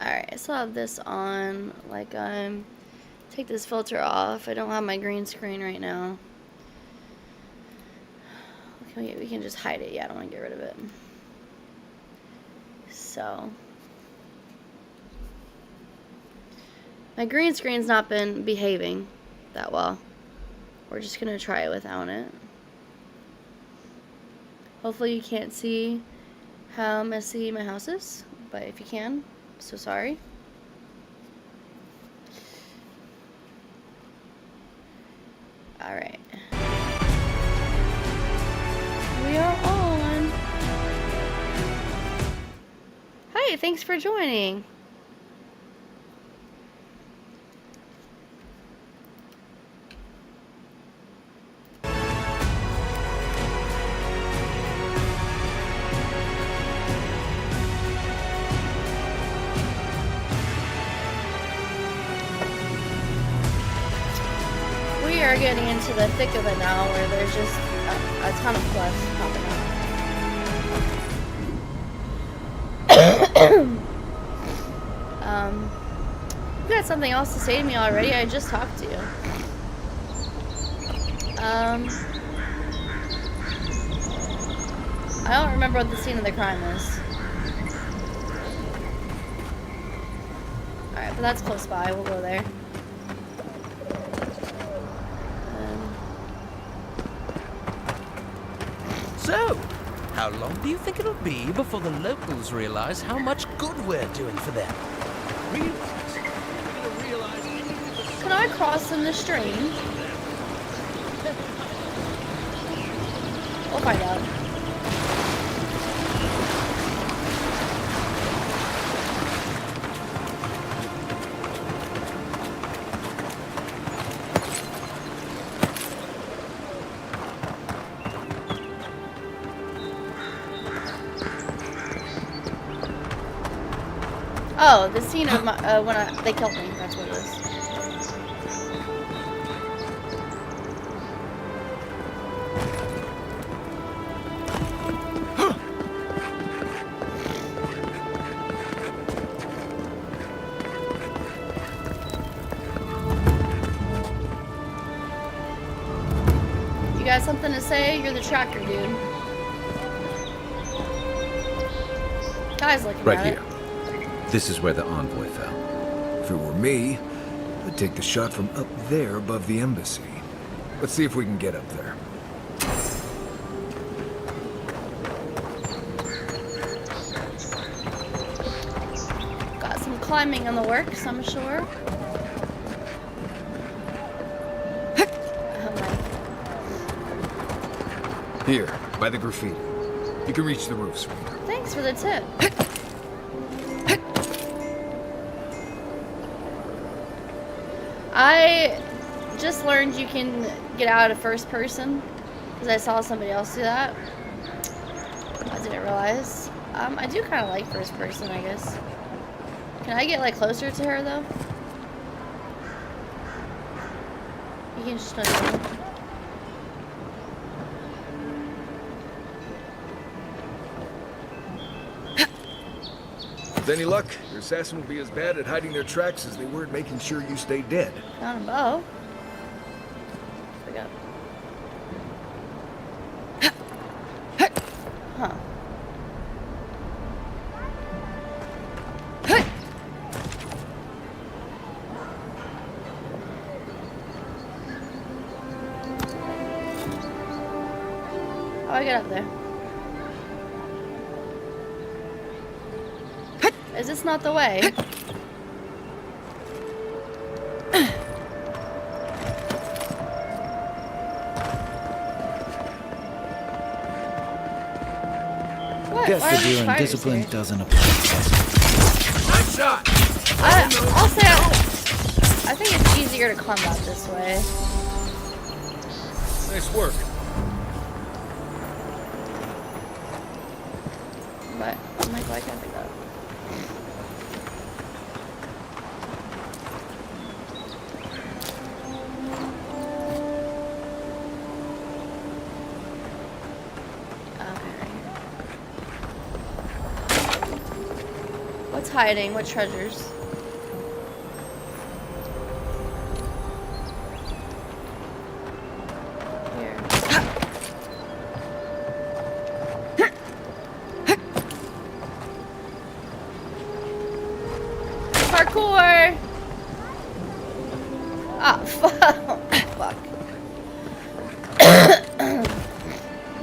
Alright, I still have this on. Like, take this filter off. I don't have my green screen right now. We can just hide it. Yeah, I don't want to get rid of it. So, my green screen's not been behaving that well. We're just gonna try it without it. Hopefully you can't see how messy my house is, but if you can, I'm so sorry. Alright. We are on. Hey, thanks for joining. We are getting into the thick of it now, where there's just a ton of plus popping up. You got something else to say to me already? I just talked to you. I don't remember what the scene of the crime is. Alright, but that's close by. We'll go there. So, how long do you think it'll be before the locals realize how much good we're doing for them? Can I cross in the stream? We'll find out. Oh, the scene of my, when they killed me. That's what it is. You got something to say? You're the tracker dude. Guy's looking right at here. it. This is where the envoy fell. If it were me, I'd take the shot from up there above the embassy. Let's see if we can get up there. Got some climbing in the works, I'm sure. Here, by the graffiti. You can reach the roof, sweetie. Thanks for the tip. I just learned you can get out of first person because I saw somebody else do that. I didn't realize. I do kind of like first person, I guess. Can I get like closer to her though? You can just With any luck, your assassin will be as bad at hiding their tracks as they were at making sure you stay dead. Found a bow. Forgot. Huh. How do I get up there? Is this not the way? What? Guess Why the are these deer and fires discipline here? doesn't apply. Nice shot! I'll say I think it's easier to climb out this way. Nice work. But I'm like, why can't I pick that up? hiding? What treasures? Here. Parkour! Ah, fuck. Fuck.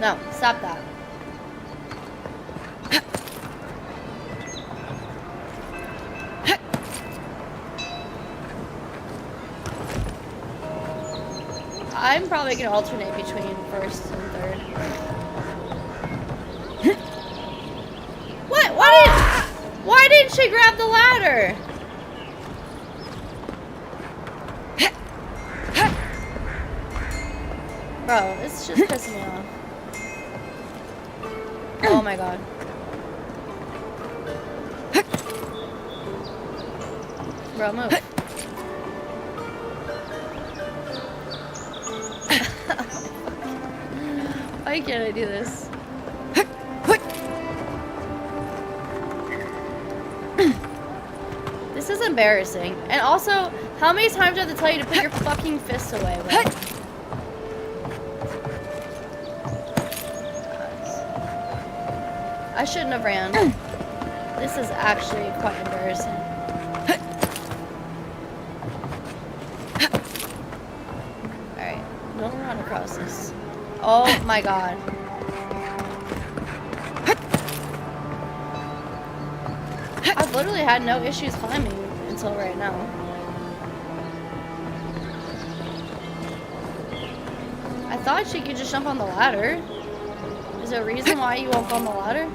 No, stop that. I'm probably gonna alternate between first and third. What? Why didn't she grab the ladder? Bro, it's just pissing me off. Oh my god. Bro, move. Why can't I do this? This is embarrassing. And also, how many times do I have to tell you to put your fucking fists away, bro? I shouldn't have ran. This is actually quite embarrassing. Alright, don't run across this. Oh my god. I've literally had no issues climbing until right now. I thought she could just jump on the ladder. Is there a reason why you won't go on the ladder?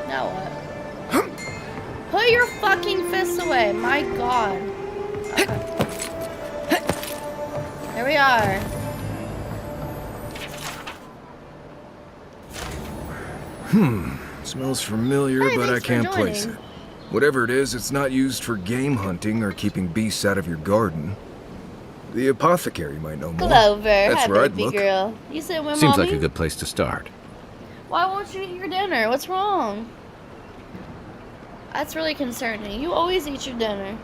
Now what? Put your fucking fists away, my god. Okay. There we are. Smells familiar, Hey, but I thanks for can't place it. joining. Whatever it is, it's not used for game hunting or keeping beasts out of your garden. The apothecary might know more. Clover, That's hi where I'd baby look. girl. You sit with Seems mommy? like a good place to start. Why won't you eat your dinner? What's wrong? That's really concerning. You always eat your dinner.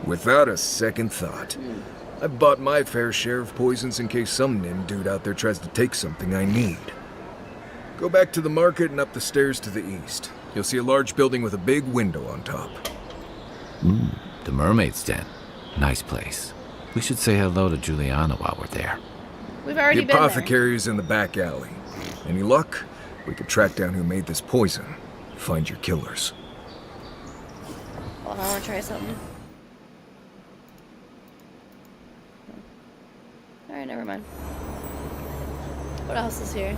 Without a second thought. I've bought my fair share of poisons in case some nim dude out there tries to take something I need. Go back to the market and up the stairs to the east. You'll see a large building with a big window on top. The Mermaid's Den. Nice place. We should say hello to Juliana while we're there. We've already The been there. apothecary's in the back alley. Any luck? We could track down who made this poison. Find your killers. Hold on, I want to try something. Alright, never mind. What else is here?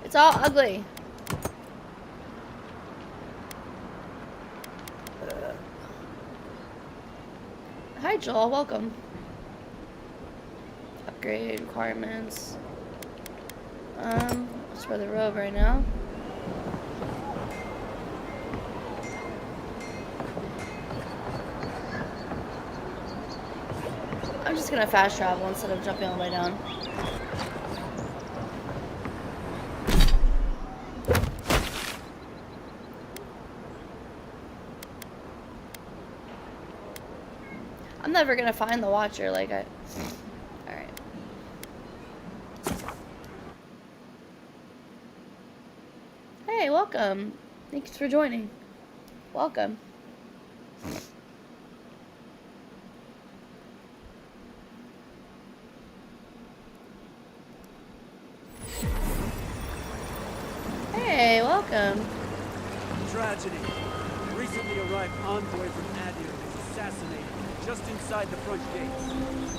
It's all ugly. Hi Joel, welcome. Upgrade requirements. Let's wear the robe right now. I'm just gonna fast travel instead of jumping all the way down. I'm never gonna find the Watcher like I... Alright. Hey, welcome. Thanks for joining. Welcome. welcome. Tragedy. Recently arrived envoy from Adir was assassinated just inside the front gates.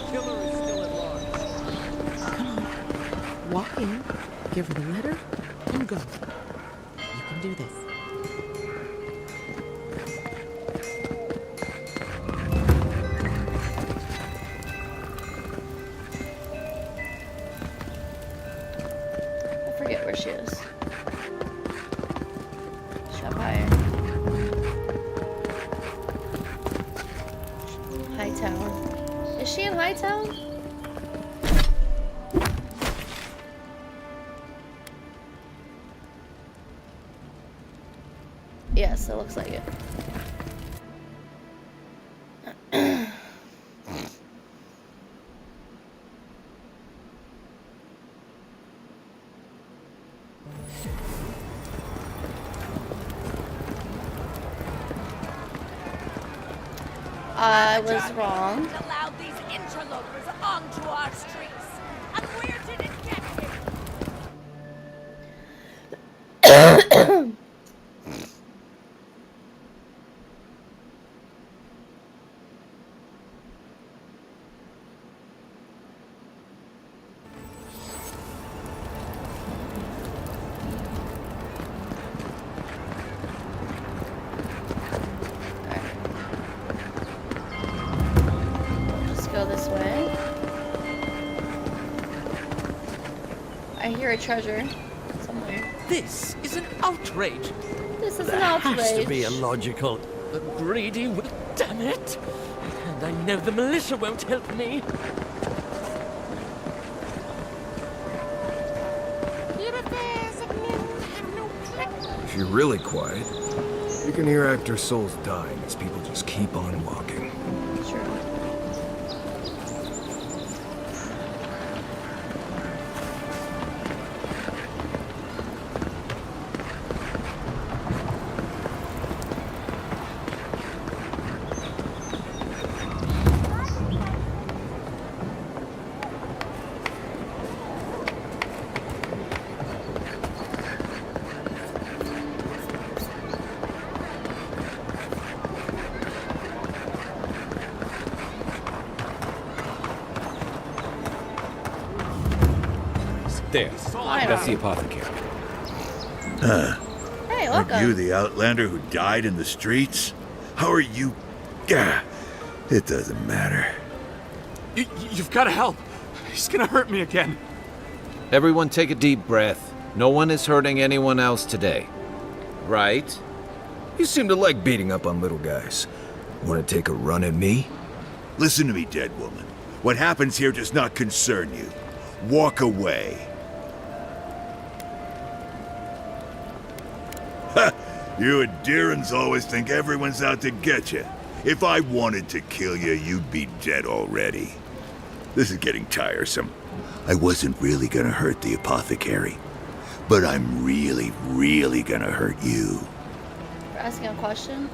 Killer is still at large. Come on. Walk in, give her the letter, and go. You can do this. I forget where she is. She's up higher. Hightown. Is she in Hightown? Yes, it looks like it. I was wrong. Allowed these interlopers onto our streets. And where did it get him? Let's go this way. I hear a treasure somewhere. This is an outrage. This is There an outrage. has to be a logical, greedy. Damn it! And I know the militia won't help me. If you're really quiet, you can hear actor souls dying as people just keep on walking. True. There. Fine. That's the apothecary. Hey, Aren't welcome. you the outlander who died in the streets? How are you? Gah, it doesn't matter. You've got to help. He's gonna hurt me again. Everyone take a deep breath. No one is hurting anyone else today. Right? You seem to like beating up on little guys. Want to take a run at me? Listen to me, dead woman. What happens here does not concern you. Walk away. Ha! You Adirans always think everyone's out to get you. If I wanted to kill you, you'd be dead already. This is getting tiresome. I wasn't really gonna hurt the apothecary, but I'm really, really gonna hurt you. We're asking a question.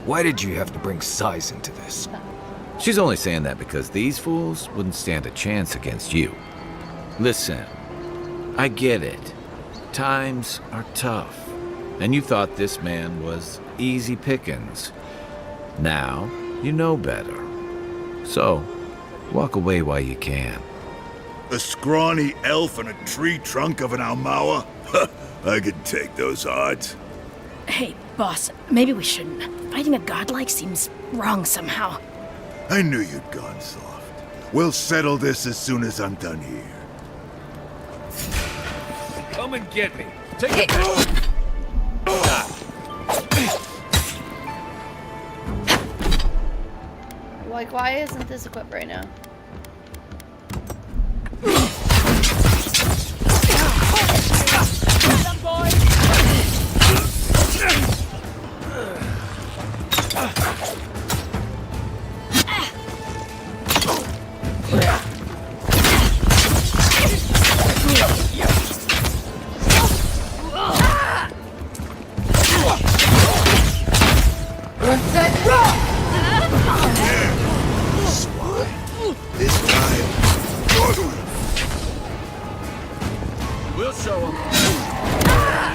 Why did you have to bring size into this? She's only saying that because these fools wouldn't stand a chance against you. Listen, I get it. Times are tough, and you thought this man was easy pickings. Now, you know better. So, walk away while you can. A scrawny elf and a tree trunk of an Almawa? I could take those odds. Hey, boss, maybe we shouldn't. Fighting a godlike seems wrong somehow. I knew you'd gone soft. We'll settle this as soon as I'm done here. Come and get me. Take it back. Like, why isn't this equipped right now?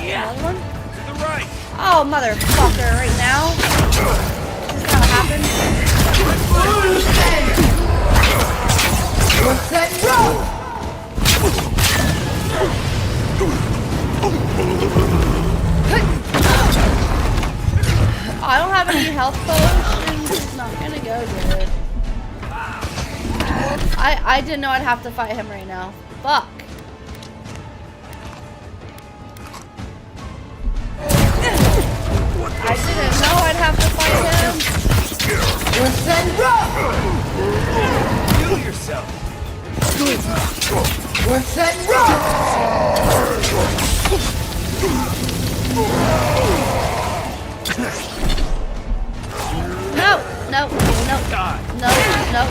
Another one? To the right. Oh, motherfucker, right now? Is this how it happened? Oh, I don't have any health potions. It's not gonna go good. I didn't know I'd have to fight him right now. Fuck. I didn't know I'd have to fight him. Kill yourself. No, no, no, no, no, no, no, no, no,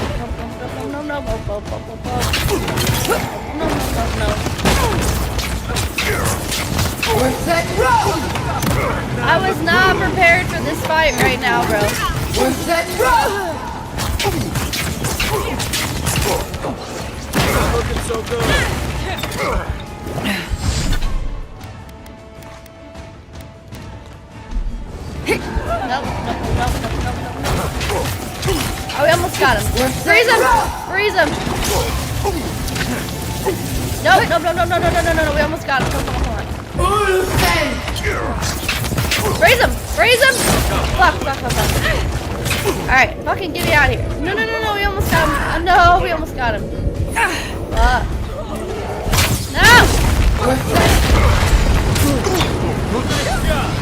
I was not prepared for this fight right now, bro. Not looking so good. Nope, nope, nope, nope, nope, nope. Oh, we almost got him. Freeze him! Freeze him! No, no, no, no, no, no, no, no, no, we almost got him. Come on, come on. Freeze him! Freeze him! Fuck, fuck, fuck, fuck. Alright, fucking get me out of here. No, no, no, no, we almost got him. Oh, no, we almost got him. Fuck. No! I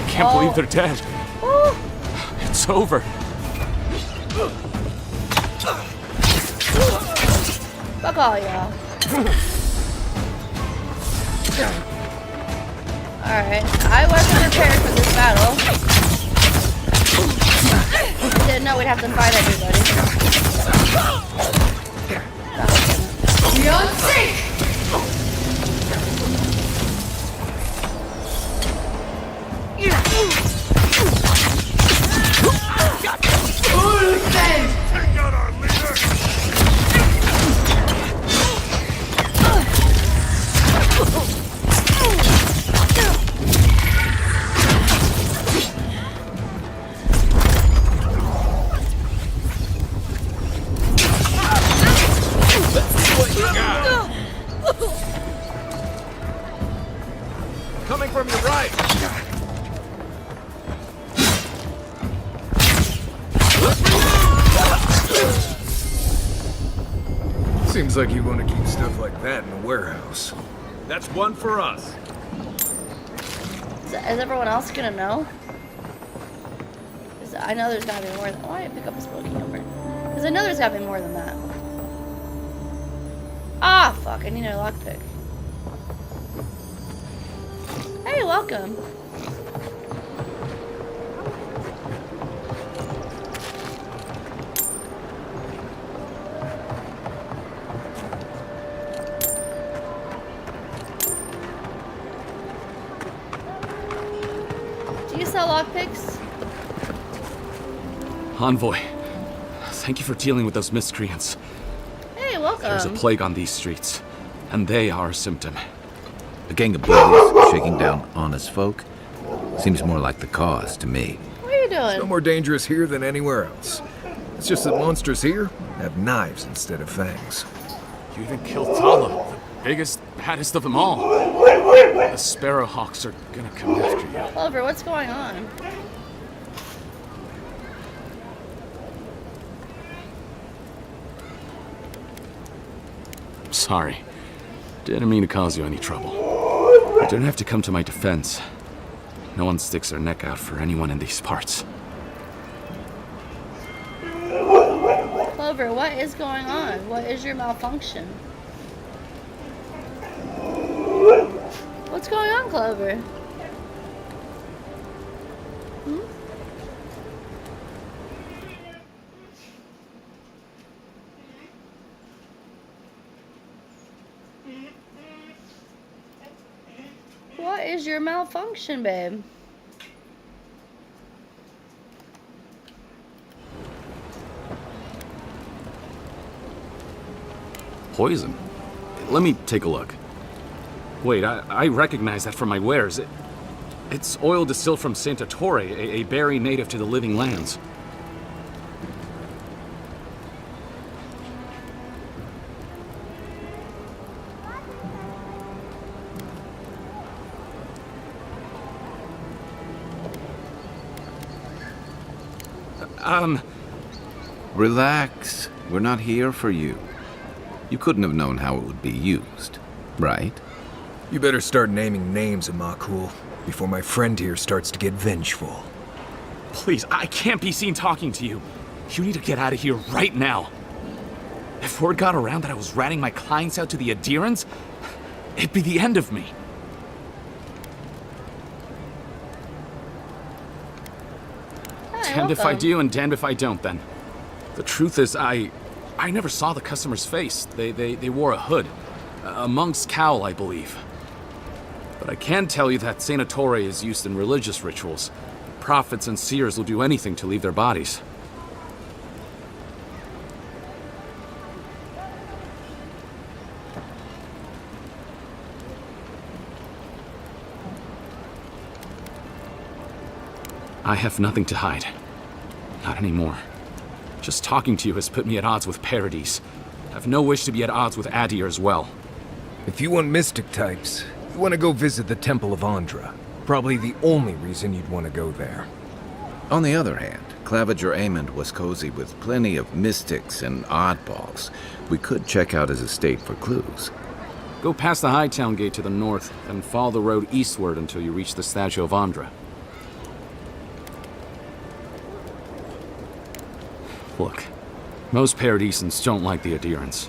can't believe they're dead. Ooh. It's over. Fuck all y'all. Alright, I wasn't prepared for this battle. Didn't know we'd have to fight everybody. Beyond sync! Take out our leader! Coming from your right. Seems like you want to keep stuff like that in the warehouse. That's one for us. Is everyone else gonna know? I know there's gotta be more than. Why did I pick up a smoking number? Because I know there's gotta be more than that. Ah, fuck! I need a lockpick. Hey, welcome. Do you sell lockpicks? Envoy, thank you for dealing with those miscreants. Hey, welcome. There's a plague on these streets, and they are a symptom. A gang of bullies shaking down honest folk seems more like the cause to me. What are you doing? No more dangerous here than anywhere else. It's just that monsters here have knives instead of fangs. You even killed Tala, the biggest, baddest of them all. The Sparrowhawks are gonna come after you. Clover, what's going on? Sorry. Didn't mean to cause you any trouble. You didn't have to come to my defense. No one sticks their neck out for anyone in these parts. Clover, what is going on? What is your malfunction? What's going on, Clover? Hmm? What is your malfunction, babe? Poison? Let me take a look. Wait, I recognize that from my wares. It's oil distilled from Santa Torre, a berry native to the Living Lands. Relax. We're not here for you. You couldn't have known how it would be used, right? You better start naming names, Elloooo, before my friend here starts to get vengeful. Please, I can't be seen talking to you. You need to get out of here right now. If word got around that I was ratting my clients out to the adherents, it'd be the end of me. Damned if I do and damned if I don't, then. The truth is, I never saw the customer's face. They wore a hood. A monk's cowl, I believe. But I can tell you that Santa Torre is used in religious rituals. Prophets and seers will do anything to leave their bodies. I have nothing to hide. Not anymore. Just talking to you has put me at odds with Paradis. I have no wish to be at odds with Adir as well. If you want mystic types, you want to go visit the Temple of Andra. Probably the only reason you'd want to go there. On the other hand, Claviger Amond was cozy with plenty of mystics and oddballs. We could check out his estate for clues. Go past the Hightown Gate to the north, then follow the road eastward until you reach the statue of Andra. Look, most Paradisans don't like the adherents.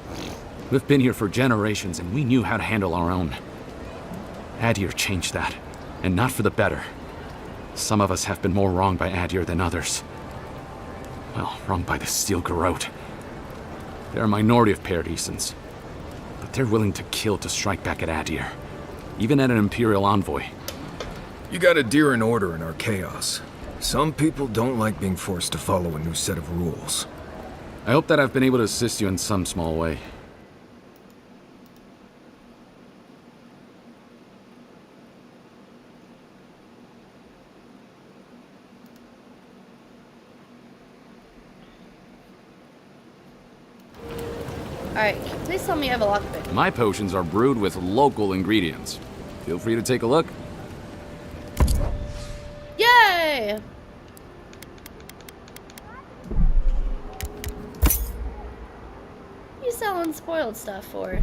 We've been here for generations and we knew how to handle our own. Adir changed that, and not for the better. Some of us have been more wronged by Adir than others. Well, wronged by the Steel Garrote. They're a minority of Paradisans, but they're willing to kill to strike back at Adir, even at an Imperial envoy. You got Adir in order in our chaos. Some people don't like being forced to follow a new set of rules. I hope that I've been able to assist you in some small way. Alright, please tell me you have a lockpick. My potions are brewed with local ingredients. Feel free to take a look. Yay! What are you selling spoiled stuff for?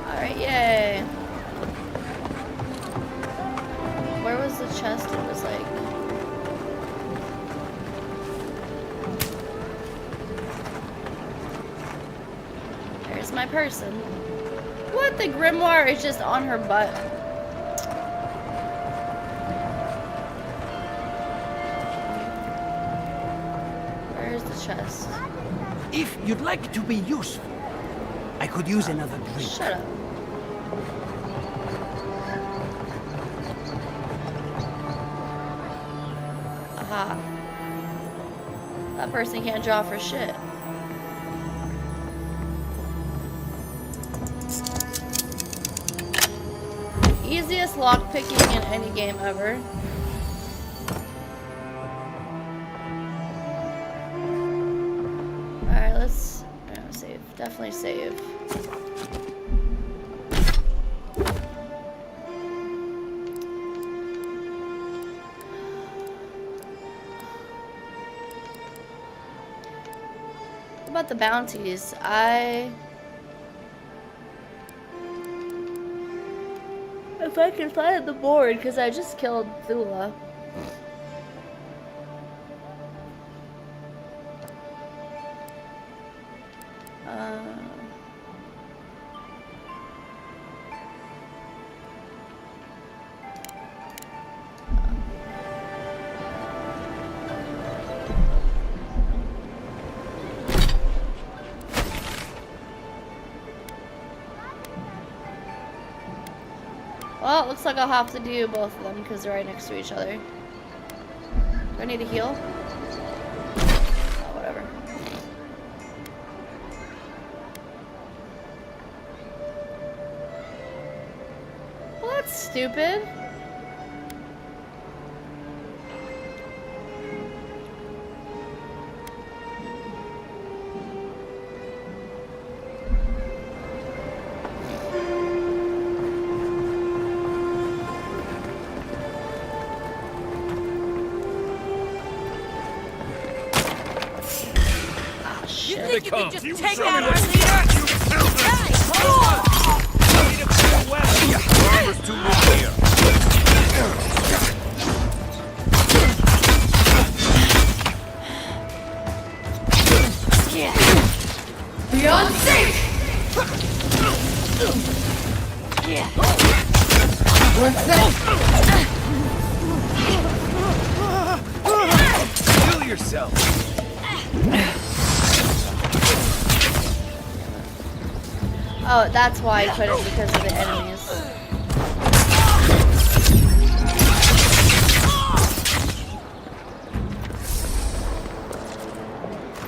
Alright, yay. Where was the chest? It was like... There's my person. What? The grimoire is just on her butt. Where's the chest? If you'd like to be useful, I could use another drink. Shut up. Aha. That person can't draw for shit. Easiest lockpicking in any game ever. Alright, let's save. Definitely save. What about the bounties? If I can find the board, because I just killed Thula. Well, it looks like I'll have to do both of them because they're right next to each other. Do I need to heal? Oh, whatever. Well, that's stupid. You think you can just take out our leader? Hey, hold on! Need a clear weapon. Armor's too weak here. Beyond safe! Kill yourself. Oh, that's why I couldn't, because of the enemies.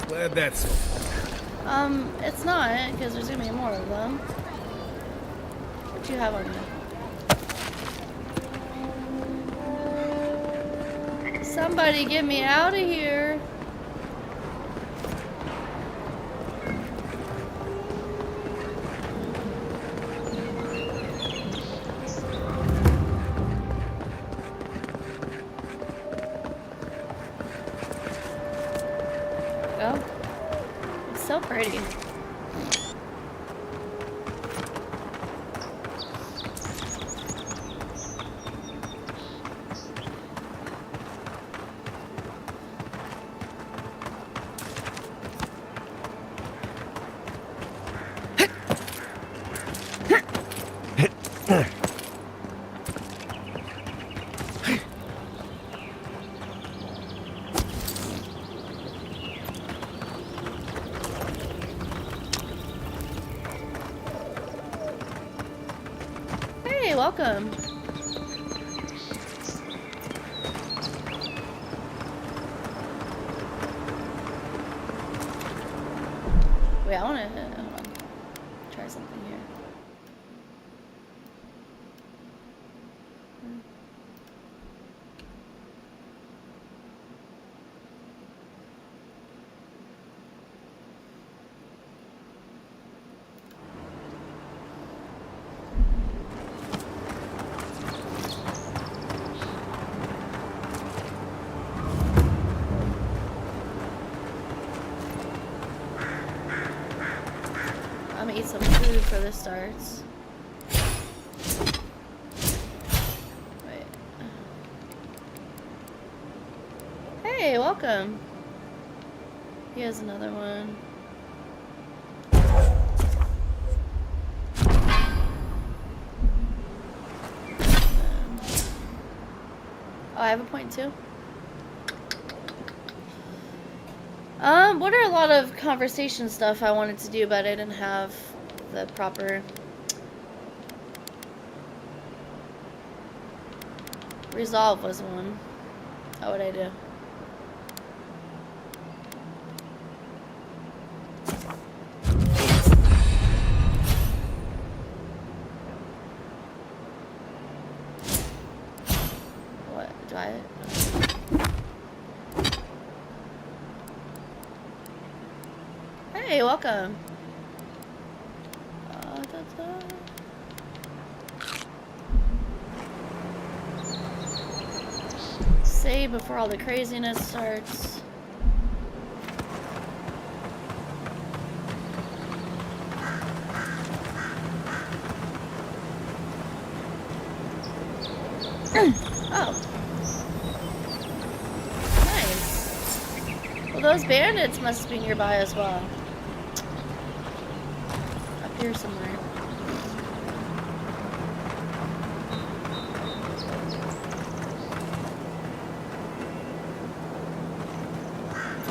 Glad that's it. It's not, because there's gonna be more of them. What do you have on you? Somebody get me out of here. Go. It's so pretty. Hey, welcome. Wait, I wanna hold on. Try something here. I'm gonna eat some food before this starts. Wait. Hey, welcome. Here's another one. Oh, I have a point too. What are a lot of conversation stuff I wanted to do, but I didn't have the proper resolve was one. How would I do? What do I? Hey, welcome. Save before all the craziness starts. Oh. Nice. Well, those bandits must be nearby as well. Up here somewhere.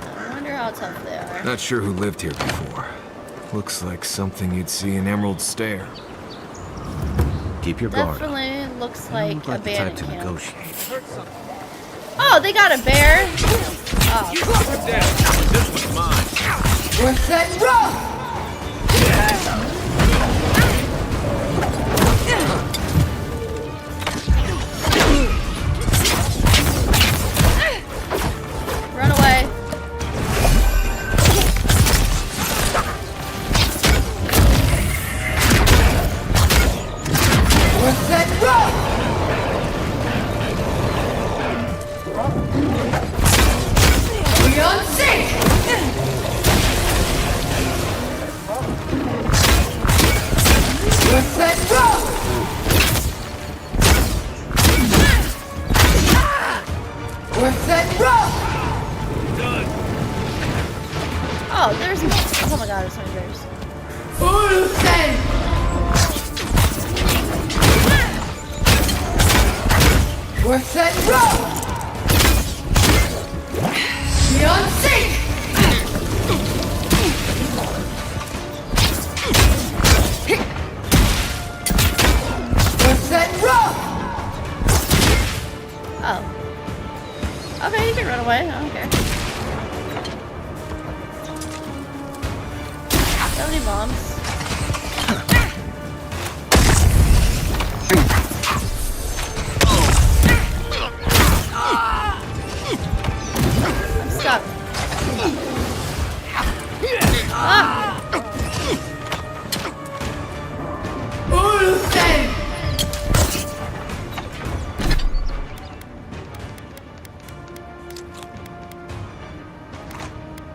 I wonder how tough they are. Not sure who lived here before. Looks like something you'd see in Emerald Stair. Keep your guard up. Definitely looks You don't like look a like the type bandit to camp. negotiate. Oh, they got a bear. Oh. This one's mine. We're set rough! Run away. We're set rough! We on sync! We're set rough! We're set rough! Oh, there's more. Oh my god, there's so many bears. Full send! We're set rough! We on sync! We're set rough! Oh. Okay, you can run away. I don't care. So many bombs. I'm stuck. Ah! Full send!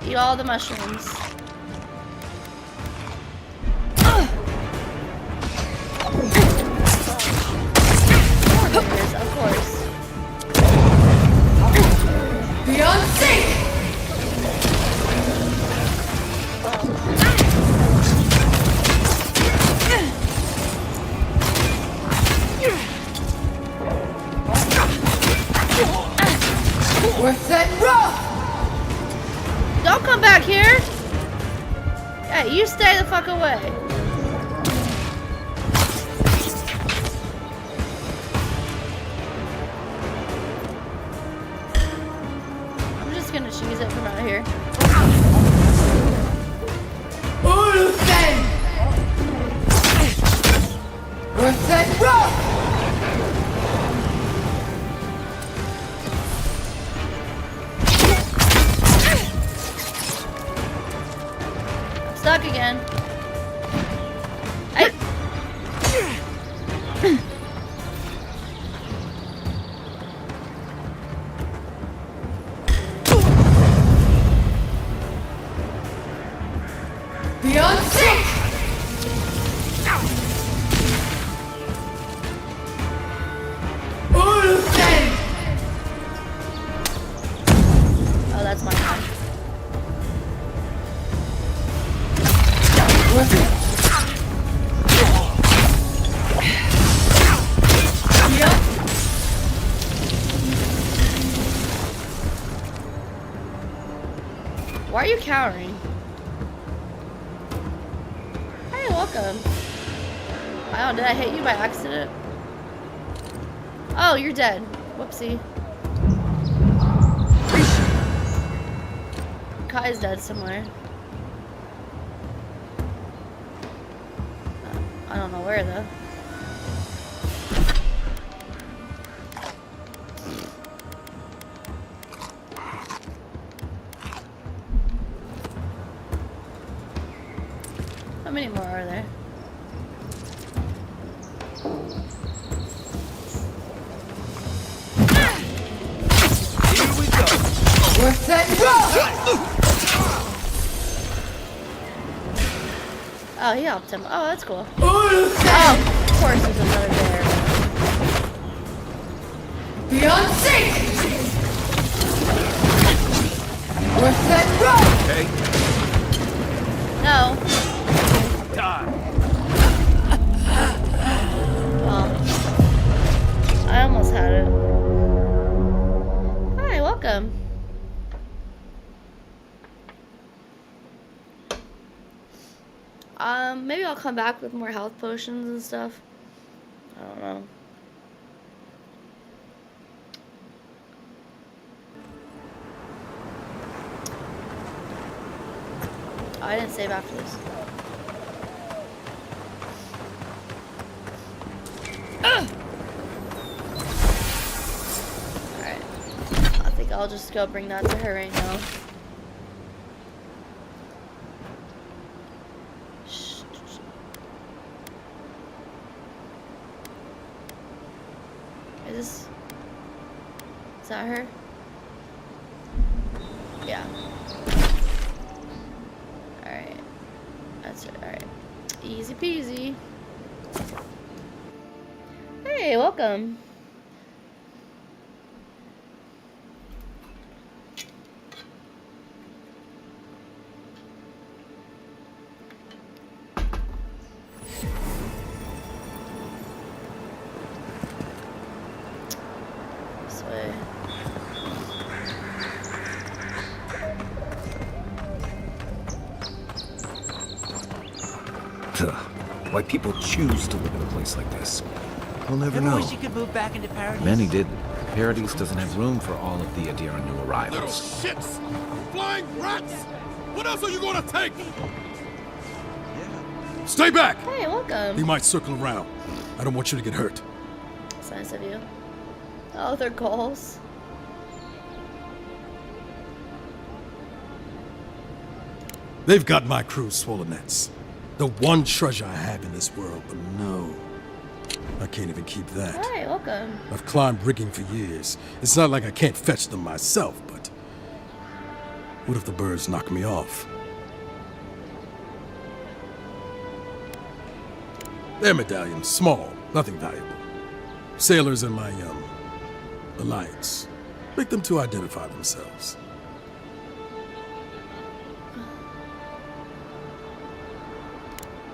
Eat all the mushrooms. Of course. Beyond sync! We're set rough! Don't come back here! Yeah, you stay the fuck away. I'm just gonna choose it from out here. Full send! We're set rough! I'm stuck again. Hey! Beyond sync! Full send! Oh, that's my time. Yep. Why are you cowering? Hey, welcome. Wow, did I hit you by accident? Oh, you're dead. Whoopsie. Kai's dead somewhere. I don't know where though. How many more are there? We're set rough! Oh, he helped him. Oh, that's cool. Full send! Oh, of course there's another bear. Beyond sync! Worth that run! Hey, No. die. Well, I almost had it. Hi, welcome. Maybe I'll come back with more health potions and stuff. I don't know. Oh, I didn't save after this. Alright. I think I'll just go bring that to her right now. Is that her? Yeah. Alright. That's it. Alright. Easy peasy. Hey, welcome. This way. Why people choose to live in a place like this. We'll never Ever know. wish you could move back into Paradise? Many didn't. Paradise doesn't have room for all of the Adira new arrivals. Shits! Flying rats! What else are you gonna take? Stay back! Hey, welcome. He might circle around. I don't want you to get hurt. That's nice of you. Oh, they're goals. They've got my crew's swollen nets. The one treasure I have in this world, but no. I can't even keep that. Hi, welcome. I've climbed rigging for years. It's not like I can't fetch them myself, but what if the birds knock me off? Their medallion, small, nothing valuable. Sailors in my, alliance. Make them to identify themselves.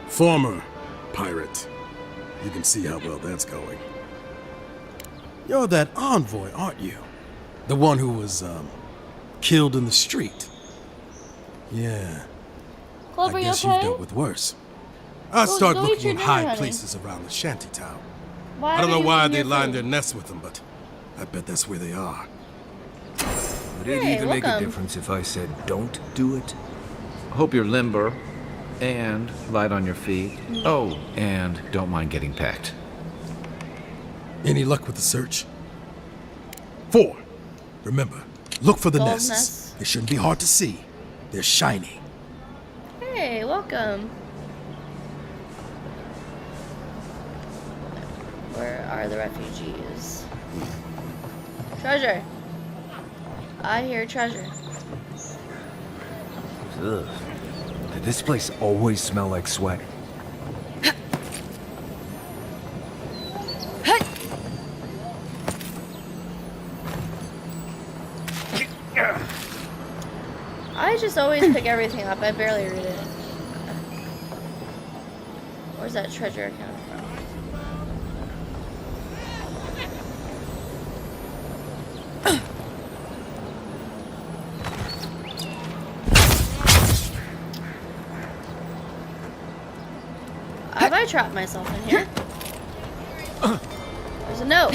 Former pirate. You can see how well that's going. You're that envoy, aren't you? The one who was, killed in the street. Yeah. Clover, I you guess okay? you've dealt with worse. I Go- start go eat looking your in dinner, high honey. places around the shanty town. Why I don't know haven't you why eaten they your line food? their nests with them, but I bet that's where they are. Would it Hey, even make a welcome. difference if I said don't do it? Hope you're limber and light on your feet. Oh, and don't mind getting pecked. Any luck with the search? 4. Remember, look for the Gold nests. nests. They shouldn't be hard to see. They're shiny. Hey, welcome. Where are the refugees? Treasure. I hear treasure. Ugh. Did this place always smell like sweat? I just always pick everything up. I barely read it. Where's that treasure account from? Have I trapped myself in here? There's a note.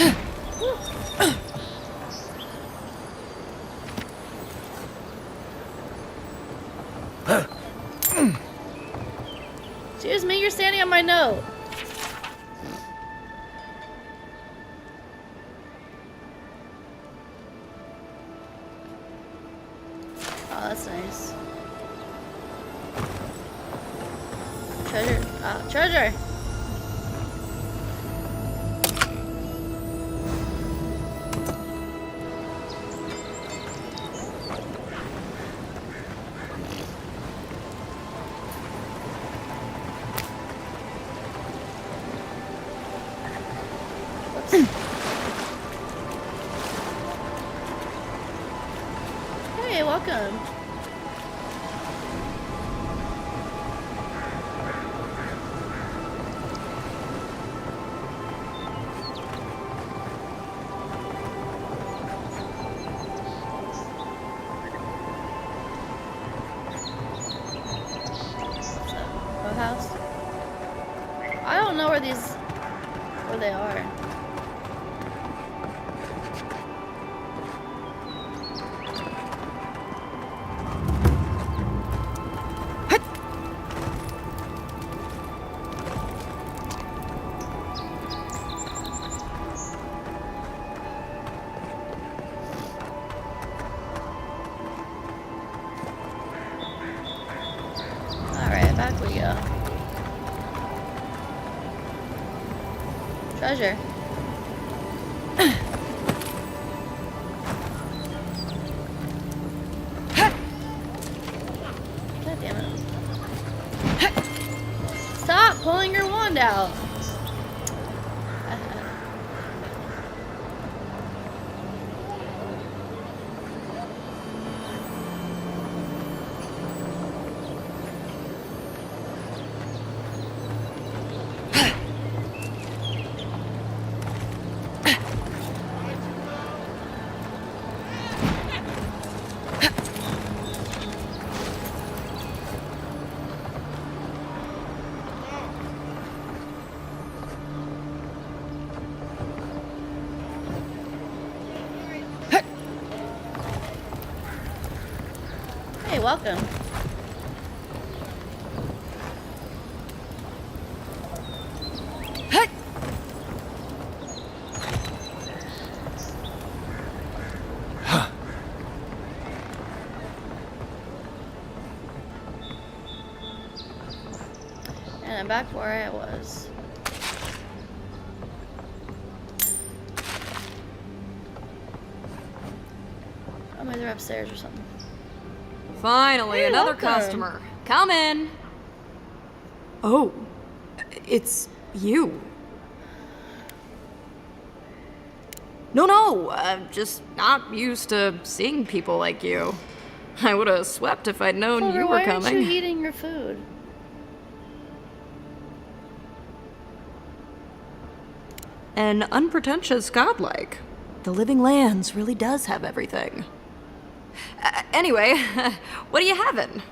Excuse me, you're standing on my note. Oh, that's nice. Treasure. Treasure! house? I don't know where they are. Alright, back we go. Treasure. God damn it. Stop pulling your wand out. Hey, welcome. And I'm back where I was. Oh, maybe they're upstairs or something. Finally, Hey, another welcome. customer. Come in. Oh, it's you. No, I'm just not used to seeing people like you. I would have swept if I'd known Clover, you were why aren't coming. you eating your food? An unpretentious godlike. The Living Lands really does have everything. Anyway, what are you having?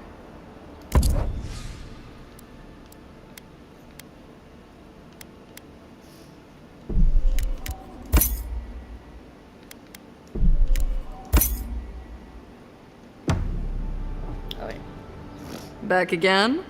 Oh, wait. Back again?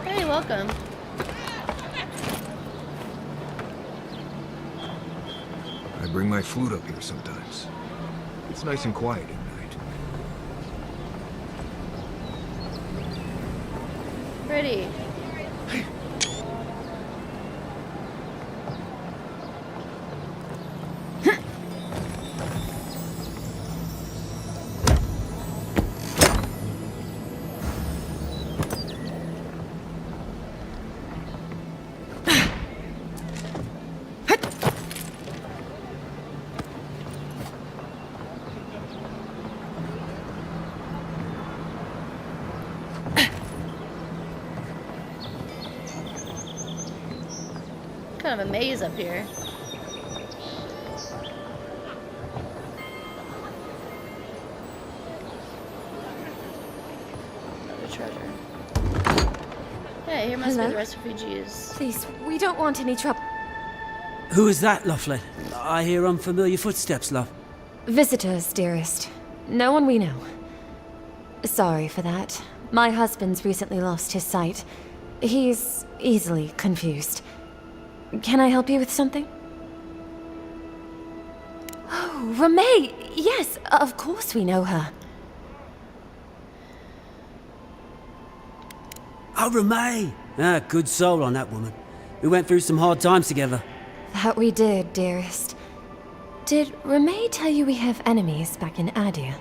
Hey, welcome. I bring my flute up here sometimes. It's nice and quiet at night. Pretty. Kind of a maze up here. Another treasure. Hey, here must be Hello? the rest of refugees. Please, we don't want any trouble. Who is that, Loughlin? I hear unfamiliar footsteps, love. Visitors, dearest. No one we know. Sorry for that. My husband's recently lost his sight. He's easily confused. Can I help you with something? Oh, Ramay! Yes, of course we know her. Oh, Ramay! Ah, good soul on that woman. We went through some hard times together. That we did, dearest. Did Ramay tell you we have enemies back in Adir?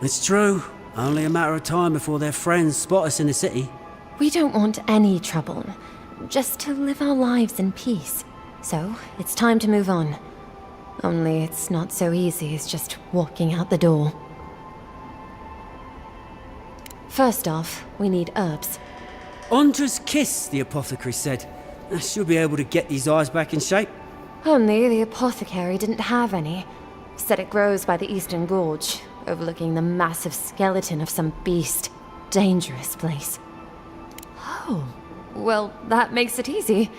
It's true. Only a matter of time before their friends spot us in the city. We don't want any trouble. Just to live our lives in peace. So, it's time to move on. Only it's not so easy as just walking out the door. First off, we need herbs. Ondra's kiss, the apothecary said. She'll be able to get these eyes back in shape. Only the apothecary didn't have any. Said it grows by the Eastern Gorge, overlooking the massive skeleton of some beast. Dangerous place. Oh, well, that makes it easy.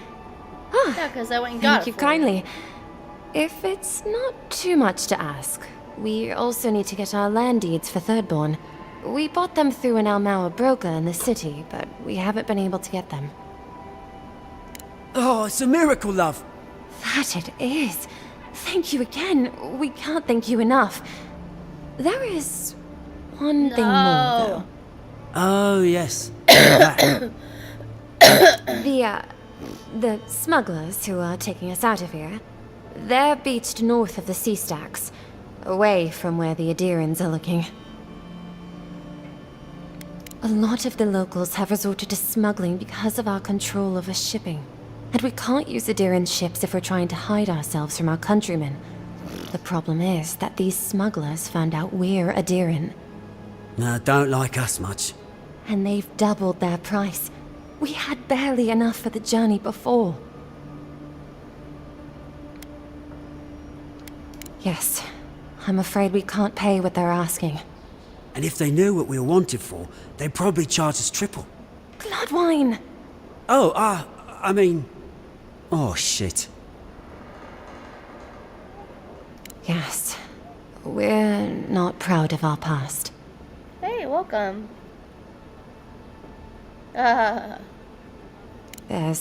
Yeah, because I went and got Thank it you for kindly. If it's not too much to ask, we also need to get our land deeds for Thirdborn. We bought them through an Almauer broker in the city, but we haven't been able to get them. Oh, it's a miracle, love. That it is. Thank you again. We can't thank you enough. There is one thing more, though. Oh, yes. The smugglers who are taking us out of here, they're beached north of the sea stacks, away from where the Adirans are looking. A lot of the locals have resorted to smuggling because of our control over shipping. And we can't use Adiran ships if we're trying to hide ourselves from our countrymen. The problem is that these smugglers found out we're Adiran. No, don't like us much. And they've doubled their price. We had barely enough for the journey before. Yes, I'm afraid we can't pay what they're asking. And if they knew what we were wanted for, they'd probably charge us triple. Bloodwine! Oh, I mean... Oh, shit. Yes, we're not proud of our past. Hey, welcome. There's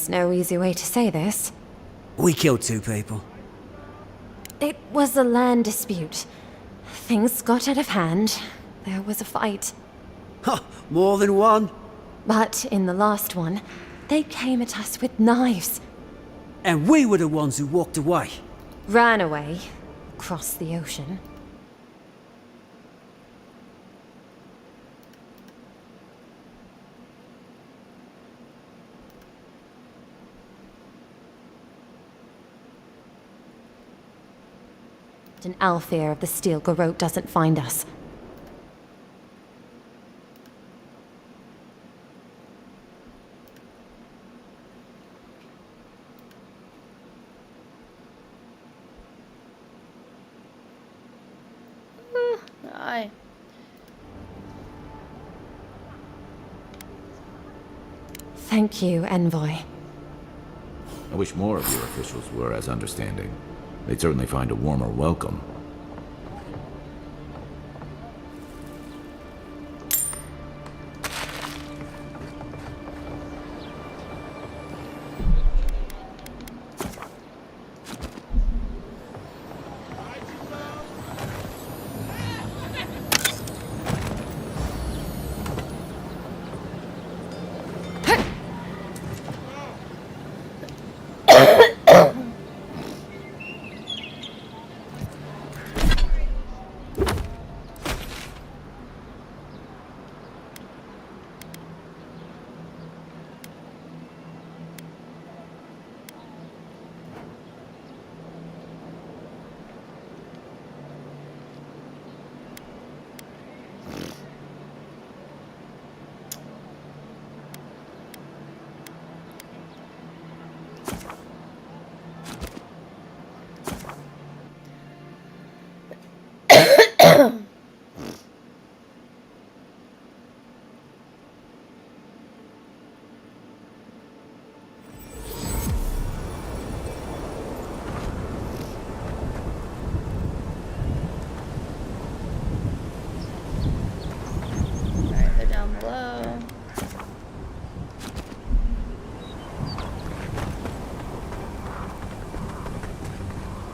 no easy way to say this. We killed 2 people. It was a land dispute. Things got out of hand. There was a fight. Ha! More than one. But in the last one, they came at us with knives. And we were the ones who walked away. Ran away. Across the ocean. An Alfear of the Steel Garrote doesn't find us. Aye. Thank you, Envoy. I wish more of your officials were as understanding. They'd certainly find a warmer welcome.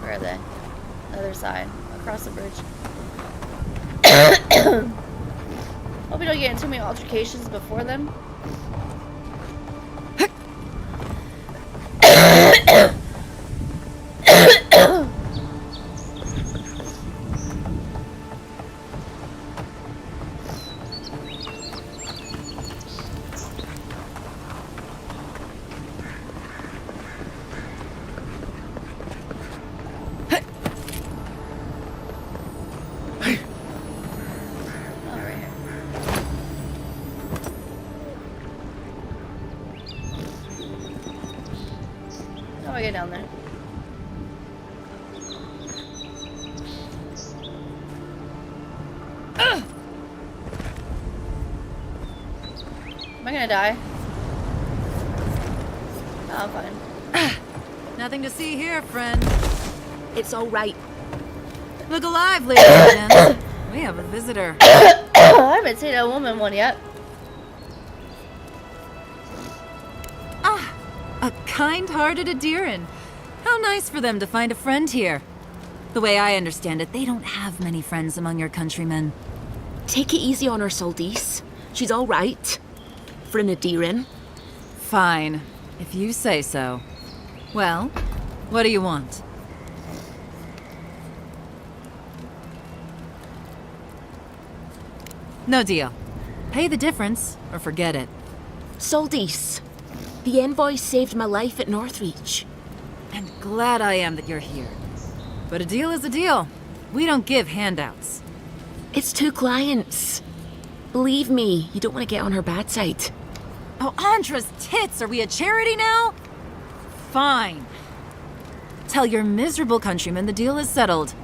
Where are they? The other side. across the bridge. Hope we don't get into too many altercations before then. How do I get down there? Ugh! Am I gonna die? Oh, I'm fine. Nothing to see here, friend. It's all right. Look alive, ladies and gents. We have a visitor. I haven't seen a woman one yet. Ah, a kind-hearted Adiran. How nice for them to find a friend here. The way I understand it, they don't have many friends among your countrymen. Take it easy on her, Soldice. She's all right. For an Adiran. Fine, if you say so. Well, what do you want? No deal. Pay the difference, or forget it. Soldice, the envoy saved my life at Northreach. And glad I am that you're here. But a deal is a deal. We don't give handouts. It's 2 clients. Believe me, you don't want to get on her bad side. Oh, Andra's tits! Are we a charity now? Fine. Tell your miserable countrymen the deal is settled.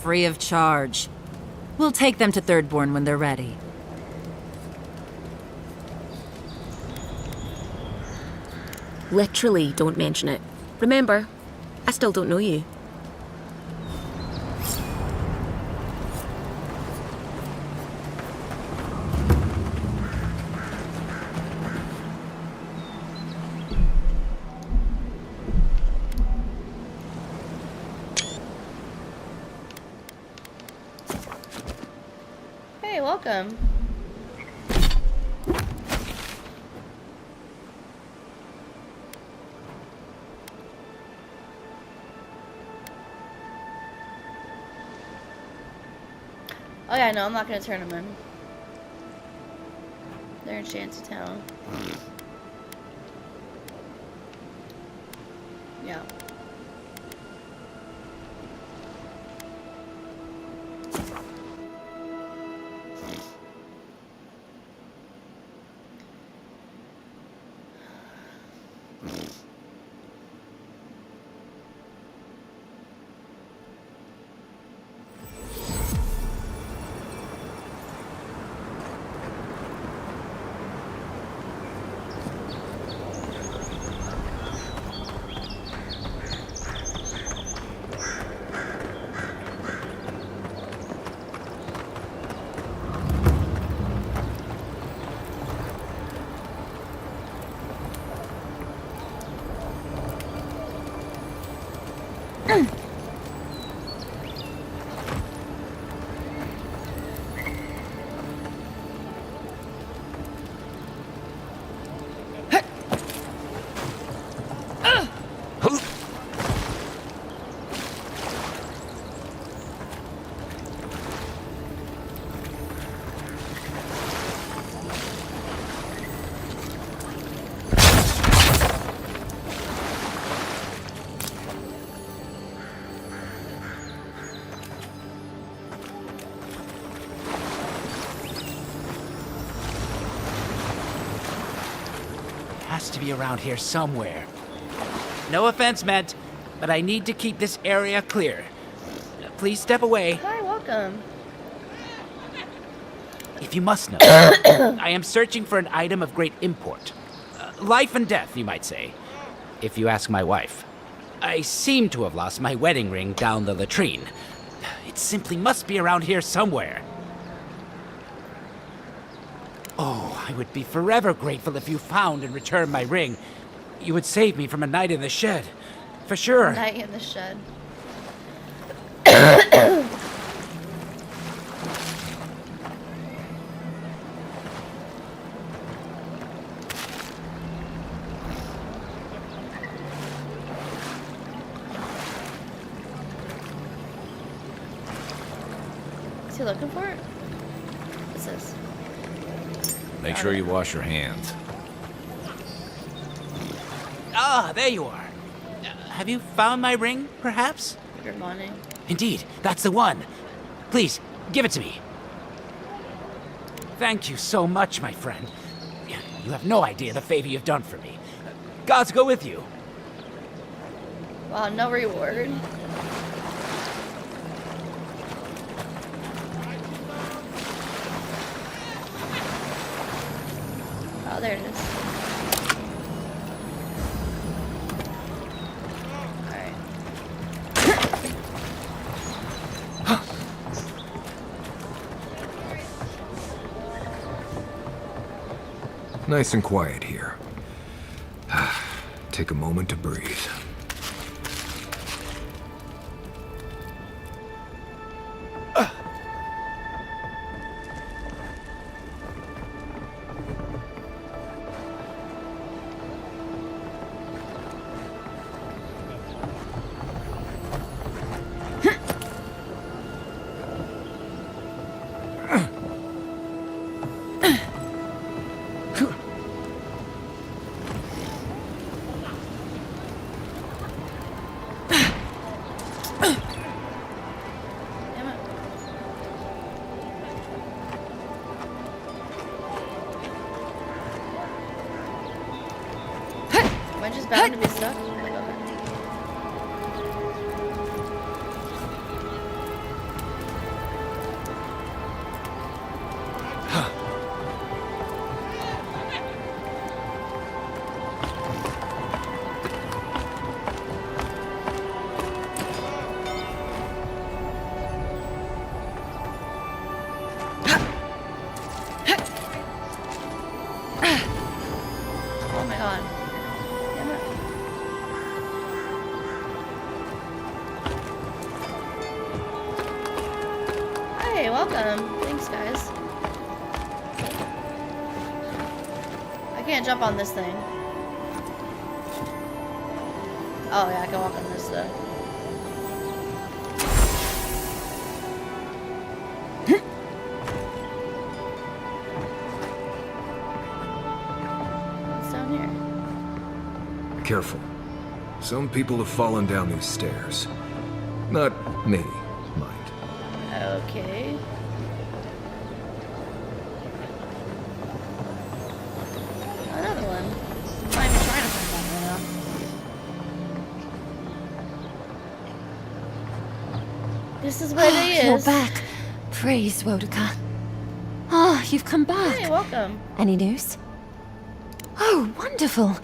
Free of charge. We'll take them to Thirdborn when they're ready. Literally, don't mention it. Remember, I still don't know you. Hey, welcome. Oh yeah, no, I'm not gonna turn them in. They're in Shantytown. Yeah. Has to be around here somewhere. No offense meant, but I need to keep this area clear. Please step away. Hi, welcome. If you must know, I am searching for an item of great import. Life and death, you might say, if you ask my wife. I seem to have lost my wedding ring down the latrine. It simply must be around here somewhere. Oh, I would be forever grateful if you found and returned my ring. You would save me from a night in the shed. For sure. Night in the shed. he looking for it? What's this? Make sure you wash your hands. Ah, there you are. Have you found my ring, perhaps? Good morning. Indeed, that's the one. Please, give it to me. Thank you so much, my friend. You have no idea the favor you've done for me. Gods go with you. Wow, no reward. Oh, there it is. Alright. Nice and quiet here. Take a moment to breathe. Am I just bound to be stuck? Okay. Oh my god. Damn it. Hey, welcome. Thanks, guys. I can't jump on this thing. Oh yeah, I can walk on this though. What's down here? Careful. Some people have fallen down these stairs. Not me, mind. Okay. Another one. I'm not even trying to find that right now. This is where they You're is. back. Praise Wodaka. Ah, you've come back. Hey, welcome. Any news? Oh, wonderful.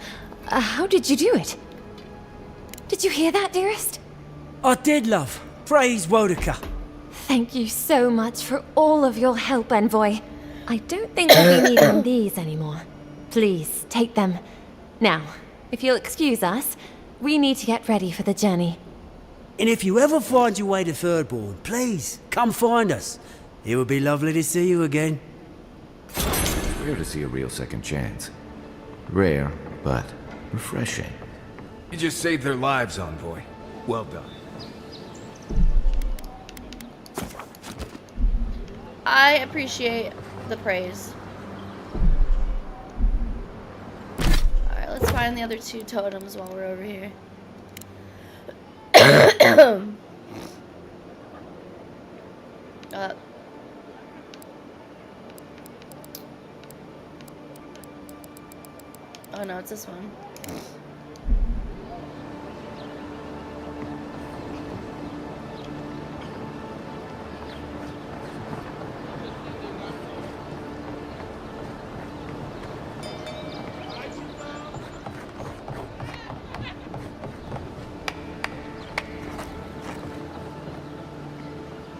How did you do it? Did you hear that, dearest? I did, love. Praise Wodaka. Thank you so much for all of your help, Envoy. I don't think we'll be needing these anymore. Please, take them. Now, if you'll excuse us, we need to get ready for the journey. And if you ever find your way to Thirdborn, please, come find us. It would be lovely to see you again. It's rare to see a real second chance. Rare, but refreshing. You just saved their lives, Envoy. Well done. I appreciate the praise. Alright, let's find the other two totems while we're over here. Oh no, it's this one.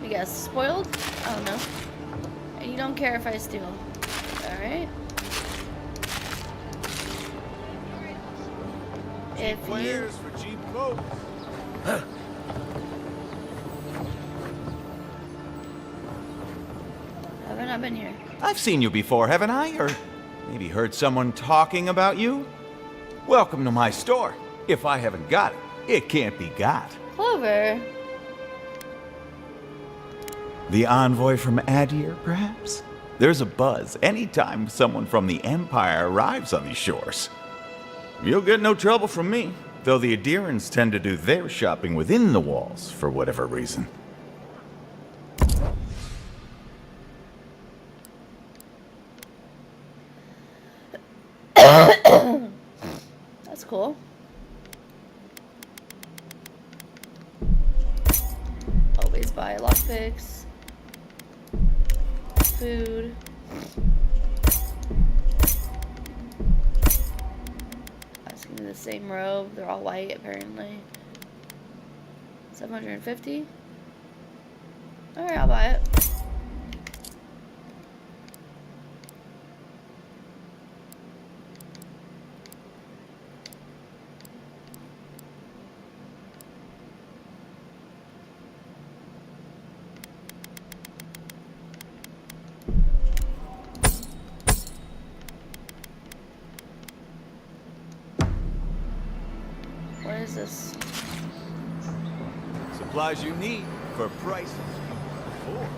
You guys spoiled? Oh no. And you don't care if I steal. Alright. If you... for cheap clothes. Haven't I been here? I've seen you before, haven't I? Or maybe heard someone talking about you? Welcome to my store. If I haven't got it, it can't be got. Clover. The envoy from Adir, perhaps? There's a buzz anytime someone from the Empire arrives on these shores. You'll get no trouble from me, though the Adirans tend to do their shopping within the walls for whatever reason. That's cool. Always buy lockpicks, food. Asking me the same robe. They're all white apparently. 750. All right, I'll buy it. What is this? Supplies you need for prices you can afford.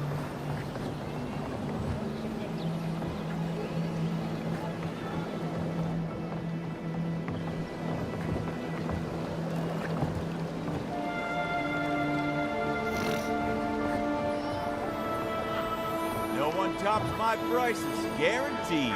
No one tops my prices, guaranteed.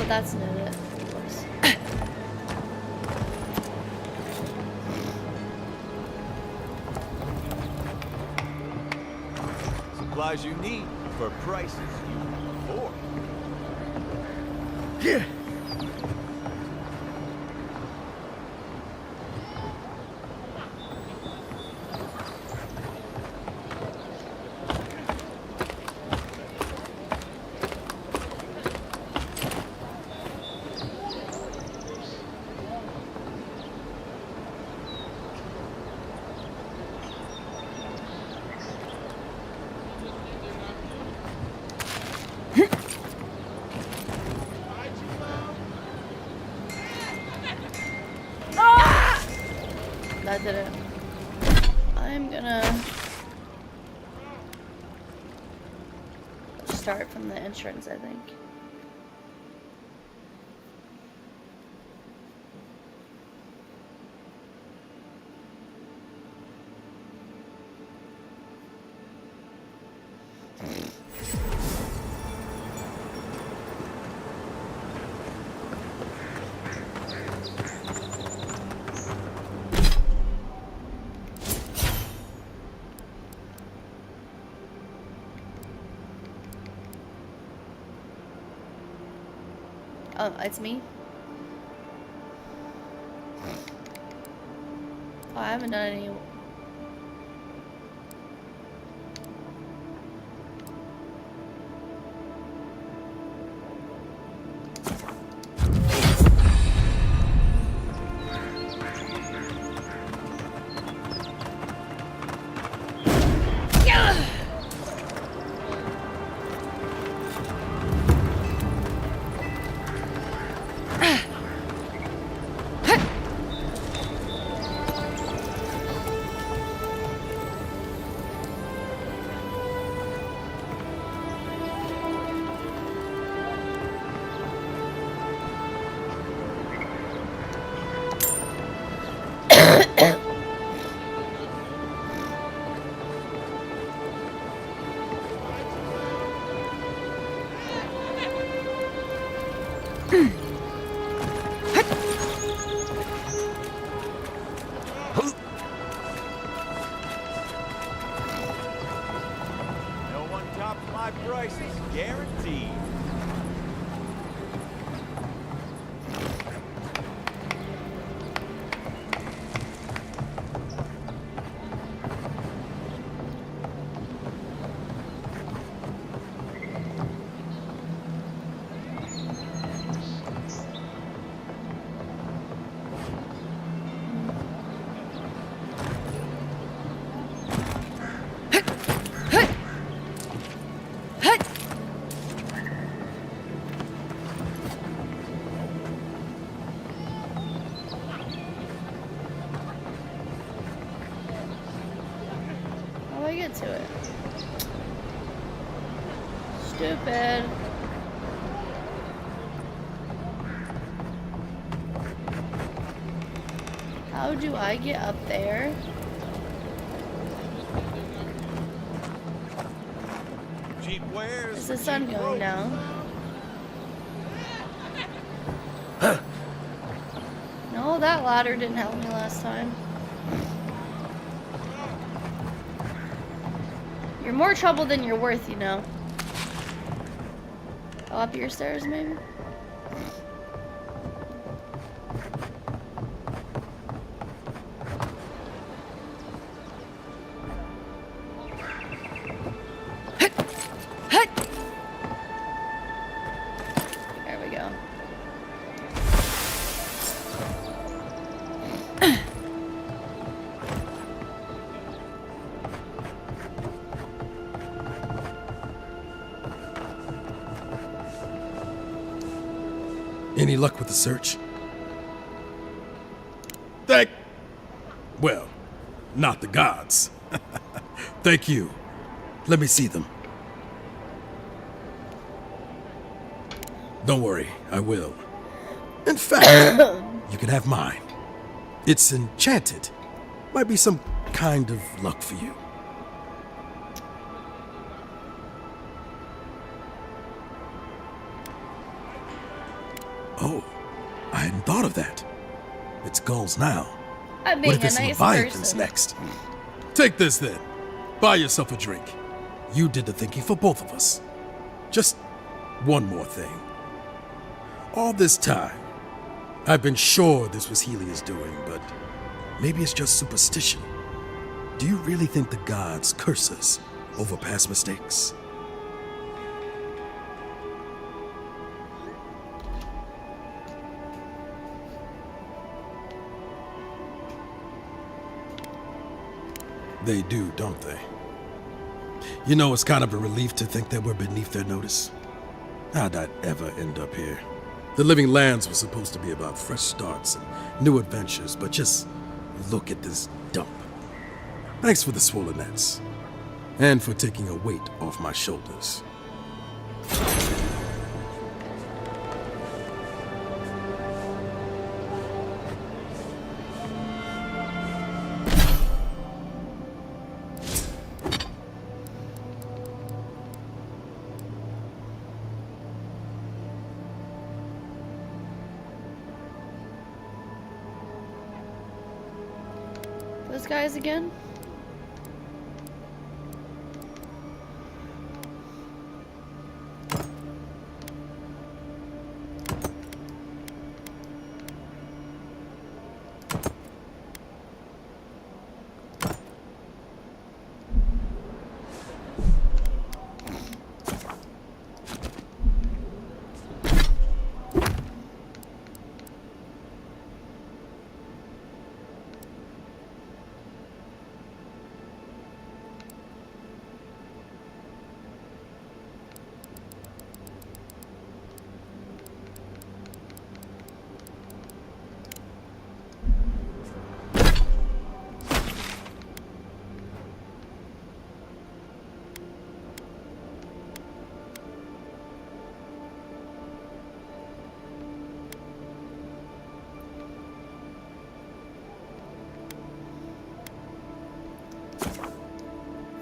That's not it. Whoops. Supplies you need for prices you can afford. Yeah. That did it. I'm gonna start from the entrance, I think. Oh, it's me? Oh, I haven't done any... No one tops my prices, guaranteed. How do I get to it? Stupid. How do I get up there? Cheap wares. Is the sun going down? No, that ladder didn't help me last time. You're more trouble than you're worth, you know. Go up your stairs, maybe? There we go. Any luck with the search? Well, not the gods. Thank you. Let me see them. Don't worry, I will. In fact, you can have mine. It's enchanted. Might be some kind of luck for you. Oh, I hadn't thought of that. It's gulls now. I'm What being if a it's nice Leviathan's person. next? Take this then. Buy yourself a drink. You did the thinking for both of us. Just one more thing. All this time, I've been sure this was Helia's doing, but maybe it's just superstition. Do you really think the gods curse us over past mistakes? They do, don't they? You know, it's kind of a relief to think that we're beneath their notice. How'd I ever end up here? The Living Lands was supposed to be about fresh starts and new adventures, but just look at this dump. Thanks for the swollen nets, and for taking a weight off my shoulders. Those guys again?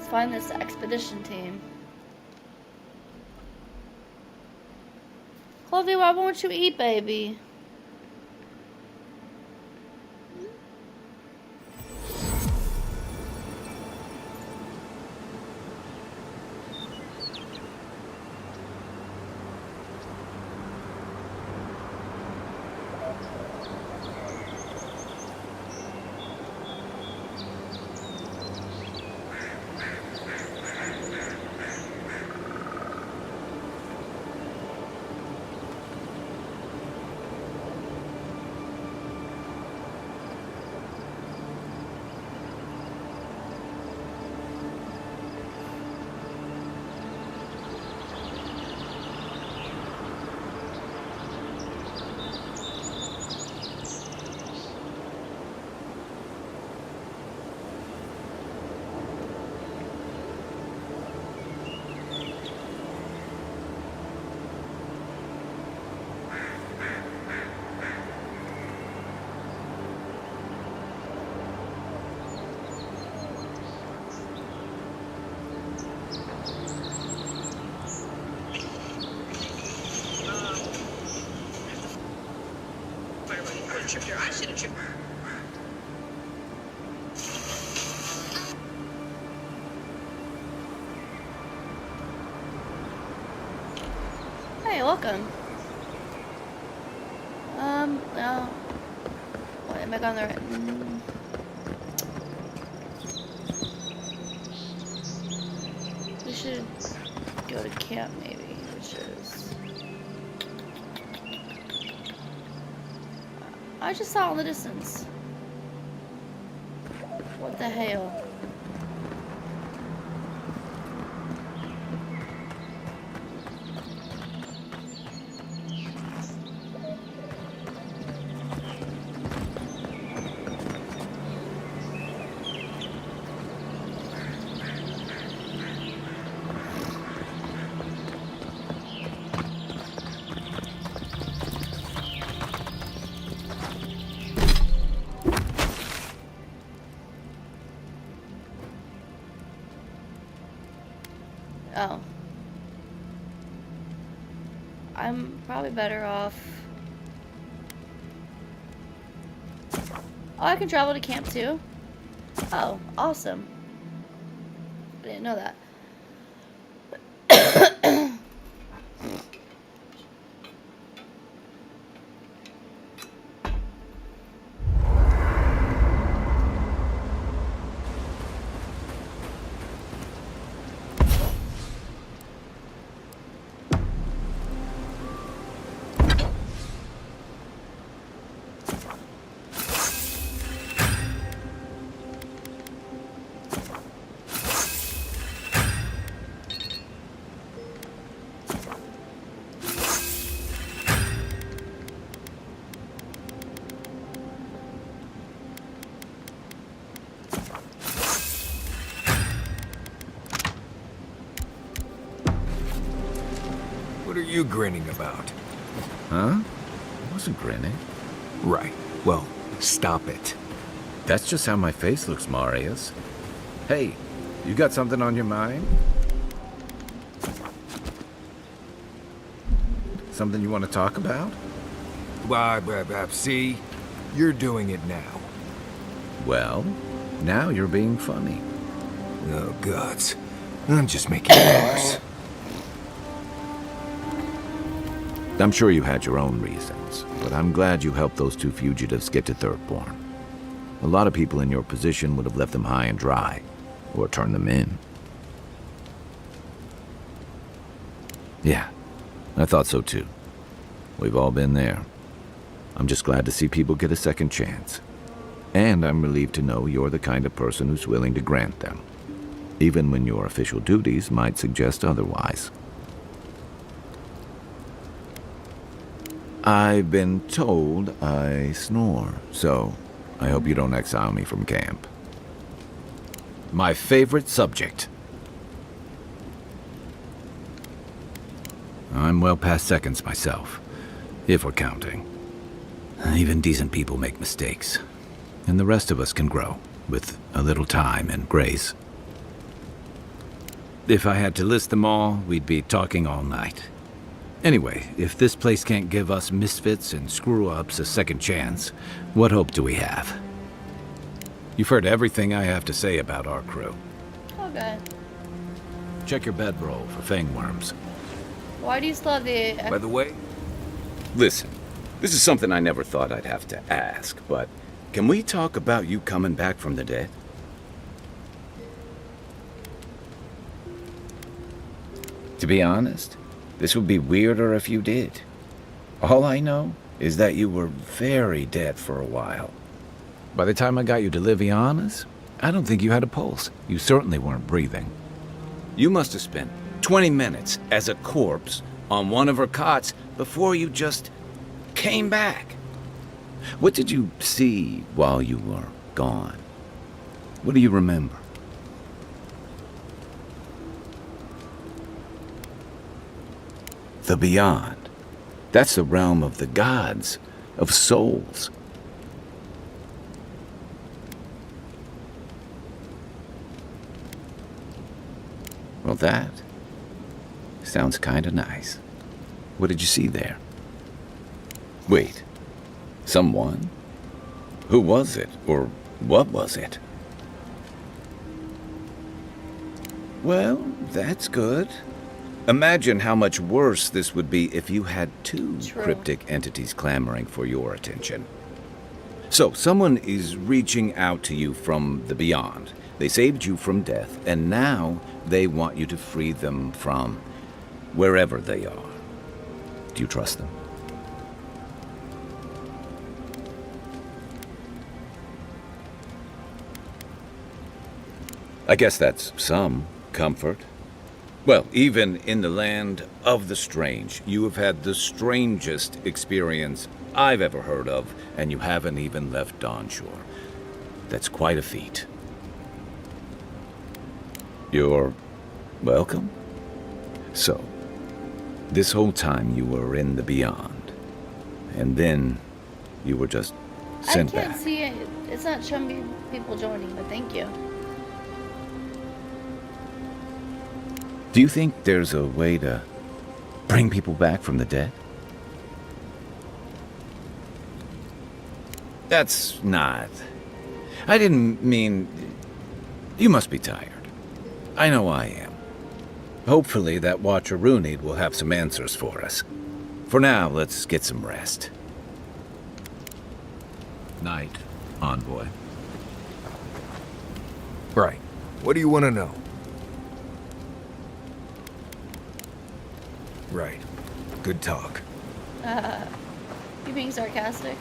Let's find this expedition team. Chloe, why won't you eat, baby? I should have tripped. Hey, welcome. No. Wait, am I going the right? We should go to camp, maybe, which is... I just saw it in the distance. What the hell? Oh. I'm probably better off. Oh, I can travel to camp too? Oh, awesome. I didn't know that. What are you grinning about? Huh? I wasn't grinning. Right. Well, stop it. That's just how my face looks, Marius. Hey, you got something on your mind? Something you want to talk about? See? You're doing it now. Well, now you're being funny. Oh, gods. I'm just making it worse. I'm sure you had your own reasons, but I'm glad you helped those two fugitives get to Thirdborn. A lot of people in your position would have left them high and dry, or turned them in. Yeah, I thought so too. We've all been there. I'm just glad to see people get a second chance. And I'm relieved to know you're the kind of person who's willing to grant them, even when your official duties might suggest otherwise. I've been told I snore, so I hope you don't exile me from camp. My favorite subject. I'm well past seconds myself, if we're counting. Even decent people make mistakes, and the rest of us can grow with a little time and grace. If I had to list them all, we'd be talking all night. Anyway, if this place can't give us misfits and screw-ups a second chance, what hope do we have? You've heard everything I have to say about our crew. Okay. Check your bedroll for fangworms. Why do you still have the... By the way, listen, this is something I never thought I'd have to ask, but can we talk about you coming back from the dead? To be honest, this would be weirder if you did. All I know is that you were very dead for a while. By the time I got you to Liviana's, I don't think you had a pulse. You certainly weren't breathing. You must have spent 20 minutes as a corpse on one of her cots before you just came back. What did you see while you were gone? What do you remember? The beyond. That's the realm of the gods, of souls. Well, that sounds kinda nice. What did you see there? Wait, someone? Who was it, or what was it? Well, that's good. Imagine how much worse this would be if you had two cryptic entities clamoring for your attention. So, someone is reaching out to you from the beyond. They saved you from death, and now they want you to free them from wherever they are. Do you trust them? I guess that's some comfort. Well, even in the land of the strange, you have had the strangest experience I've ever heard of, and you haven't even left Dawnshore. That's quite a feat. You're welcome. So, this whole time you were in the beyond, and then you were just sent I can't back. see it. It's not showing me people joining, but thank you. Do you think there's a way to bring people back from the dead? That's not... I didn't mean... You must be tired. I know I am. Hopefully that Watcher Rooney will have some answers for us. For now, let's get some rest. Night, Envoy. Right. What do you want to know? Right. Good talk. You being sarcastic?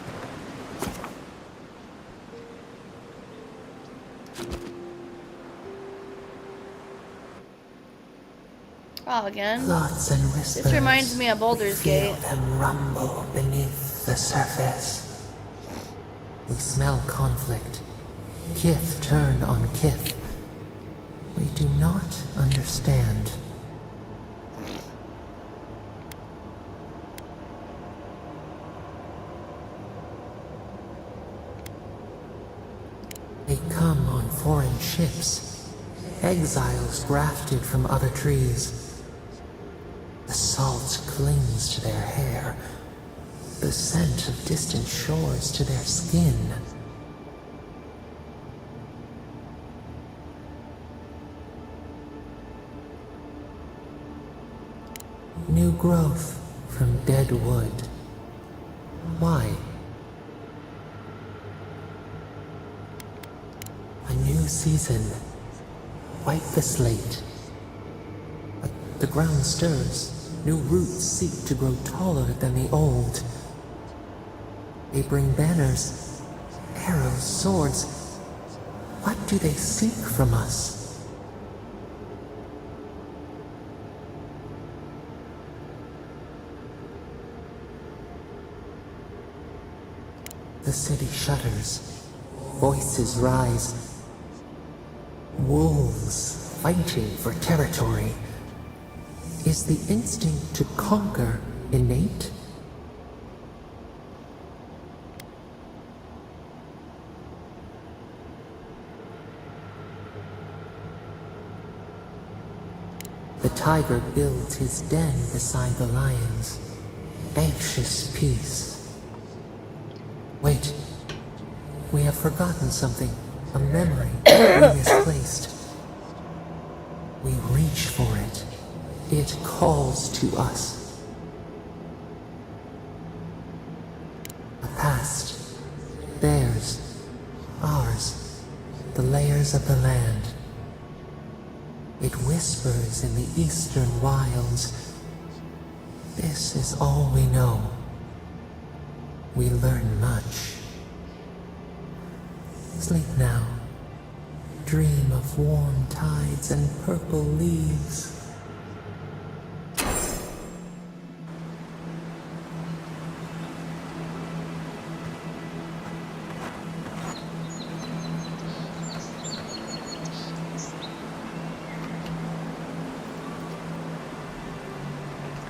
Oh, again? Thoughts and whispers. This reminds me of Baldur's Gate. Feel them rumble beneath the surface. We smell conflict. Kith turn on kith. We do not understand. They come on foreign ships, exiles grafted from other trees. The salt clings to their hair, the scent of distant shores to their skin. New growth from dead wood. Why? A new season. Wipe the slate. The ground stirs. New roots seek to grow taller than the old. They bring banners, arrows, swords. What do they seek from us? The city shudders. Voices rise. Wolves fighting for territory. Is the instinct to conquer innate? tiger builds his den beside the lion's. Anxious peace. Wait. We have forgotten something. A memory we misplaced. We reach for it. It calls to us. A past. Theirs. Ours. The layers of the land. It whispers in the eastern wilds. This is all we know. We learn much. Sleep now. Dream of warm tides and purple leaves.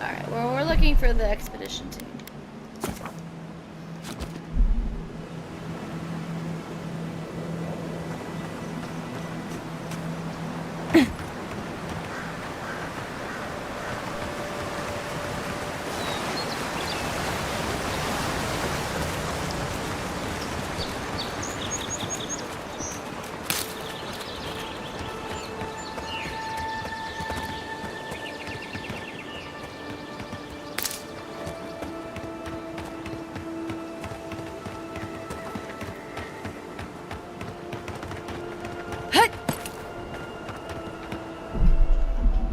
Alright, well, we're looking for the expedition team.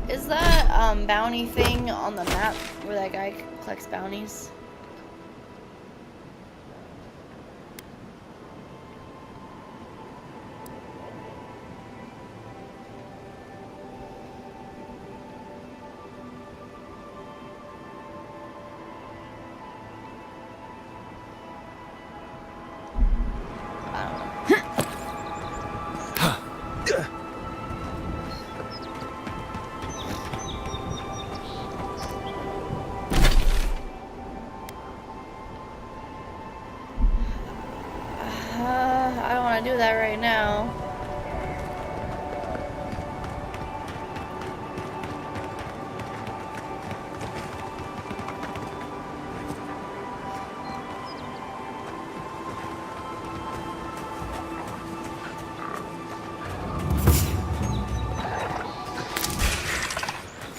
Is that bounty thing on the map where that guy collects bounties? I don't want to do that right now.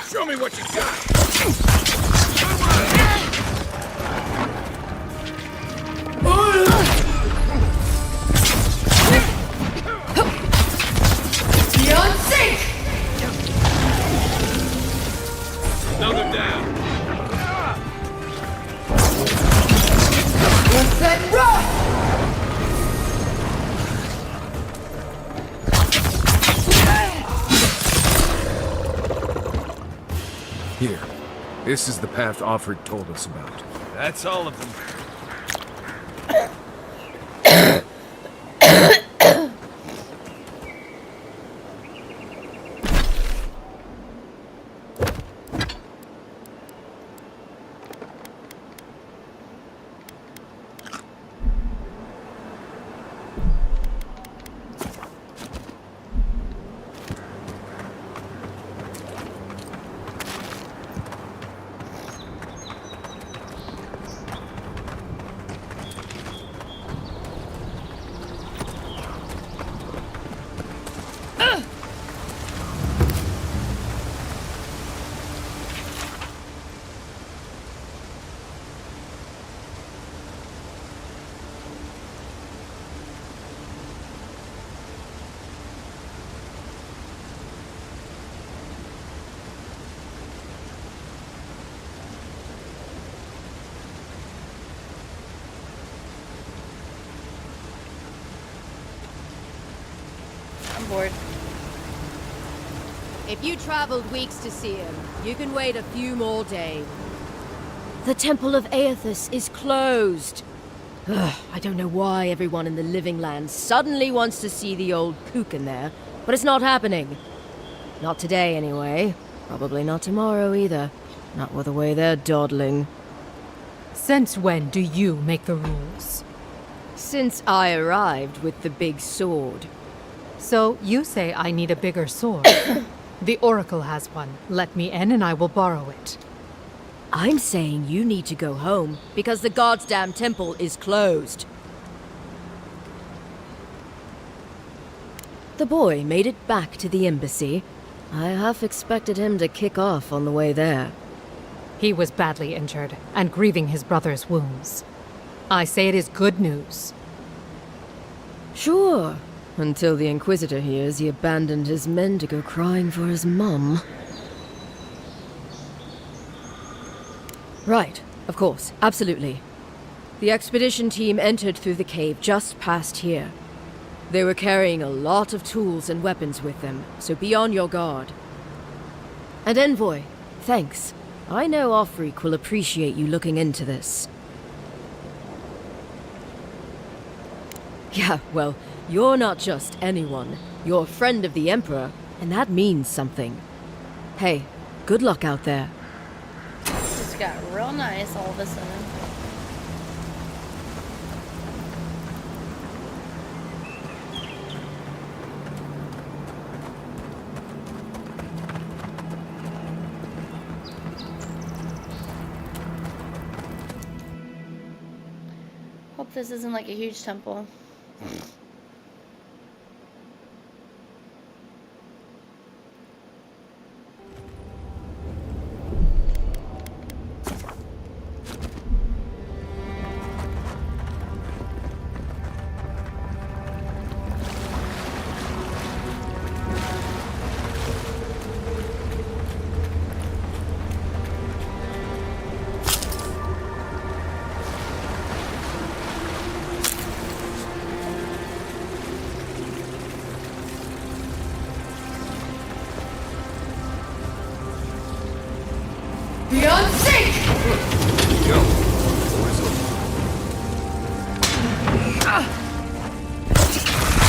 Show me what you got! Beyond sync! Another down. Let's set rock! Here. This is the path Offred told us about. That's all of them. I'm bored. If you traveled weeks to see him, you can wait a few more days. The Temple of Aethys is closed. Ugh, I don't know why everyone in the Living Land suddenly wants to see the old kook in there, but it's not happening. Not today, anyway. Probably not tomorrow, either. Not with the way they're dawdling. Since when do you make the rules? Since I arrived with the big sword. So you say I need a bigger sword. The Oracle has one. Let me in and I will borrow it. I'm saying you need to go home because the goddamn temple is closed. The boy made it back to the embassy. I half expected him to kick off on the way there. He was badly injured and grieving his brother's wounds. I say it is good news. Sure, until the Inquisitor hears he abandoned his men to go crying for his mum. Right, of course, absolutely. The expedition team entered through the cave just past here. They were carrying a lot of tools and weapons with them, so be on your guard. And Envoy, thanks. I know Offreak will appreciate you looking into this. Yeah, well, you're not just anyone. You're a friend of the Emperor, and that means something. Hey, good luck out there. Just got real nice all of a sudden. Hope this isn't like a huge temple. Beyond sync! Go. Doors open.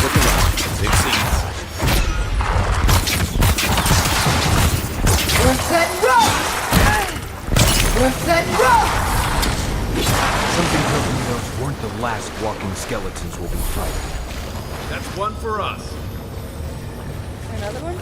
Look around. Big scenes. We're set rock! We're set rock! Something tells me those weren't the last walking skeletons we'll be fighting. That's one for us. Another one?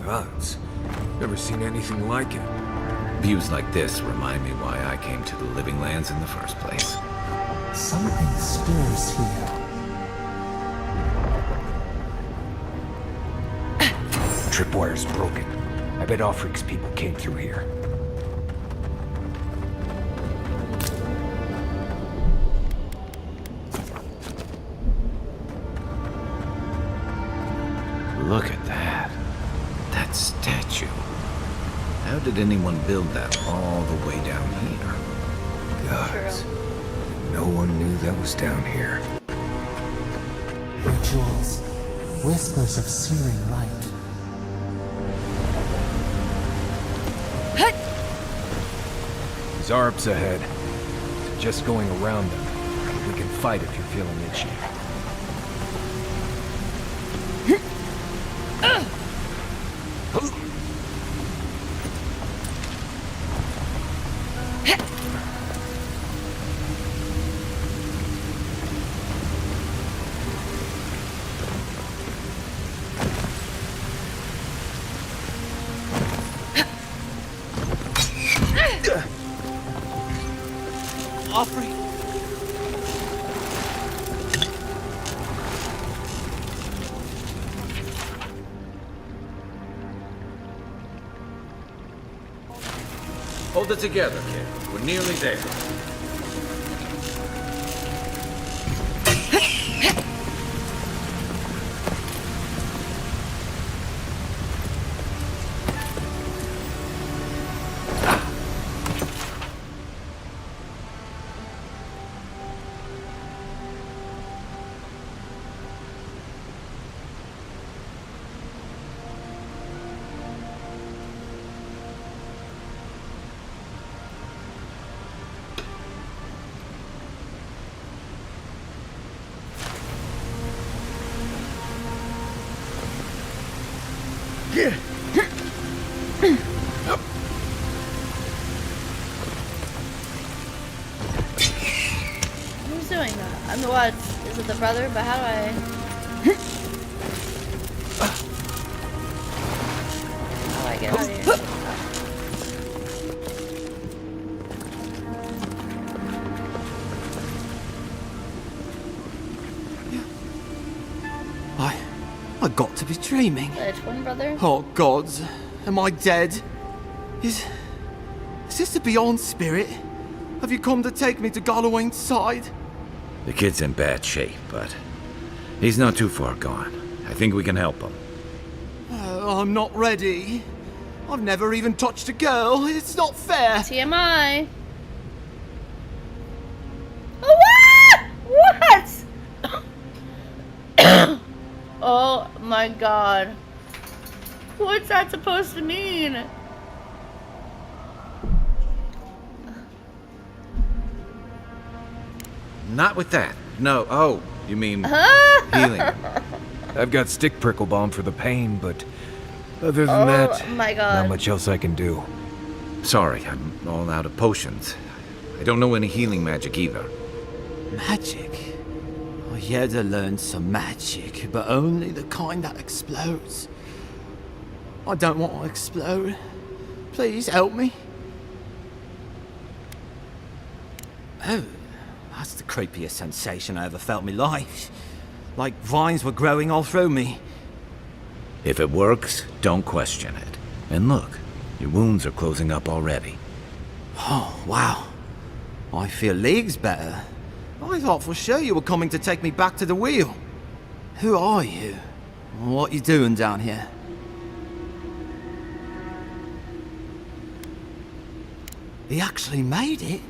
Gods. Never seen anything like it. Views like this remind me why I came to the Living Lands in the first place. Something stirs here. Tripwire's broken. I bet Offreak's people came through here. Look at that. That statue. How did anyone build that all the way down here? Gods. No one knew that was down here. Rituals, whispers of searing light. Zarps ahead. Just going around them. We can fight if you're feeling itchy. Offering. Hold it together, kid. We're nearly there. Who's doing that? I'm the what? Is it the brother? But how do I? How do I get out of here? I got to be dreaming. The twin brother? Oh gods, am I dead? Is this the Beyond Spirit? Have you come to take me to Galloway's side? The kid's in bad shape, but he's not too far gone. I think we can help him. I'm not ready. I've never even touched a girl. It's not fair. TMI. What? What? Oh my god. What's that supposed to mean? Not with that. No. Oh, you mean healing? I've got stick prickle balm for the pain, but other than that, my god. not much else I can do. Sorry, I'm all out of potions. I don't know any healing magic either. Magic? I had to learn some magic, but only the kind that explodes. I don't want to explode. Please help me. Oh, that's the creepiest sensation I ever felt in my life. Like vines were growing all through me. If it works, don't question it. And look, your wounds are closing up already. Oh, wow. I feel leagues better. I thought for sure you were coming to take me back to the wheel. Who are you? What you doing down here? He actually made it?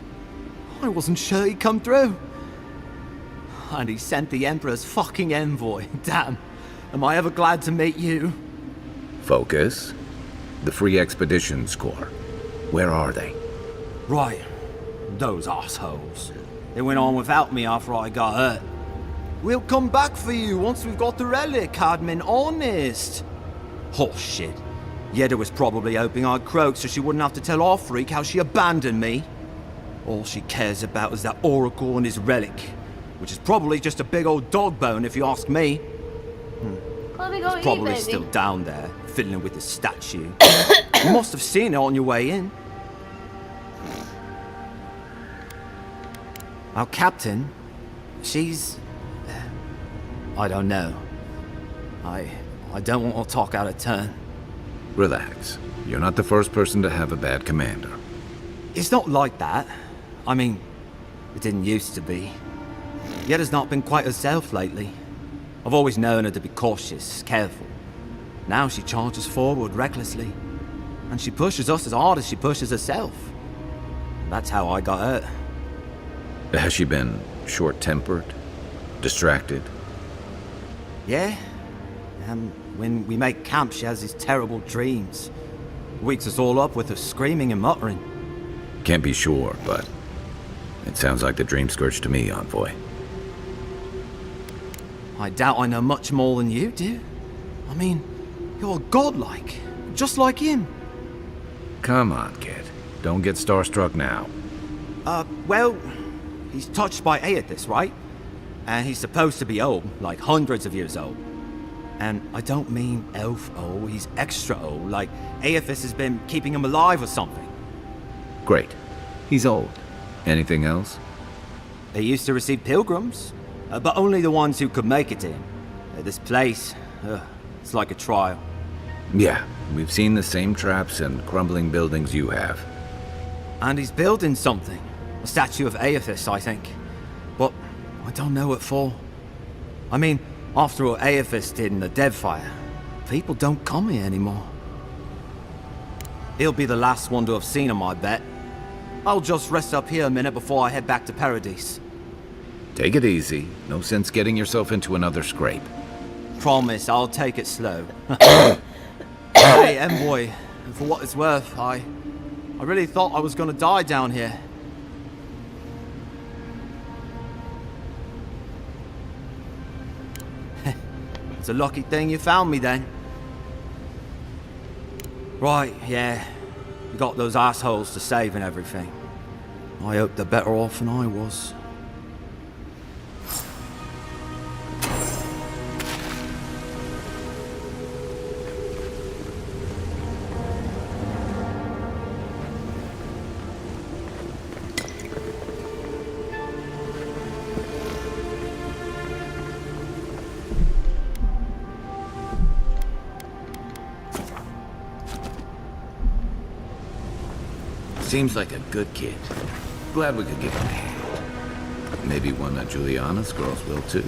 I wasn't sure he'd come through. And he sent the Emperor's fucking envoy. Damn. Am I ever glad to meet you? Focus. The Free Expeditions Corps. Where are they? Right. Those assholes. They went on without me after I got hurt. We'll come back for you once we've got the relic, Cadman, honest. Oh, shit. Yeda was probably hoping I'd croak so she wouldn't have to tell our freak how she abandoned me. All she cares about is that Oracle and his relic, which is probably just a big old dog bone if you ask me. Let me go It's probably baby. still down there, fiddling with the statue. You must have seen it on your way in. Our captain, she's... I don't know. I don't want to talk out of turn. Relax. You're not the first person to have a bad commander. It's not like that. I mean, it didn't used to be. Yeda's not been quite herself lately. I've always known her to be cautious, careful. Now she charges forward recklessly. And she pushes us as hard as she pushes herself. That's how I got hurt. Has she been short-tempered? Distracted? Yeah. When we make camp, she has these terrible dreams. Wakes us all up with her screaming and muttering. Can't be sure, but it sounds like the dream scourge to me, Envoy. I doubt I know much more than you do. I mean, you're godlike, just like him. Come on, kid. Don't get starstruck now. Well, he's touched by Aethys, right? And he's supposed to be old, like hundreds of years old. And I don't mean elf old, he's extra old, like Aethys has been keeping him alive or something. Great. He's old. Anything else? They used to receive pilgrims, but only the ones who could make it to him. This place, it's like a trial. Yeah, we've seen the same traps and crumbling buildings you have. And he's building something. A statue of Aethys, I think. But I don't know what for. I mean, after what Aethys did in the Deadfire, people don't come here anymore. He'll be the last one to have seen him, I bet. I'll just rest up here a minute before I head back to Paradise. Take it easy. No sense getting yourself into another scrape. Promise, I'll take it slow. Hey, Envoy, for what it's worth, I really thought I was gonna die down here. It's a lucky thing you found me then. Right, yeah. You got those assholes to save and everything. I hope they're better off than I was. Seems like a good kid. Glad we could give him a hand. Maybe one that Juliana's girls will too.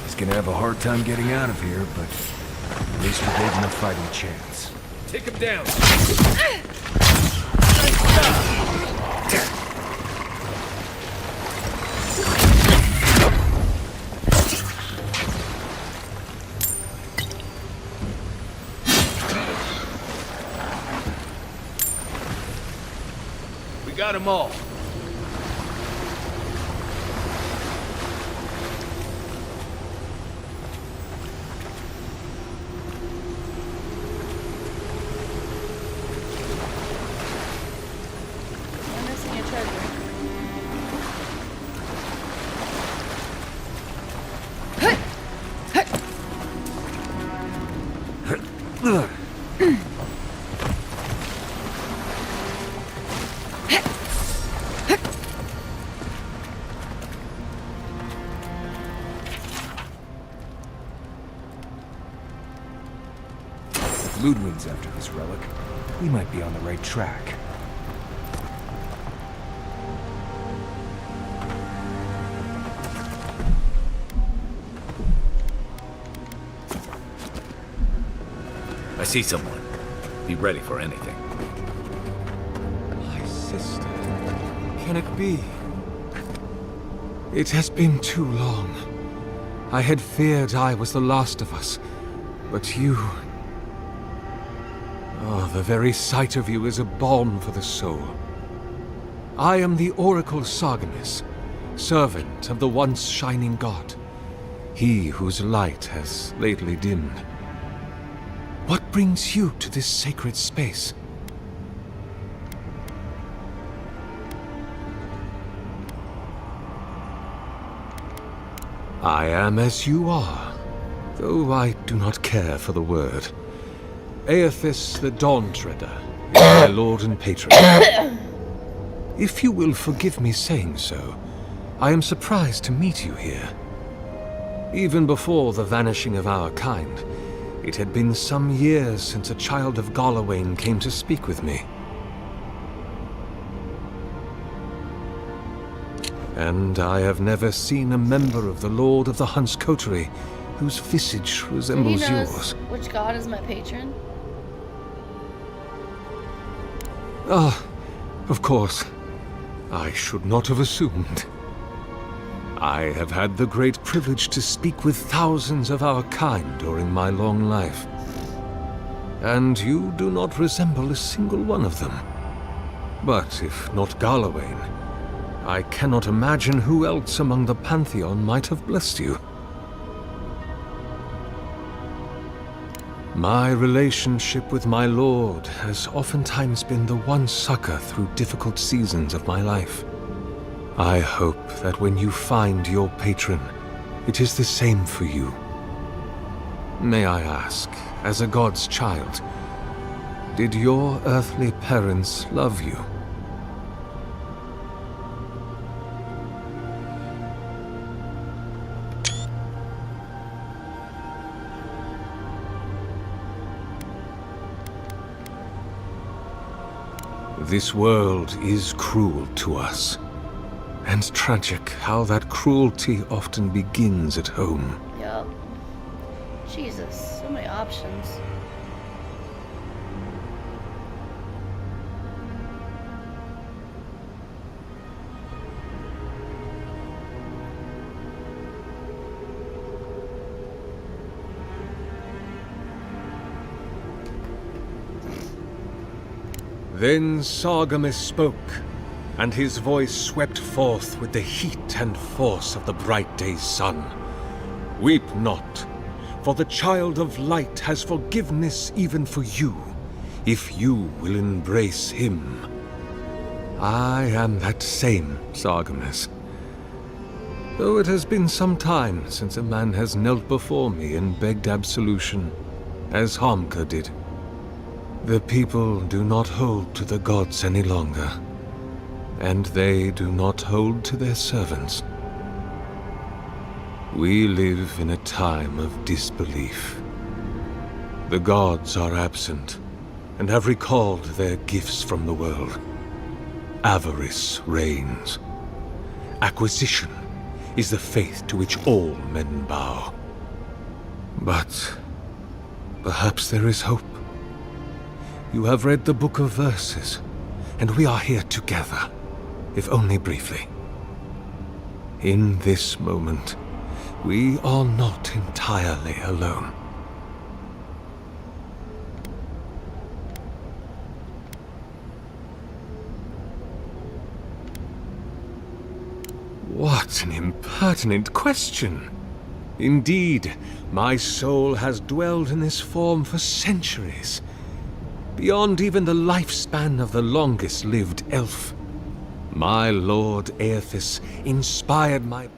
He's gonna have a hard time getting out of here, but at least we gave him a fighting chance. Take him down. We got them all. You're missing your treasure. If Ludwig's after this relic, we might be on the right track. I see someone. Be ready for anything. My sister. Can it be? It has been too long. I had feared I was the last of us, but you... Oh, the very sight of you is a balm for the soul. I am the Oracle Sargenis, servant of the once shining god, he whose light has lately dimmed. What brings you to this sacred space? I am as you are, though I do not care for the word. Aethys the Dawn Treader is my lord and patron. If you will forgive me saying so, I am surprised to meet you here. Even before the vanishing of our kind, it had been some years since a child of Galawain came to speak with me. And I have never seen a member of the Lord of the Hunt's coterie whose visage resembles He knows yours. which god is my patron? Ah, of course. I should not have assumed. I have had the great privilege to speak with thousands of our kind during my long life. And you do not resemble a single one of them. But if not Galawain, I cannot imagine who else among the Pantheon might have blessed you. My relationship with my lord has oftentimes been the one succor through difficult seasons of my life. I hope that when you find your patron, it is the same for you. May I ask, as a god's child, did your earthly parents love you? This world is cruel to us. And tragic how that cruelty often begins at home. Yup. Jesus, so many options. Then Sargamas spoke, and his voice swept forth with the heat and force of the bright day's sun. Weep not, for the child of light has forgiveness even for you, if you will embrace him. I am that same Sargamas. Though it has been some time since a man has knelt before me and begged absolution, as Harmka did. The people do not hold to the gods any longer, and they do not hold to their servants. We live in a time of disbelief. The gods are absent, and have recalled their gifts from the world. Avarice reigns. Acquisition is the faith to which all men bow. But perhaps there is hope. You have read the Book of Verses, and we are here together, if only briefly. In this moment, we are not entirely alone. What an impertinent question! Indeed, my soul has dwelled in this form for centuries, beyond even the lifespan of the longest-lived elf. My lord Aethys inspired my...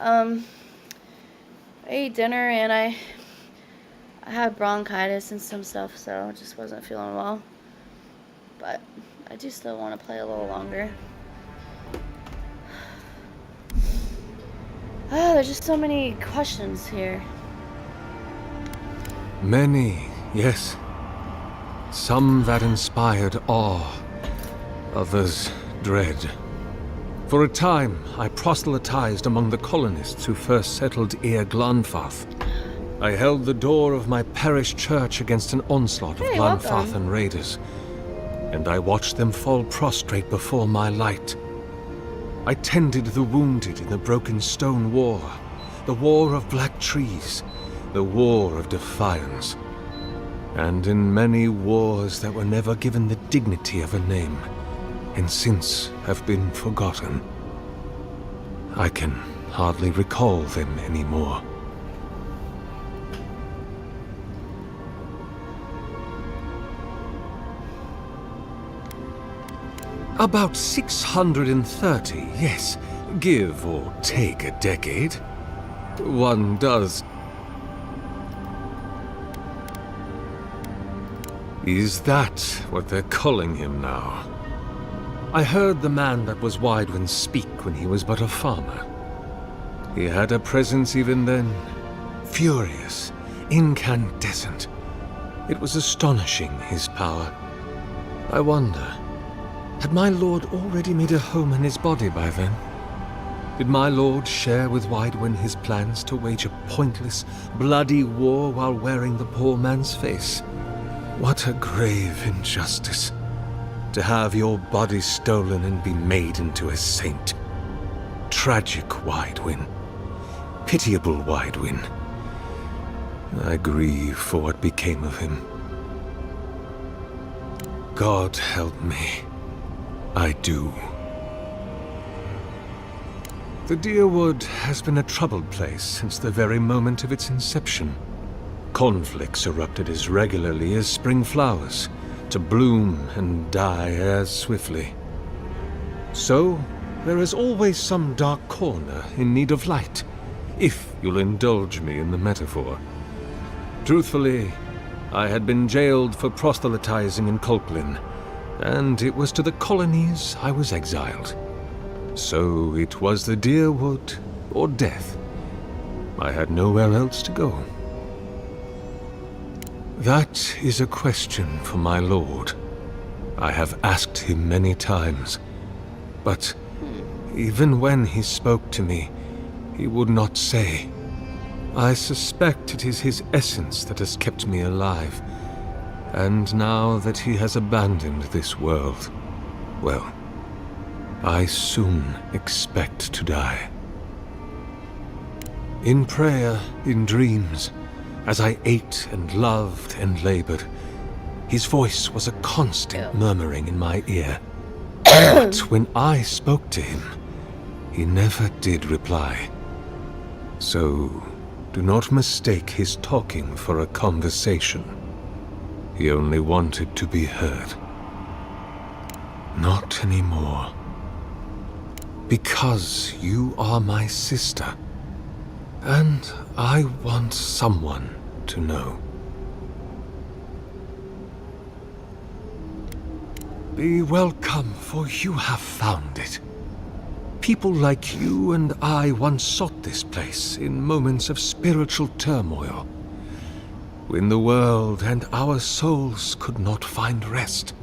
I ate dinner and I had bronchitis and some stuff, so I just wasn't feeling well. But I do still want to play a little longer. Oh, there's just so many questions here. Many, yes. Some that inspired awe, others dread. For a time, I proselytized among the colonists who first settled Ear Glanfath. I held the door of my parish church against an onslaught of Glanfathan raiders, and I watched them fall prostrate before my light. I tended the wounded in the Broken Stone War, the War of Black Trees, the War of Defiance, and in many wars that were never given the dignity of a name, and since have been forgotten. I can hardly recall them anymore. About 630, yes, give or take a decade. One does. Is that what they're calling him now? I heard the man that was Widewin speak when he was but a farmer. He had a presence even then, furious, incandescent. It was astonishing, his power. I wonder, had my lord already made a home in his body by then? Did my lord share with Widewin his plans to wage a pointless, bloody war while wearing the poor man's face? What a grave injustice. To have your body stolen and be made into a saint. Tragic Widewin. Pitiable Widewin. I grieve for what became of him. God help me. I do. The Deerwood has been a troubled place since the very moment of its inception. Conflicts erupted as regularly as spring flowers, to bloom and die as swiftly. So, there is always some dark corner in need of light, if you'll indulge me in the metaphor. Truthfully, I had been jailed for proselytizing in Colplin, and it was to the colonies I was exiled. So it was the Deerwood or death. I had nowhere else to go. That is a question for my lord. I have asked him many times, but even when he spoke to me, he would not say. I suspect it is his essence that has kept me alive, and now that he has abandoned this world, well, I soon expect to die. In prayer, in dreams, as I ate and loved and labored, his voice was a constant murmuring in my ear. But when I spoke to him, he never did reply. So, do not mistake his talking for a conversation. He only wanted to be heard. Not anymore. Because you are my sister. And I want someone to know. Be welcome, for you have found it. People like you and I once sought this place in moments of spiritual turmoil, when the world and our souls could not find rest.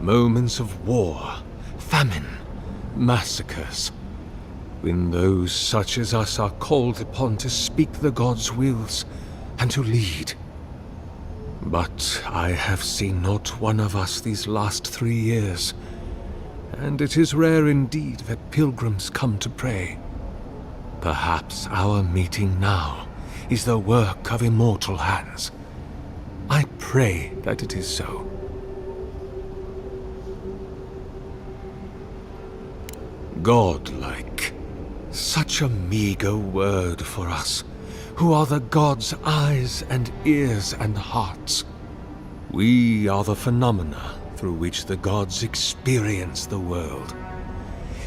Moments of war, famine, massacres, when those such as us are called upon to speak the gods' wills and to lead. But I have seen not one of us these last 3 years, and it is rare indeed that pilgrims come to pray. Perhaps our meeting now is the work of immortal hands. I pray that it is so. Godlike. Such a meager word for us, who are the gods' eyes and ears and hearts. We are the phenomena through which the gods experience the world.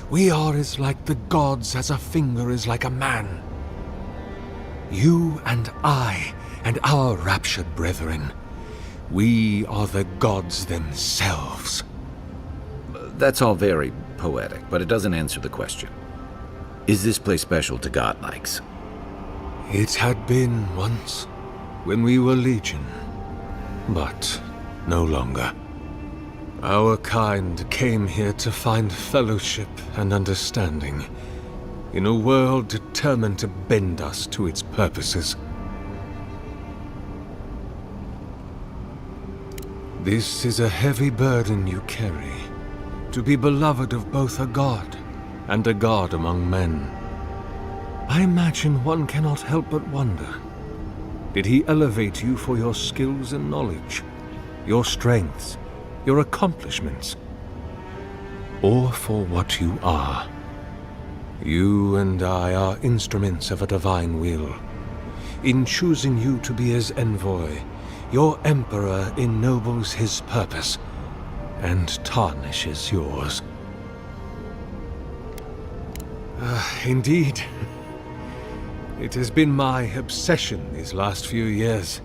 We are as like the gods as a finger is like a man. You and I and our raptured brethren, we are the gods themselves. That's all very poetic, but it doesn't answer the question. Is this place special to godlikes? It had been once, when we were legion, but no longer. Our kind came here to find fellowship and understanding in a world determined to bend us to its purposes. This is a heavy burden you carry, to be beloved of both a god and a god among men. I imagine one cannot help but wonder, did he elevate you for your skills and knowledge, your strengths, your accomplishments, or for what you are? You and I are instruments of a divine will. In choosing you to be his envoy, your emperor ennobles his purpose and tarnishes yours. Indeed. It has been my obsession these last few years,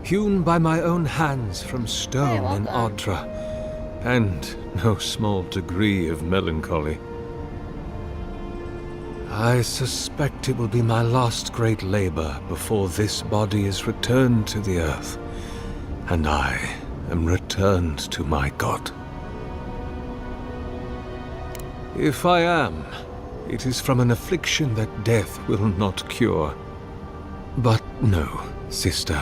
hewn by my own hands from stone in Audra, and no small degree of melancholy. I suspect it will be my last great labor before this body is returned to the earth, and I am returned to my god. If I am, it is from an affliction that death will not cure. But no, sister,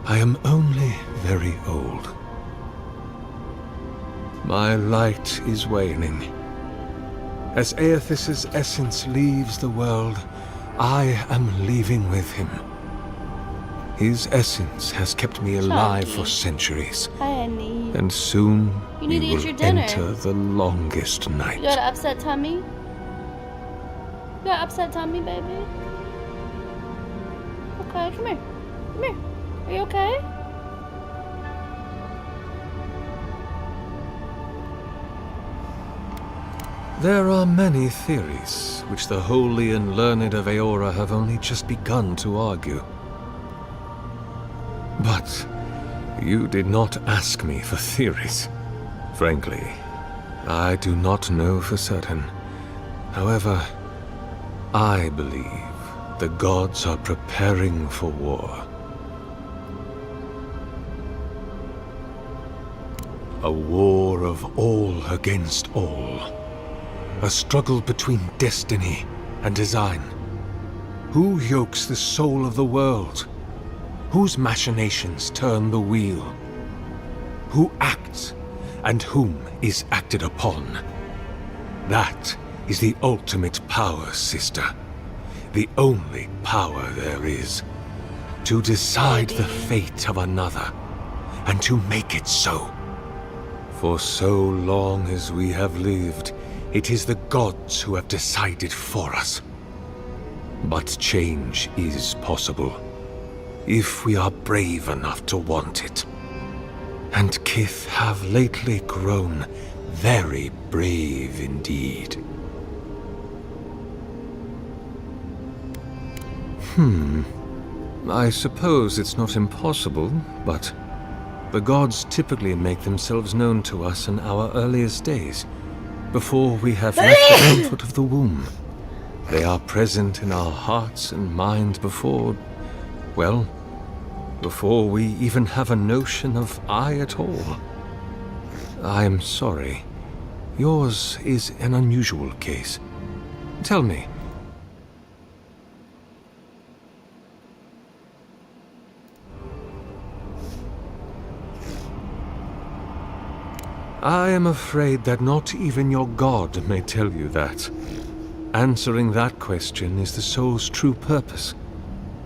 I am only very old. My light is waning. As Aethys' essence leaves the world, I am leaving with him. His essence has kept me alive for centuries, and soon You need to eat will your dinner. enter the longest night. You got an upset tummy? You got an upset tummy, baby? Okay, come here. Come here. Are you okay? There are many theories, which the holy and learned of Eora have only just begun to argue. But you did not ask me for theories. Frankly, I do not know for certain. However, I believe the gods are preparing for war. A war of all against all. A struggle between destiny and design. Who yokes the soul of the world? Whose machinations turn the wheel? Who acts and whom is acted upon? That is the ultimate power, sister. The only power there is. To decide the fate of another, and to make it so. For so long as we have lived, it is the gods who have decided for us. But change is possible, if we are brave enough to want it. And Kith have lately grown very brave indeed. I suppose it's not impossible, but the gods typically make themselves known to us in our earliest days, before we have left the comfort of the womb. They are present in our hearts and minds before, well, before we even have a notion of I at all. I am sorry. Yours is an unusual case. Tell me. I am afraid that not even your god may tell you that. Answering that question is the soul's true purpose.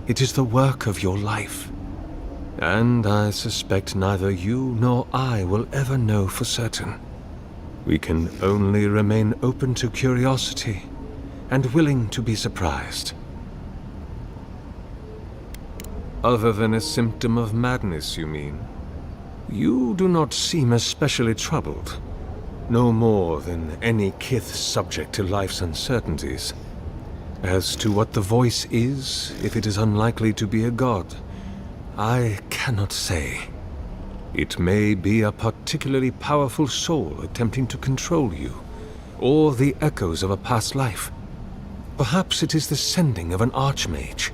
It is the work of your life. And I suspect neither you nor I will ever know for certain. We can only remain open to curiosity and willing to be surprised. Other than a symptom of madness, you mean? You do not seem especially troubled. no more than any kith subject to life's uncertainties. As to what the voice is, if it is unlikely to be a god, I cannot say. It may be a particularly powerful soul attempting to control you, or the echoes of a past life. Perhaps it is the sending of an archmage,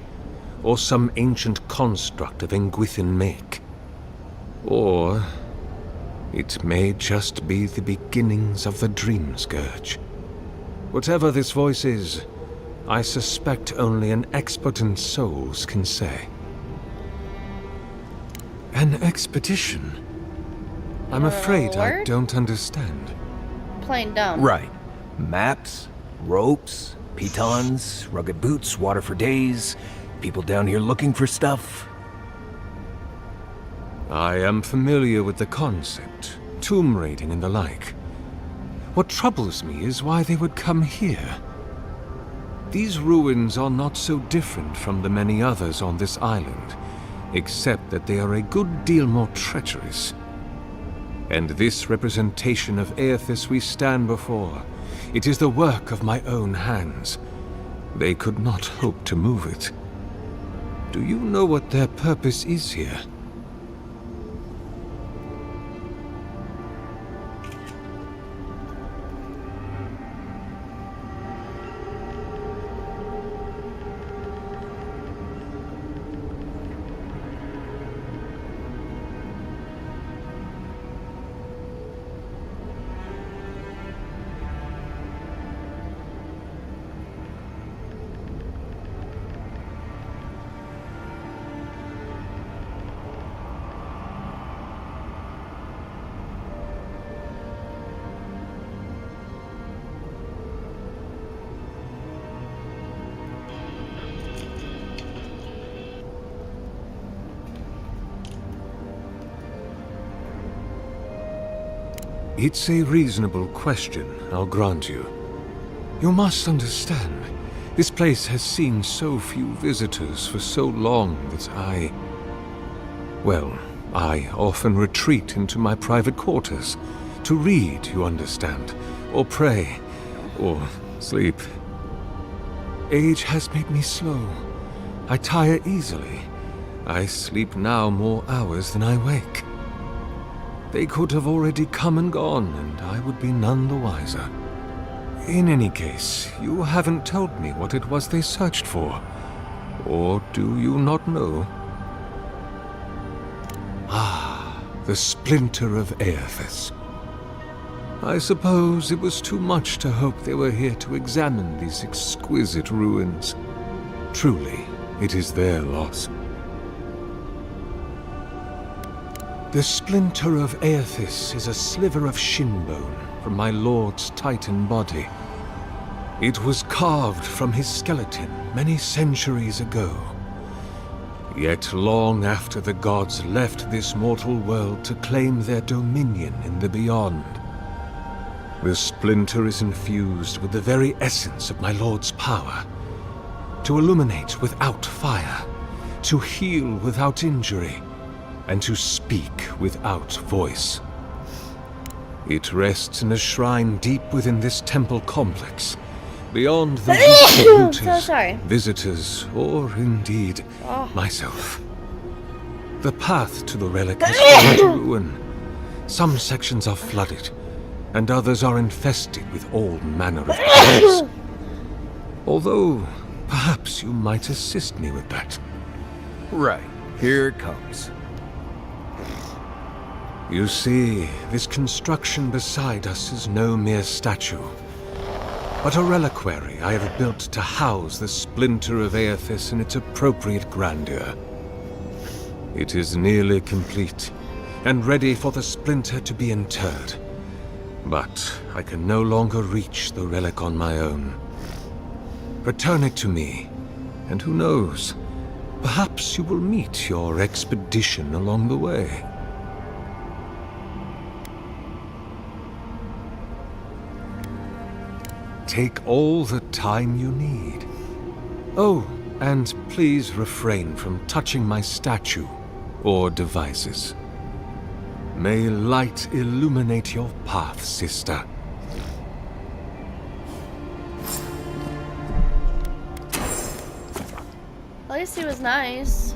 or some ancient construct of Engwithan make. Or it may just be the beginnings of the Dream Scourge. Whatever this voice is, I suspect only an expert in souls can say. An expedition? I'm afraid I don't understand. Plain dumb. Right. Maps, ropes, pitons, rugged boots, water for days, people down here looking for stuff. I am familiar with the concept, tomb raiding and the like. What troubles me is why they would come here. These ruins are not so different from the many others on this island, except that they are a good deal more treacherous. And this representation of Aethys we stand before, it is the work of my own hands. They could not hope to move it. Do you know what their purpose is here? It's a reasonable question, I'll grant you. You must understand, this place has seen so few visitors for so long that I often retreat into my private quarters. To read, you understand, or pray, or sleep. Age has made me slow. I tire easily. I sleep now more hours than I wake. They could have already come and gone, and I would be none the wiser. In any case, you haven't told me what it was they searched for. Or do you not know? Ah, the splinter of Aethys. I suppose it was too much to hope they were here to examine these exquisite ruins. Truly, it is their loss. The splinter of Aethys is a sliver of shinbone from my lord's titan body. It was carved from his skeleton many centuries ago. Yet long after the gods left this mortal world to claim their dominion in the beyond, the splinter is infused with the very essence of my lord's power. To illuminate without fire, to heal without injury, and to speak without voice. It rests in a shrine deep within this temple complex, beyond the reach of looters, visitors, or indeed myself. The path to the relic is far to ruin. Some sections are flooded, and others are infested with all manner of creatures. Although, perhaps you might assist me with that. Right, here it comes. You see, this construction beside us is no mere statue, but a reliquary I have built to house the splinter of Aethys in its appropriate grandeur. It is nearly complete, and ready for the splinter to be interred. But I can no longer reach the relic on my own. Return it to me, and who knows, perhaps you will meet your expedition along the way. Take all the time you need. Oh, and please refrain from touching my statue or devices. May light illuminate your path, sister. At least he was nice.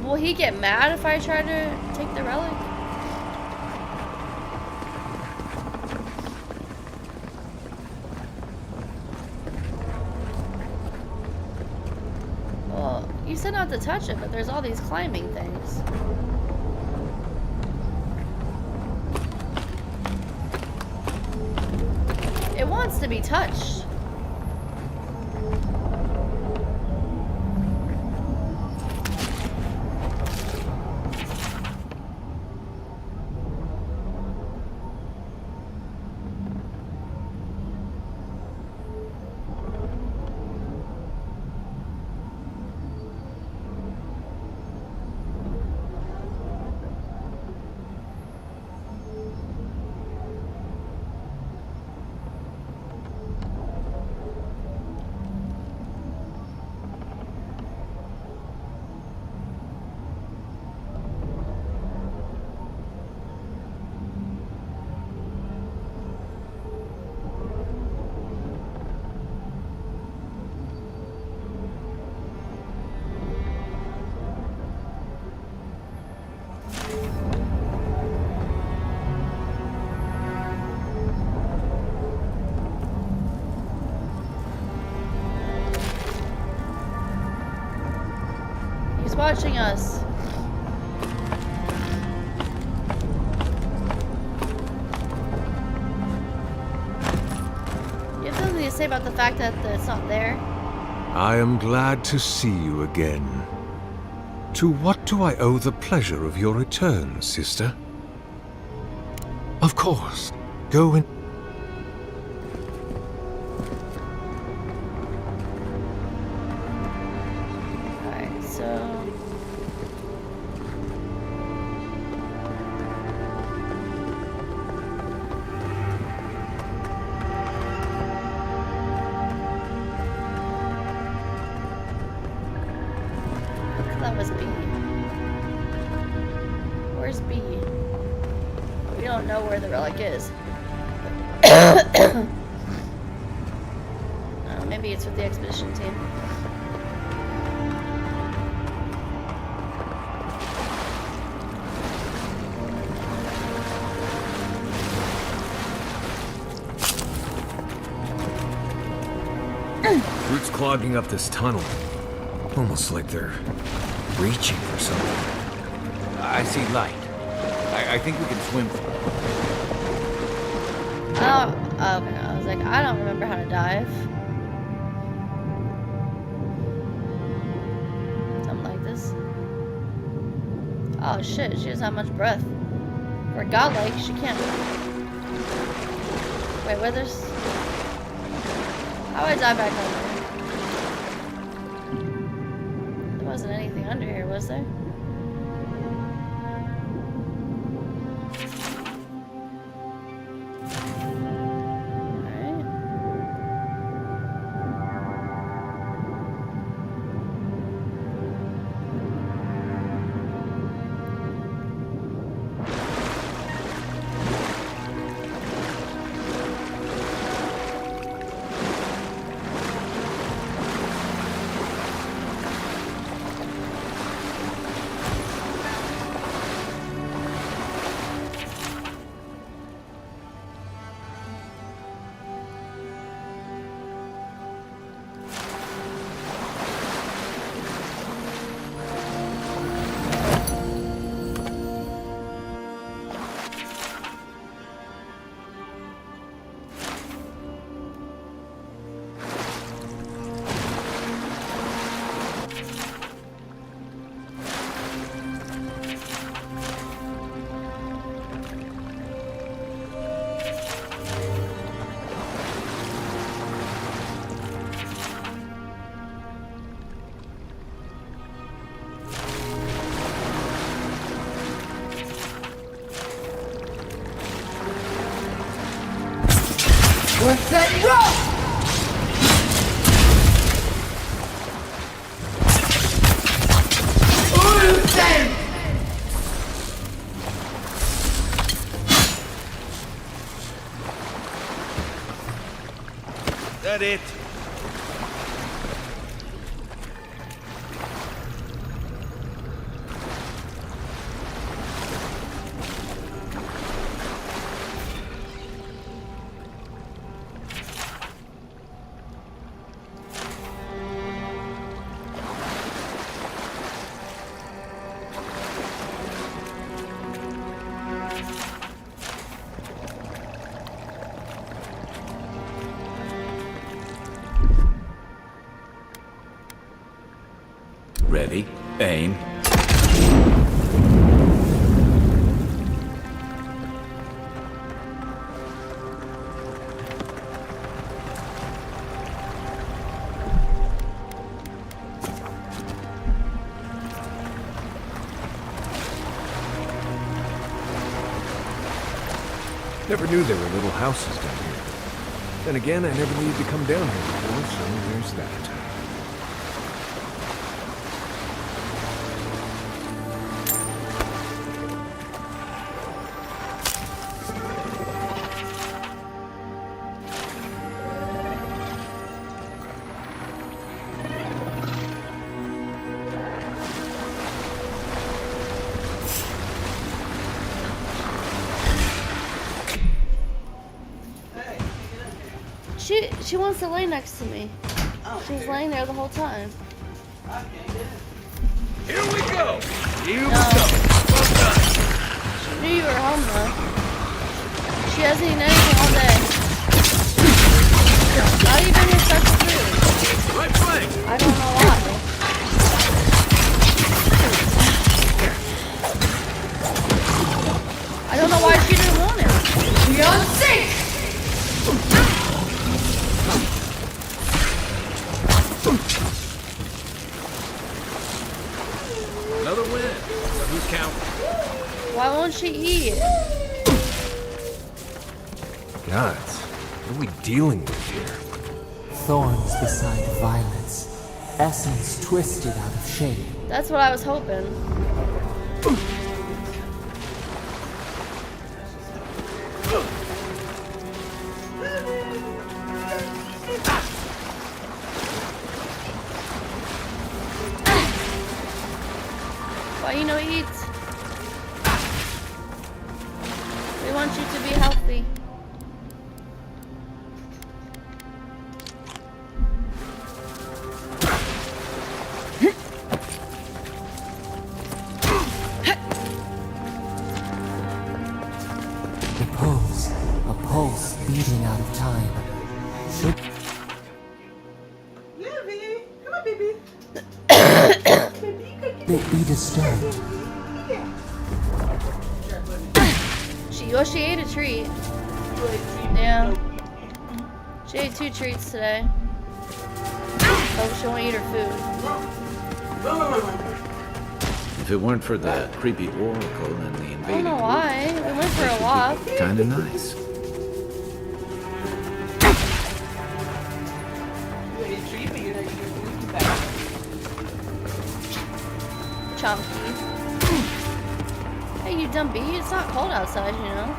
Will he get mad if I try to take the relic? Well, you said not to touch it, but there's all these climbing things. It wants to be touched. Watching us. You have something to say about the fact that it's not there? I am glad to see you again. To what do I owe the pleasure of your return, sister? Of course, go in. Alright, so... That was B. Where's B? We don't know where the relic is. Maybe it's with the expedition team. Roots clogging up this tunnel. Almost like they're reaching for something. I see light. I think we can swim through. Oh, okay. I was like, I don't remember how to dive. Something like this. Oh shit, she doesn't have much breath. For godlike, she can't. Wait, where there's... How would I dive back under? There wasn't anything under here, was there? What's that rope? That it? Ready, aim. Never knew there were little houses down here. Then again, I never needed to come down here before, so there's that. She wants to lay next to me. She was laying there the whole time. Here we go! Here we No. go! Well done! She knew you were home though. She hasn't eaten anything all day. Not even her stuff's food. Right flank! I don't know why. I don't know why she didn't want it. You're on sync! Another win. So who's counting? Why won't she eat? Gods, what are we dealing with here? Thorns beside violets, essence twisted out of shape. That's what I was hoping. Why you no eat? We want you to be healthy. A pulse beating out of time. Should it be disturbed? She ate a treat. Yeah. She ate 2 treats today. Hope she won't eat her food. If it weren't for the creepy oracle and the I don't invading know why. We went for a walk. kinda nice. Chunky. Hey, you dumb bee. It's not cold outside, you know.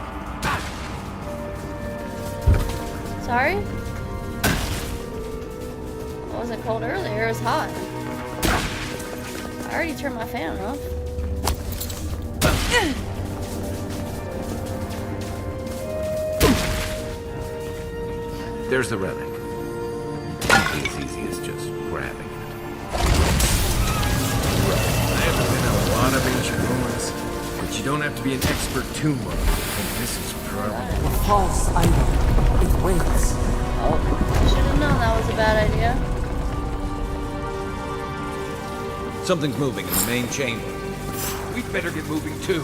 Sorry? It wasn't cold earlier. It was hot. I already turned my fan off. There's the relic. Not as easy as just grabbing it. I haven't been in a lot of ancient ruins, but you don't have to be an expert tomb monk. And this is probably A false item. It waits. Oh, I should have known that was a bad idea. Something's moving in the main chamber. We'd better get moving too.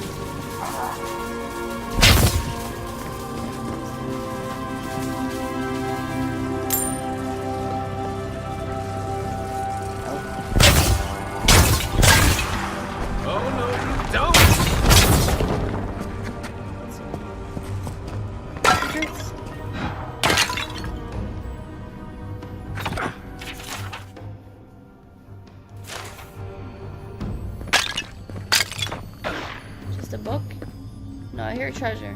Oh no, you don't! Just a book? No, I hear treasure.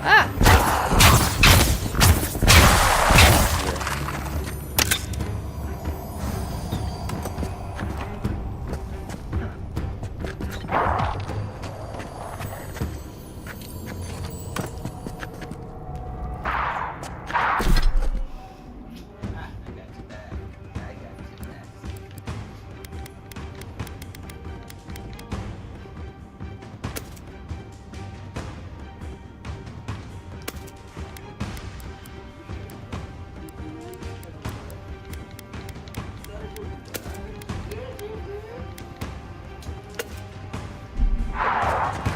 Ah!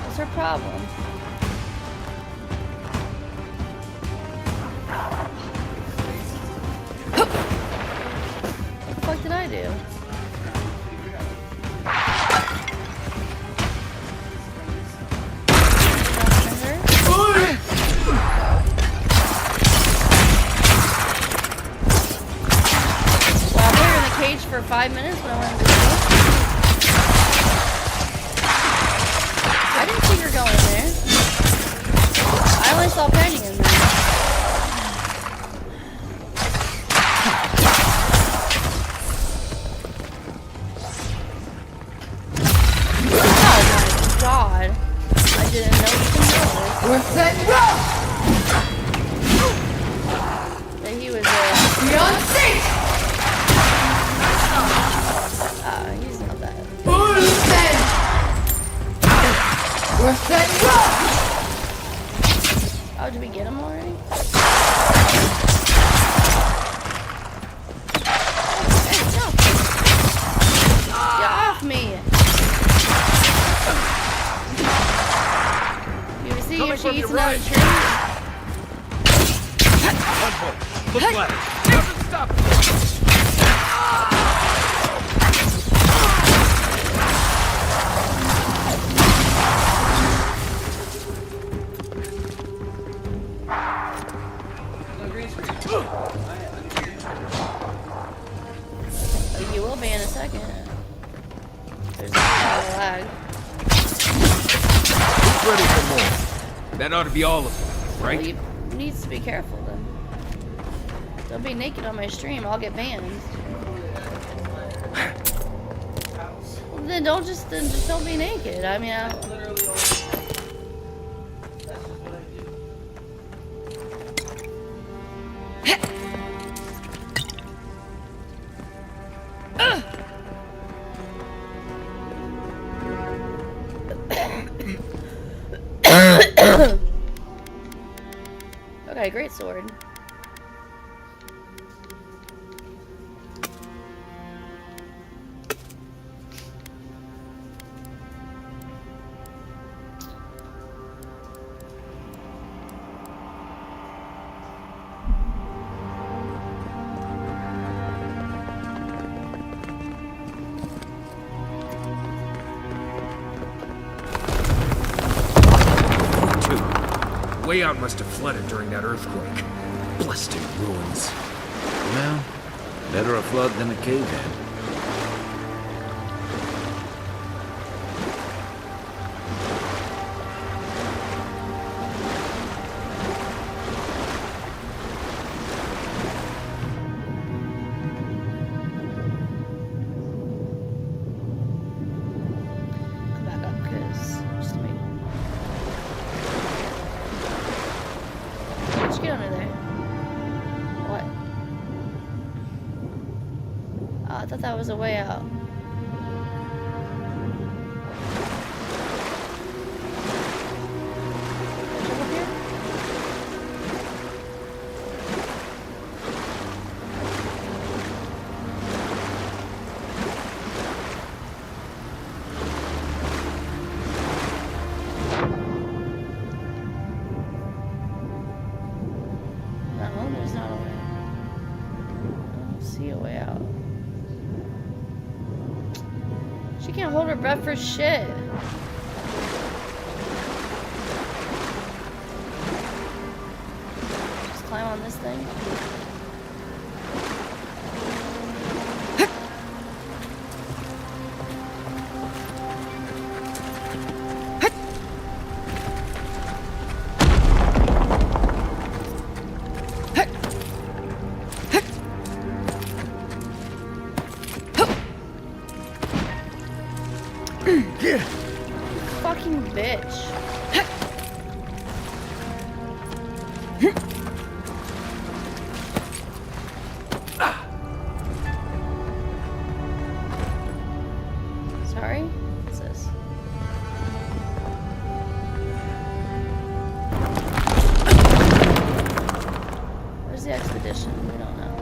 What's her problem? What the fuck did I do? Well, we were in the cage for 5 minutes when I went to sleep. I didn't see her going in there. I only saw Penny in there. Oh my god. I didn't know you could do this. We're setting up! That he was Beyond safe! he's not that. Listen! We're setting up! Oh, did we get him already? Hey, no. Get off me! You see if she eats another tree? Look left. Stop. Oh, you will be in a second. There's a lot of lag. Who's ready for more? That ought to be all of them, right? Well, you needs to be careful then. Don't be naked on my stream, I'll get banned. Well, then just don't be naked. I mean, okay, great sword. Way out must have flooded during that earthquake. Blasted ruins. Well, better a flood than a cave-in. Come back up, cause just to make. What'd you get under there? What? Oh, I thought that was a way out. Jump up here? No, there's not a way. I don't see a way out. She can't hold her breath for shit. Just climb on this thing. expedition. We don't know.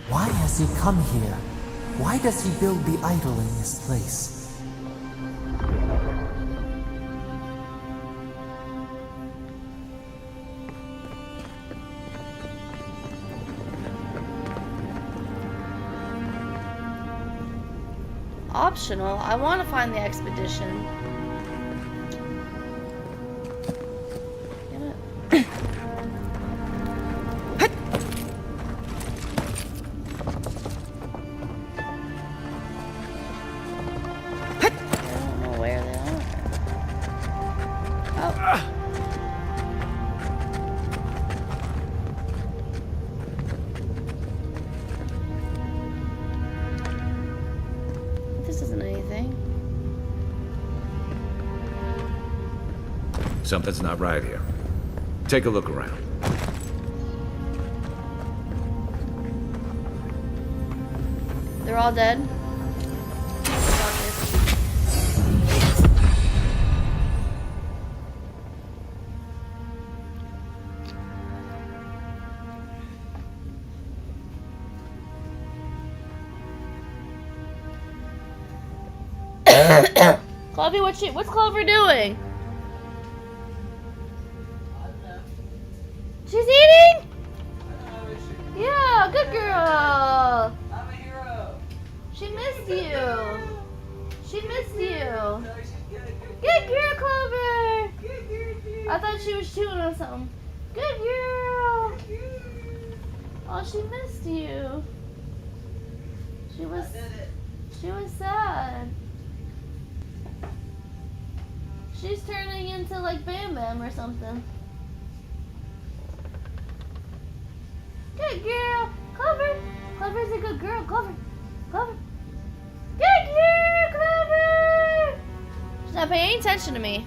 Why has he come here? Why does he build the idol in this place? Optional. I want to find the expedition. Damn it. I don't know where they are. Oh. This isn't anything. Something's not right here. Take a look around. They're all dead. Clovey, what's Clover doing? She's eating? Yeah, good girl. I'm a hero. She missed you. She missed you. Good girl, Clover. I thought she was chewing on something. Good girl. Oh, she missed you. She was sad. She's turning into like Bam Bam or something. Good girl. Clover. Clover's a good girl. Clover. Clover. Good girl, Clover. She's not paying any attention to me.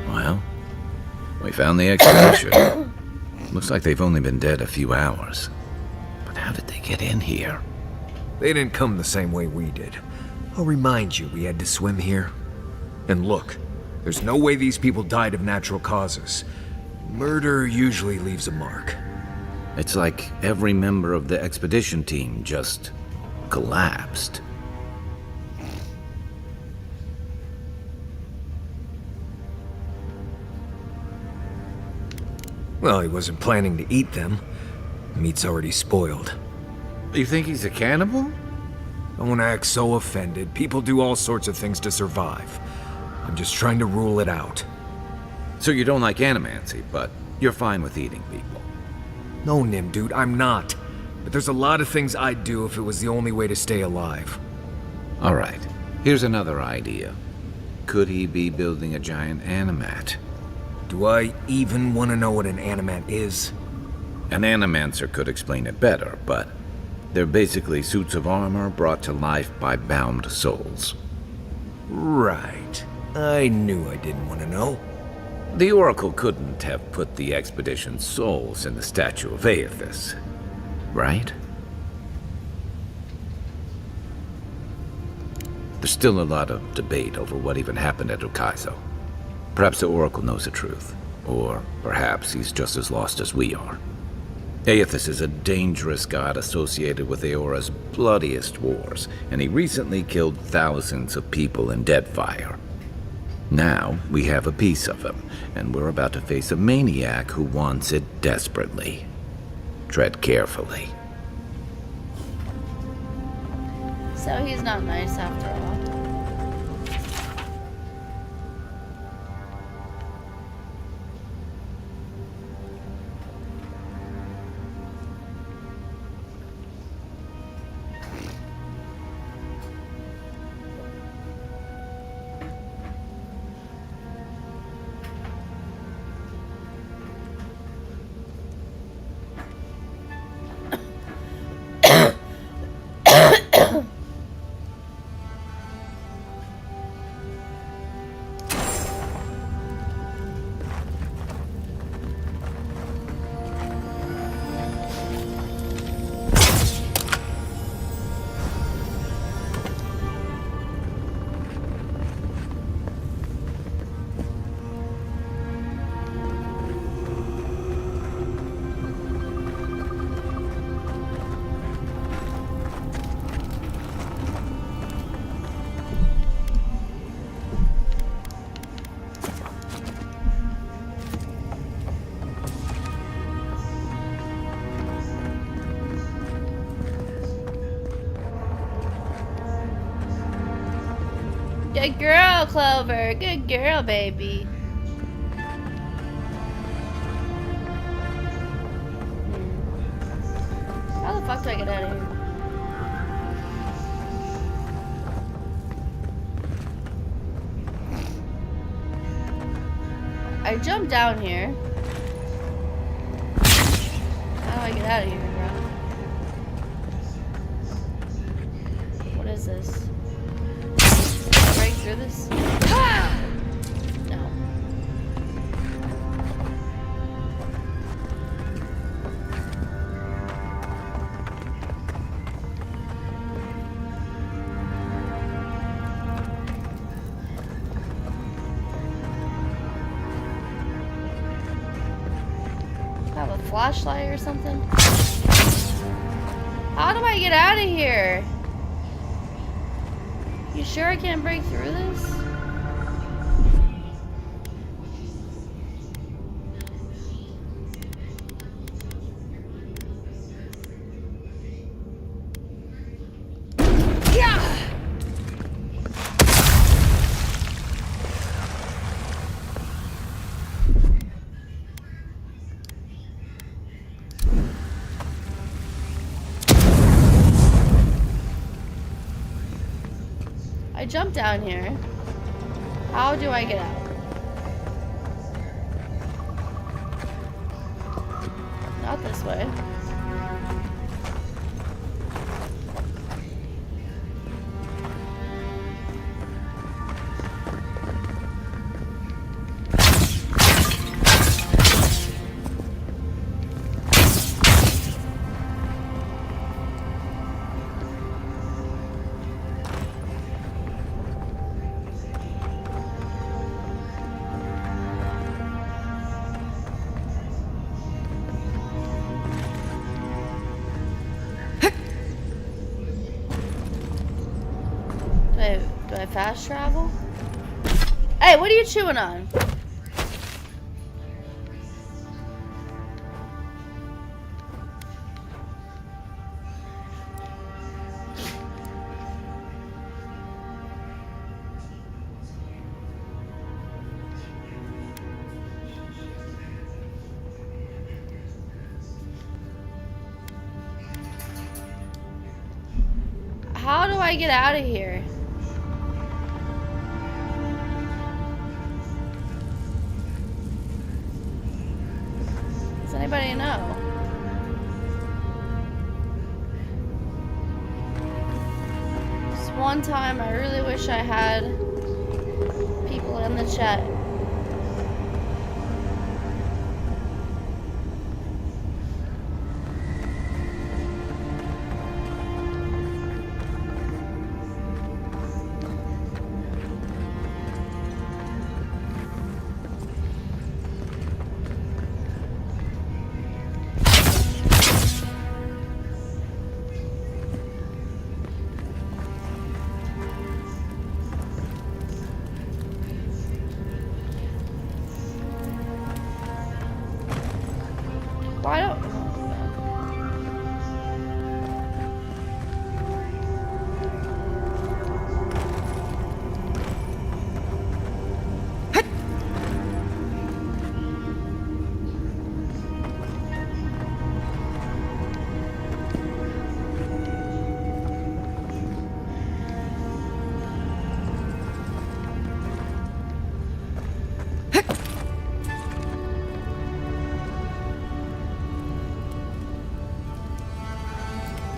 Well, we found the expedition. Looks like they've only been dead a few hours. But how did they get in here? They didn't come the same way we did. I'll remind you, we had to swim here. And look, there's no way these people died of natural causes. Murder usually leaves a mark. It's like every member of the expedition team just collapsed. Well, he wasn't planning to eat them. Meat's already spoiled. You think he's a cannibal? Don't act so offended. People do all sorts of things to survive. I'm just trying to rule it out. So you don't like animancy, but you're fine with eating people? No, Nim, dude, I'm not. But there's a lot of things I'd do if it was the only way to stay alive. All right, here's another idea. Could he be building a giant animat? Do I even want to know what an animat is? An animancer could explain it better, but they're basically suits of armor brought to life by bound souls. Right. I knew I didn't want to know. The Oracle couldn't have put the expedition's souls in the statue of Aethys, right? There's still a lot of debate over what even happened at Ukaizo. Perhaps the Oracle knows the truth, or perhaps he's just as lost as we are. Aethys is a dangerous god associated with Eora's bloodiest wars, and he recently killed thousands of people in Deadfire. Now, we have a piece of him, and we're about to face a maniac who wants it desperately. Tread carefully. So he's not nice after all. Good girl, Clover. Good girl, baby. How the fuck do I get out of here? I jumped down here. How do I get out of here, bro? What is this? Can I break through this? No. Have a flashlight or something? How do I get out of here? You sure I can't break through this? I jumped down here. How do I get out? Not this way. Do I fast travel? Hey, what are you chewing on? How do I get out of here? Does anybody know? Just one time, I really wish I had people in the chat. Why don't...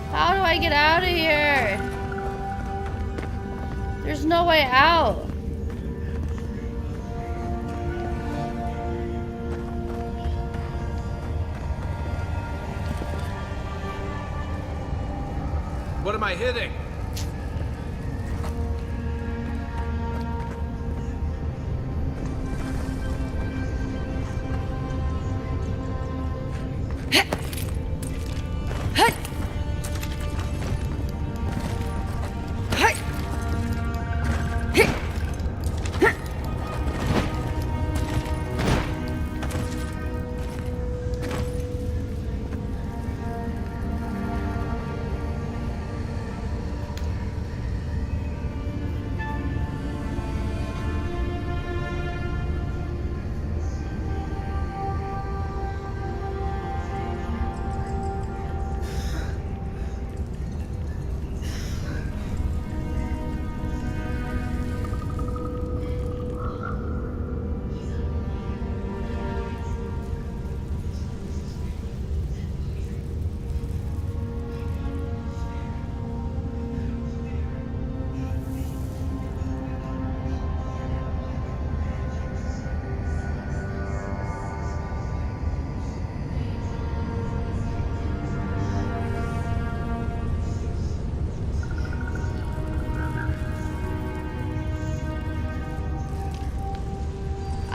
How do I get out of here? There's no way out. What am I hitting?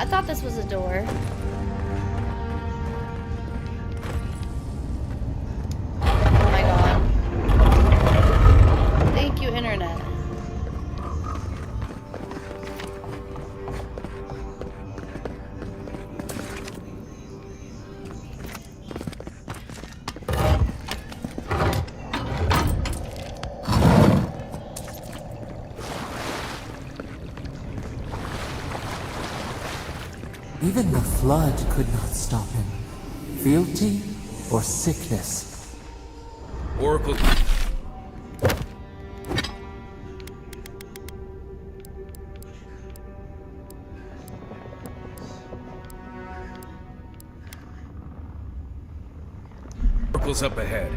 I thought this was a door. Oh my god. Thank you, internet. Even the flood could not stop him. Fealty or sickness. Oracle. Oracle's up ahead.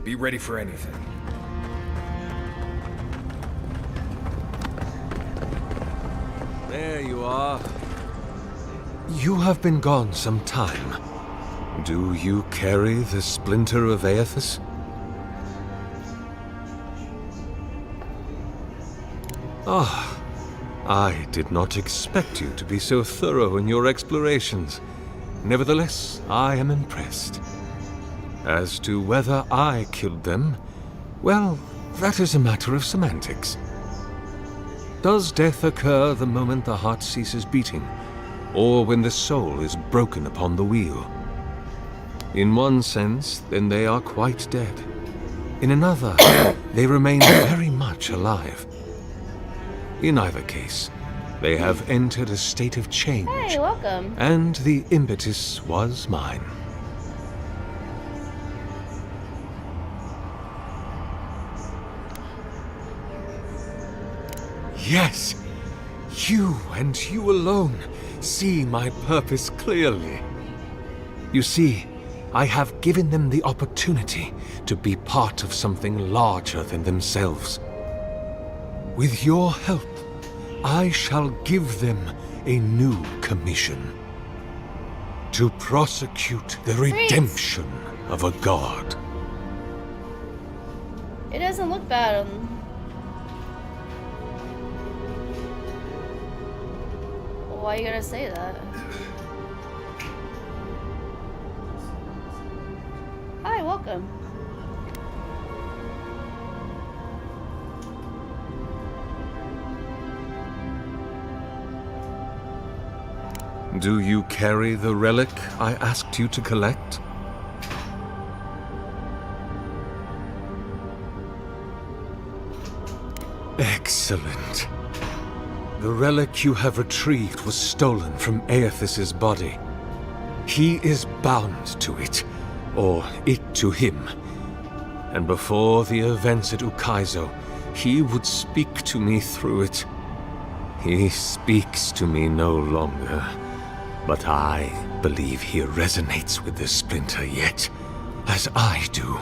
Be ready for anything. There you are. You have been gone some time. Do you carry the splinter of Aethys? Ah, I did not expect you to be so thorough in your explorations. Nevertheless, I am impressed. As to whether I killed them, well, that is a matter of semantics. Does death occur the moment the heart ceases beating, or when the soul is broken upon the wheel? In one sense, then they are quite dead. In another, they remain very much alive. In either case, they have entered a state of change. Hey, welcome. And the impetus was mine. Yes, you and you alone see my purpose clearly. You see, I have given them the opportunity to be part of something larger than themselves. With your help, I shall give them a new commission. To prosecute the redemption of a god. It doesn't look bad. Why you gotta say that? Hi, welcome. Do you carry the relic I asked you to collect? Excellent. The relic you have retrieved was stolen from Aethys' body. He is bound to it, or it to him. And before the events at Ukaizo, he would speak to me through it. He speaks to me no longer, but I believe he resonates with the splinter yet, as I do.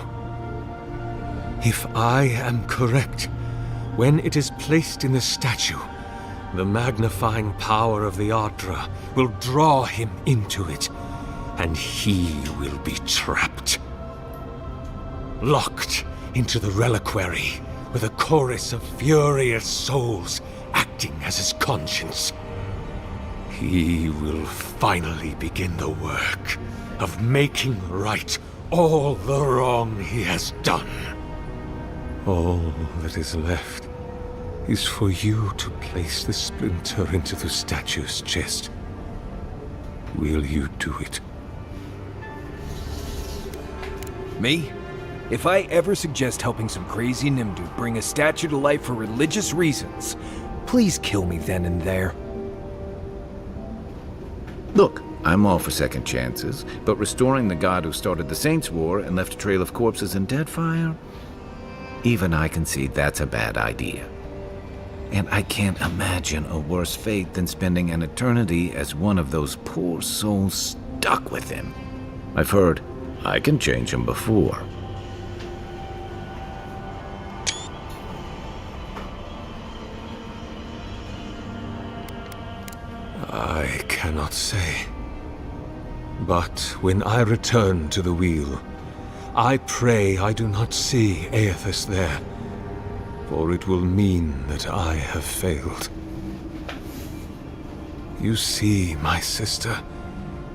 If I am correct, when it is placed in the statue, the magnifying power of the Ardra will draw him into it, and he will be trapped. Locked into the reliquary with a chorus of furious souls acting as his conscience. He will finally begin the work of making right all the wrong he has done. All that is left is for you to place the splinter into the statue's chest. Will you do it? Me? If I ever suggest helping some crazy Nimdu bring a statue to life for religious reasons, please kill me then and there. Look, I'm all for second chances, but restoring the god who started the Saints' War and left a trail of corpses in Deadfire? Even I concede that's a bad idea. And I can't imagine a worse fate than spending an eternity as one of those poor souls stuck with him. I've heard I can change him before. I cannot say. But when I return to the wheel, I pray I do not see Aethys there. for it will mean that I have failed. You see, my sister,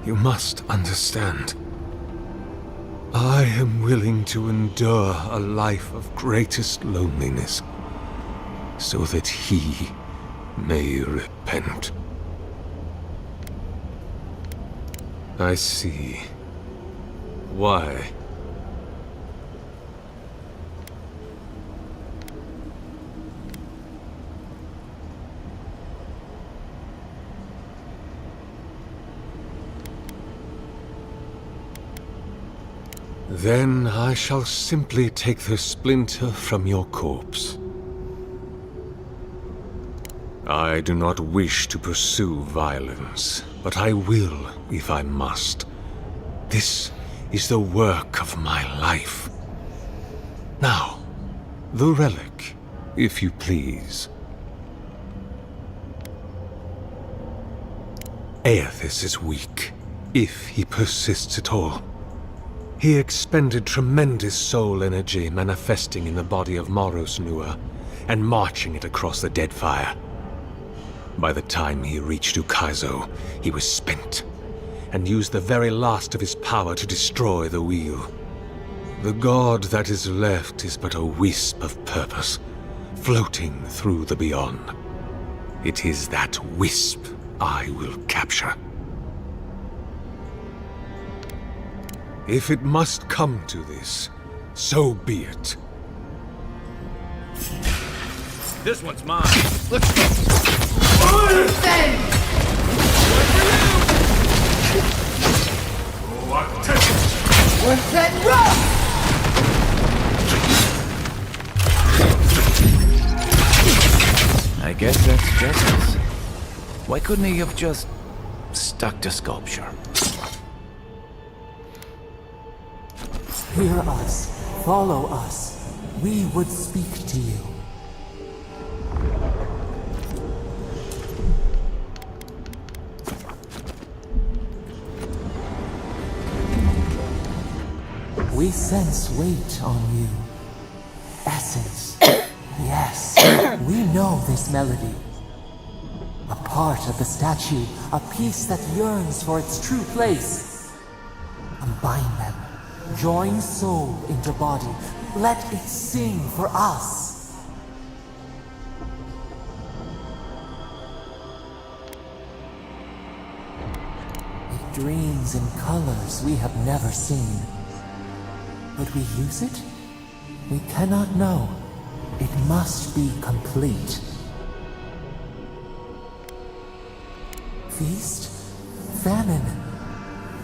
you must understand. I am willing to endure a life of greatest loneliness, so that he may repent. I see. Why? Then I shall simply take the splinter from your corpse. I do not wish to pursue violence, but I will if I must. This is the work of my life. Now, the relic, if you please. Aethys is weak, if he persists at all. He expended tremendous soul energy manifesting in the body of Moros Nua and marching it across the Deadfire. By the time he reached Ukaizo, he was spent, and used the very last of his power to destroy the wheel. The god that is left is but a wisp of purpose, floating through the beyond. It is that wisp I will capture. If it must come to this, so be it. This one's mine. Let's go. I guess that's justice. Why couldn't he have just stuck to sculpture? Hear us. Follow us. We would speak to you. We sense weight on you. Essence. Yes, we know this melody. A part of the statue, a piece that yearns for its true place. Combine them. Join soul into body. Let it sing for us. It dreams in colors we have never seen. Would we use it? We cannot know. It must be complete. Feast? Famine?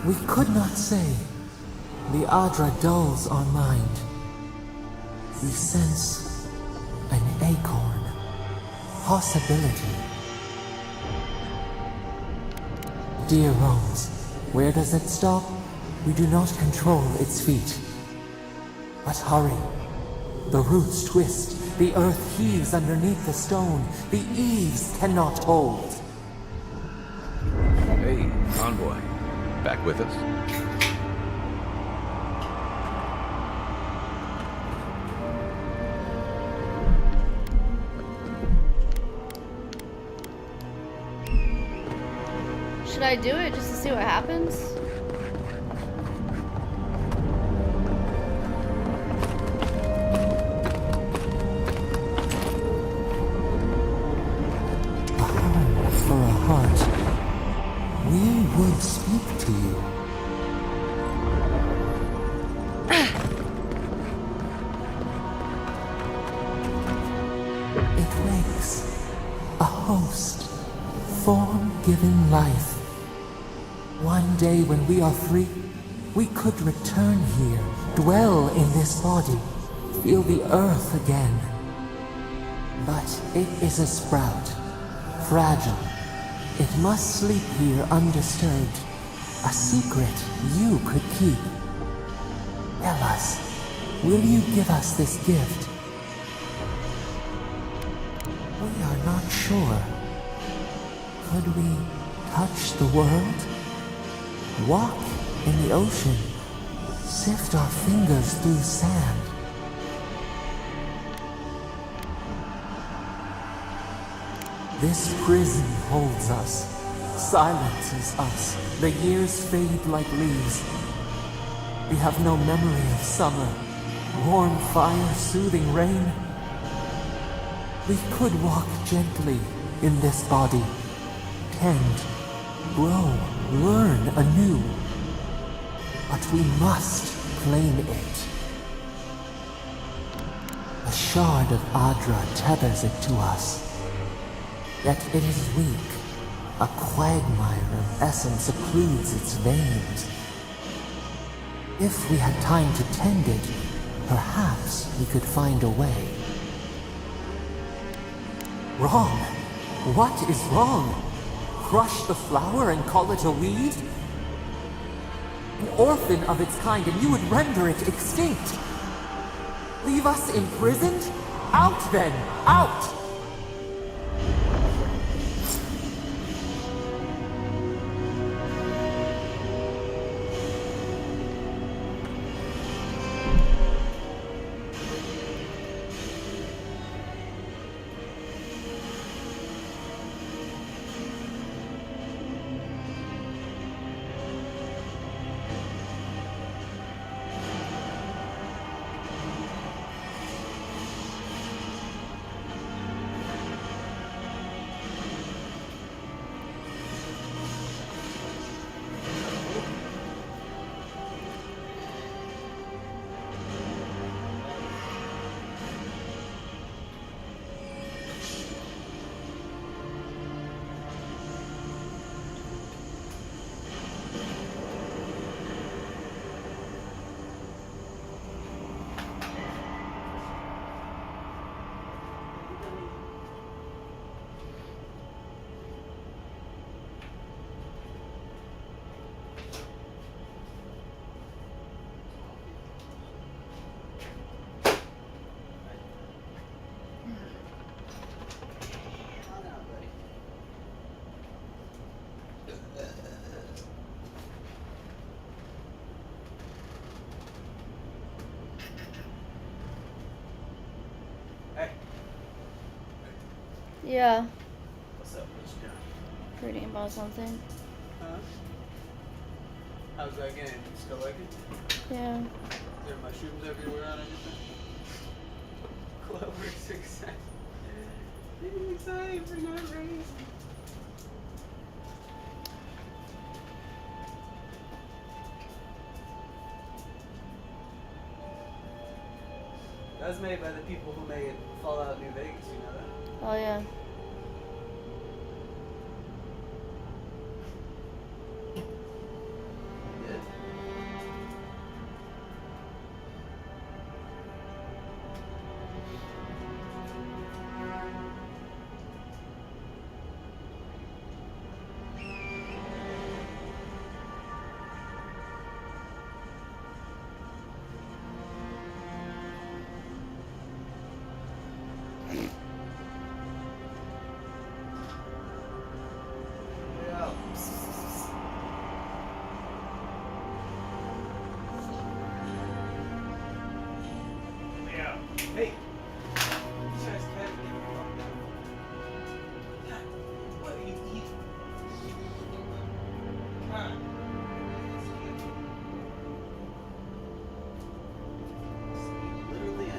We could not say. The Adra dulls our mind. We sense an acorn. Possibility. Dear Rose, where does it stop? We do not control its feet. But hurry. The roots twist. The earth heaves underneath the stone. The eaves cannot hold. Hey, Envoy. Back with us? Should I do it just to see what happens? For a heart, we would speak to you. It wakes, a host, form-given life. One day when we are free, we could return here, dwell in this body, feel the earth again. But it is a sprout, fragile. It must sleep here undisturbed. A secret you could keep. Tell us, will you give us this gift? We are not sure. Could we touch the world? Walk in the ocean? Sift our fingers through sand? This prison holds us, silences us. The years fade like leaves. We have no memory of summer, warm fire, soothing rain. We could walk gently in this body, tend, grow, learn anew. But we must claim it. A shard of Adra tethers it to us. Yet it is weak. A quagmire of essence occludes its veins. If we had time to tend it, perhaps we could find a way. Wrong? What is wrong? Crush the flower and call it a weed? An orphan of its kind, and you would render it extinct. Leave us imprisoned? Out then! Out! Yeah. What's up? What you doing? Reading about something. Huh? How's that game? You still like it? Yeah. Is there mushrooms everywhere on everything? Clover success. Getting excited for no reason. That was made by the people who made Fallout New Vegas, you know that? Oh yeah. Hey! You guys can't get me fucked up. God, what are you eating? God. Literally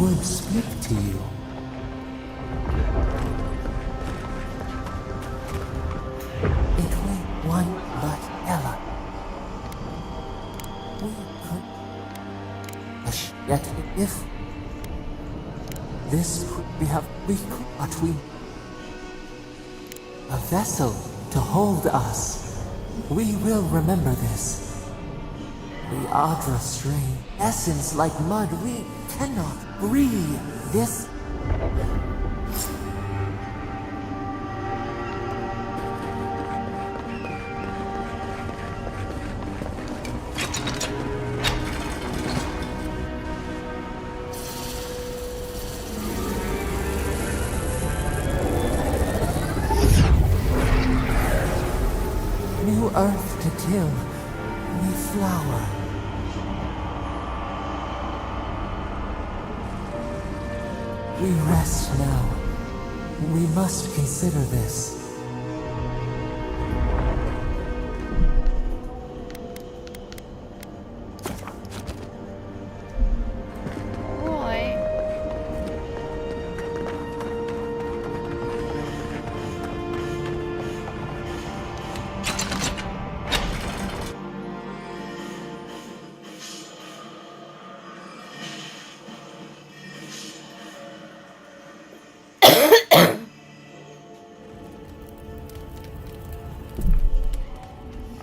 would speak to you. Between one but Ella. We could... Yet if... This could be but we... A vessel to hold us. We will remember this. We are the strain. Essence like mud. We cannot breathe this. New earth to till, new flower. We rest now. We must consider this.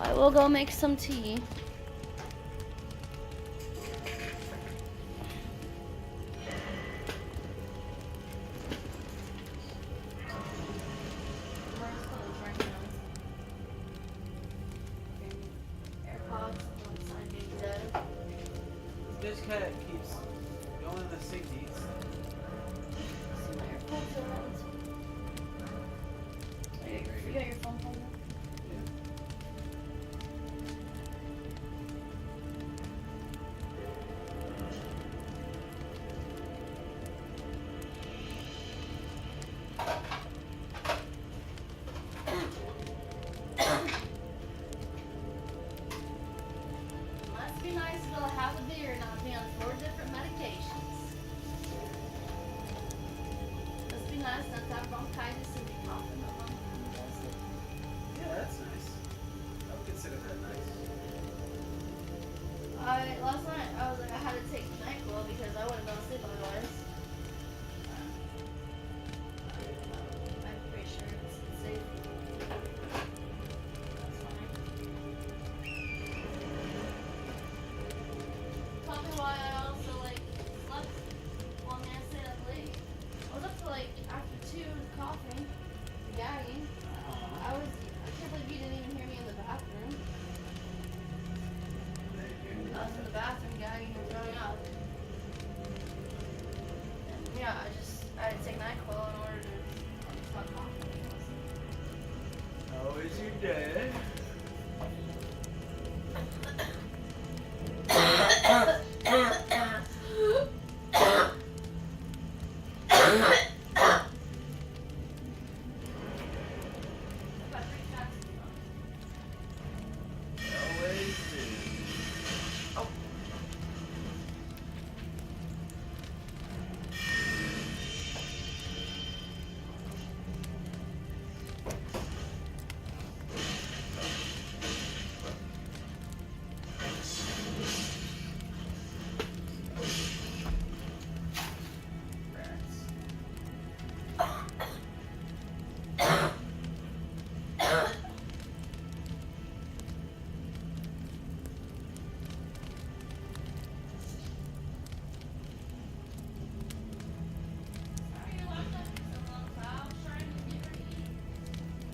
I will go make some tea. This cat keeps going in the sickies. You got your phone holder? Must be nice to have a beer and not be on 4 different medications. Must be nice not to have bronchitis and be coughing up on acid. Yeah, that's nice. I would consider that nice. Last night I was like I had to take NyQuil because I wouldn't have gone to sleep otherwise. I'm pretty sure it's safe. That's fine. Probably why I also slept. Well, I mean, I stayed up late. I was up to after 2 coughing, gagging. I can't believe you didn't even hear me in the bathroom. I was in the bathroom gagging and throwing up. And yeah, I had to take NyQuil in order to stop coughing. How is your day? Always do. Oh.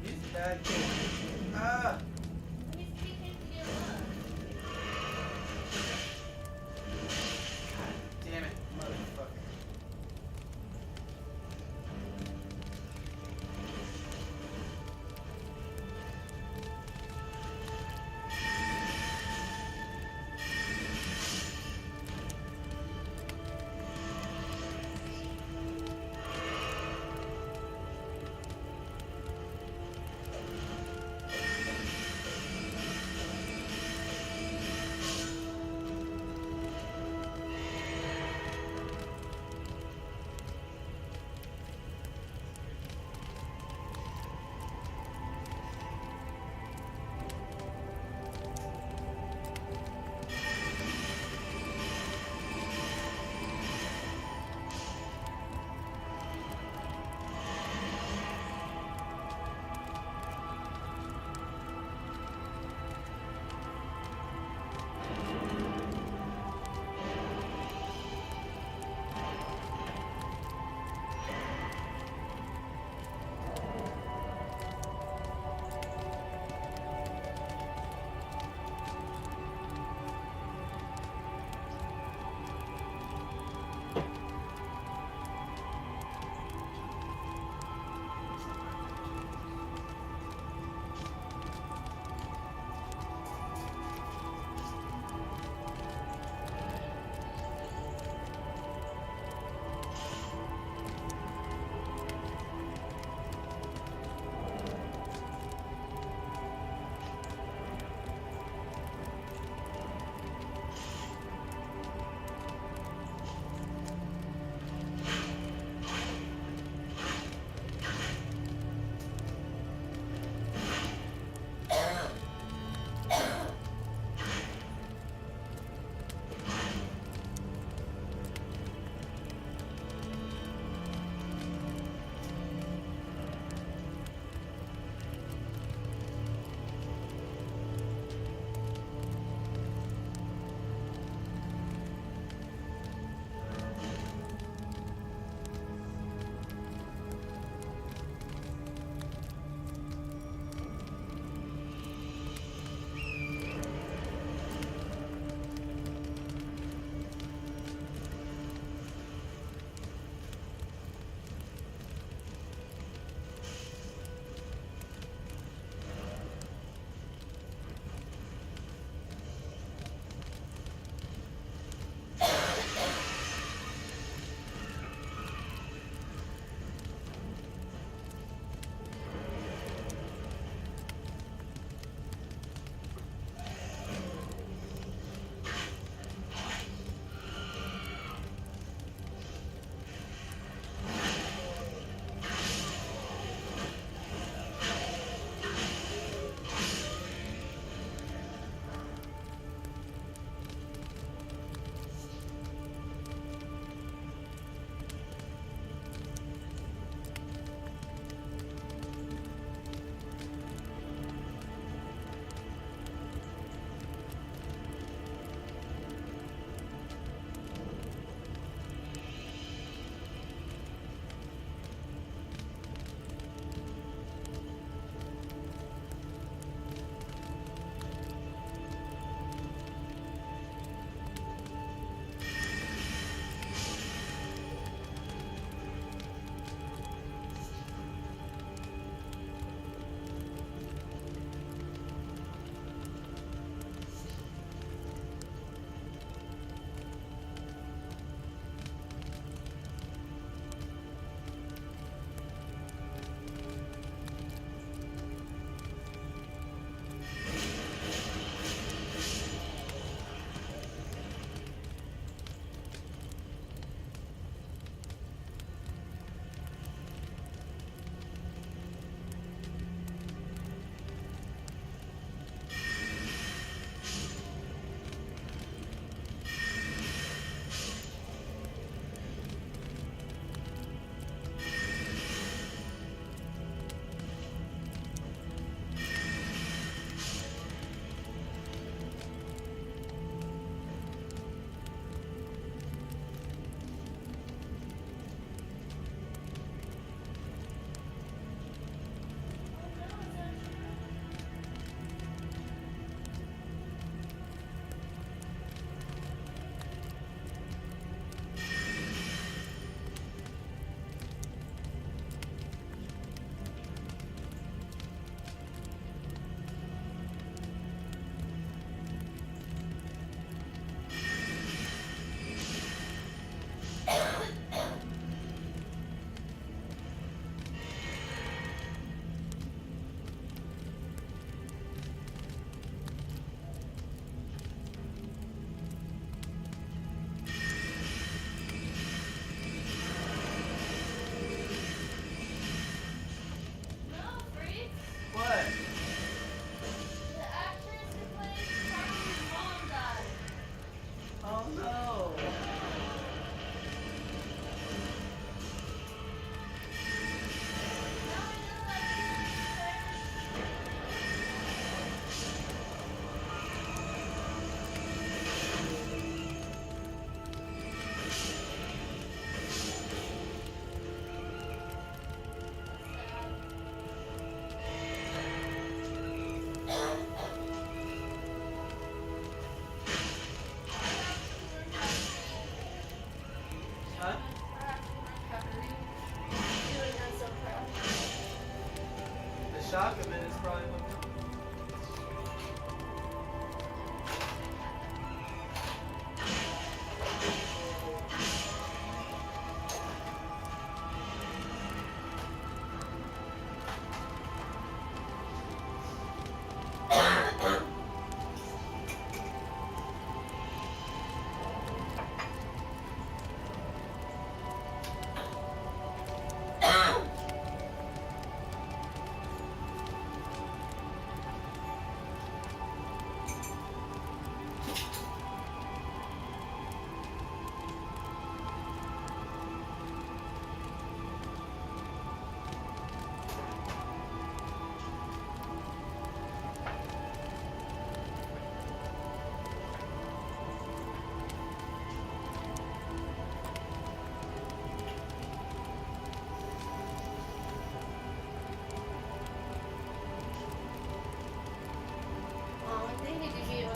He's a bad kid. Ah! God damn it, motherfucker.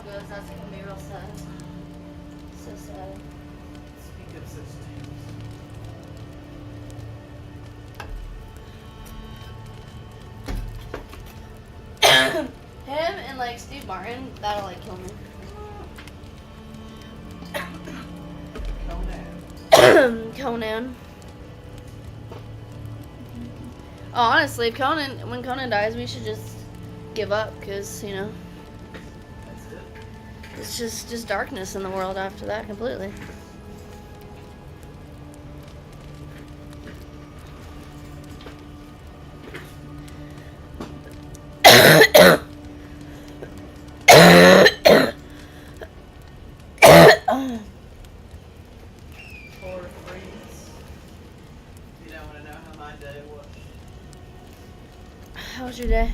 job goes, that's gonna be real sad. So sad. Speak of such things. Him and like Steve Martin, that'll like kill me. Conan. Oh, honestly, if when Conan dies, we should just give up, cause you know, it's just darkness in the world after that completely. Poor freaks. You don't want to know how my day was. How was your day?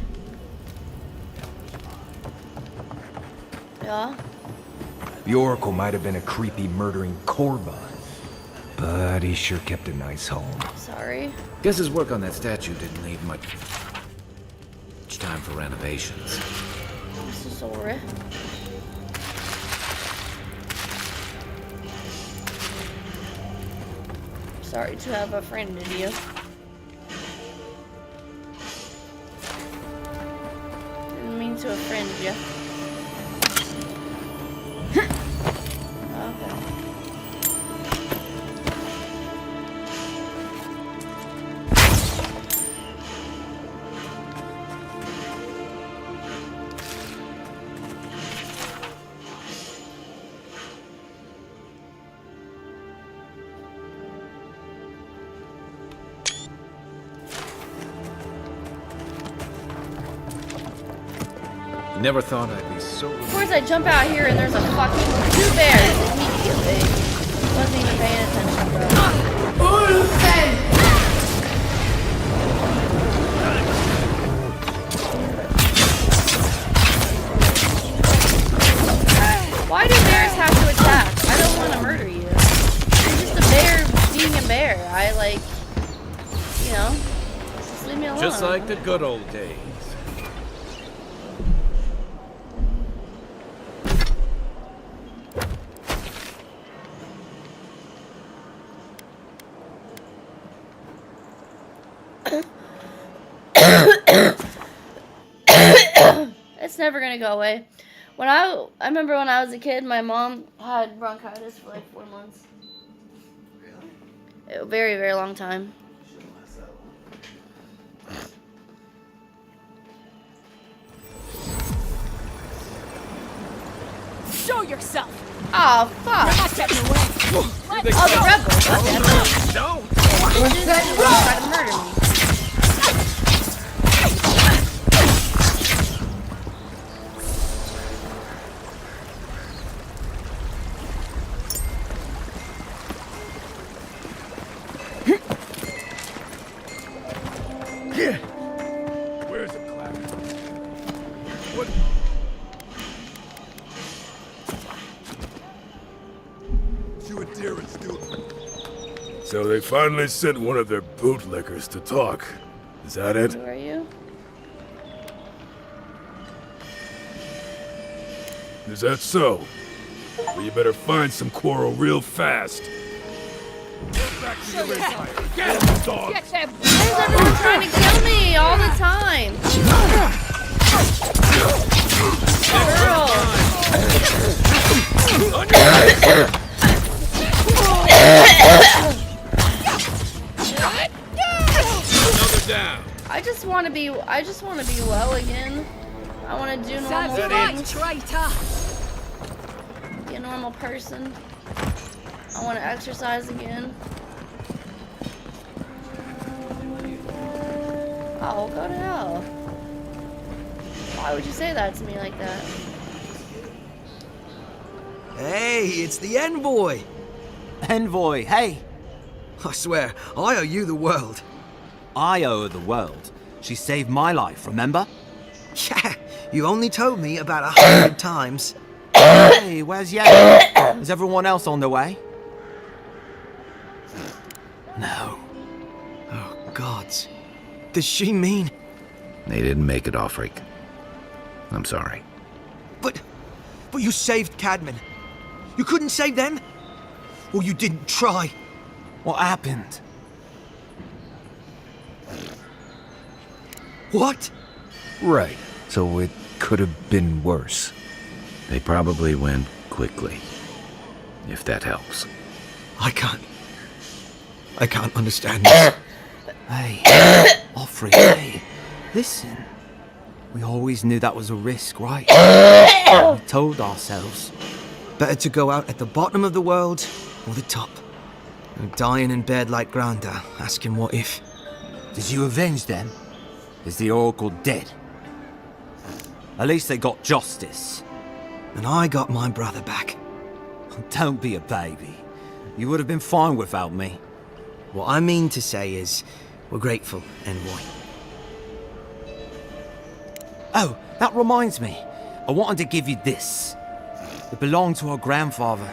Yeah? The Oracle might have been a creepy, murdering Korba, but he sure kept a nice home. Sorry. Guess his work on that statue didn't leave much time for renovations. I'm so sorry. Sorry to have offended you. Didn't mean to offend you. Okay. Never thought I'd be so... Of course, I jump out here and there's a fucking 2 bears immediately. Wasn't even paying attention, bro. Why do bears have to attack? I don't want to murder you. You're just a bear being a bear. I like, you know, just leave me alone. Just like the good old days. It's never gonna go away. When I remember when I was a kid, my mom had bronchitis for like 4 months. Really? A very, very long time. Show yourself! Oh, fuck! You're not getting away! Oh, the rebel! Don't! Try to murder me. Where's the clap? What? You and Darren's doing. So they finally sent one of their bootlickers to talk. Is that it? Who are you? Is that so? Well, you better find some quarrel real fast. Get back to your empire. Get him, dog! Get them! Why is everyone trying to kill me all the time? Girl! Another down. I just want to be well again. I want to do normal things. Traitor! Be a normal person. I want to exercise again. Oh, go to hell. Why would you say that to me like that? Hey, it's the envoy! Envoy, hey! I swear, I owe you the world. I owe her the world. She saved my life, remember? Yeah, you only told me about 100 times. Hey, where's Yen? Is everyone else on their way? No. Oh, gods. Does she mean... They didn't make it, Offreak. I'm sorry. But But you saved Cadman. You couldn't save them? Or you didn't try? What happened? What? Right. So it could have been worse. They probably went quickly, if that helps. I can't understand this. Hey, Offrey, hey, listen. We always knew that was a risk, right? We told ourselves. Better to go out at the bottom of the world or the top. And dying in bed like Granda, asking what if. Did you avenge them? Is the Oracle dead? At least they got justice. And I got my brother back. Don't be a baby. You would have been fine without me. What I mean to say is, we're grateful, Envoy. Oh, that reminds me. I wanted to give you this. It belonged to our grandfather.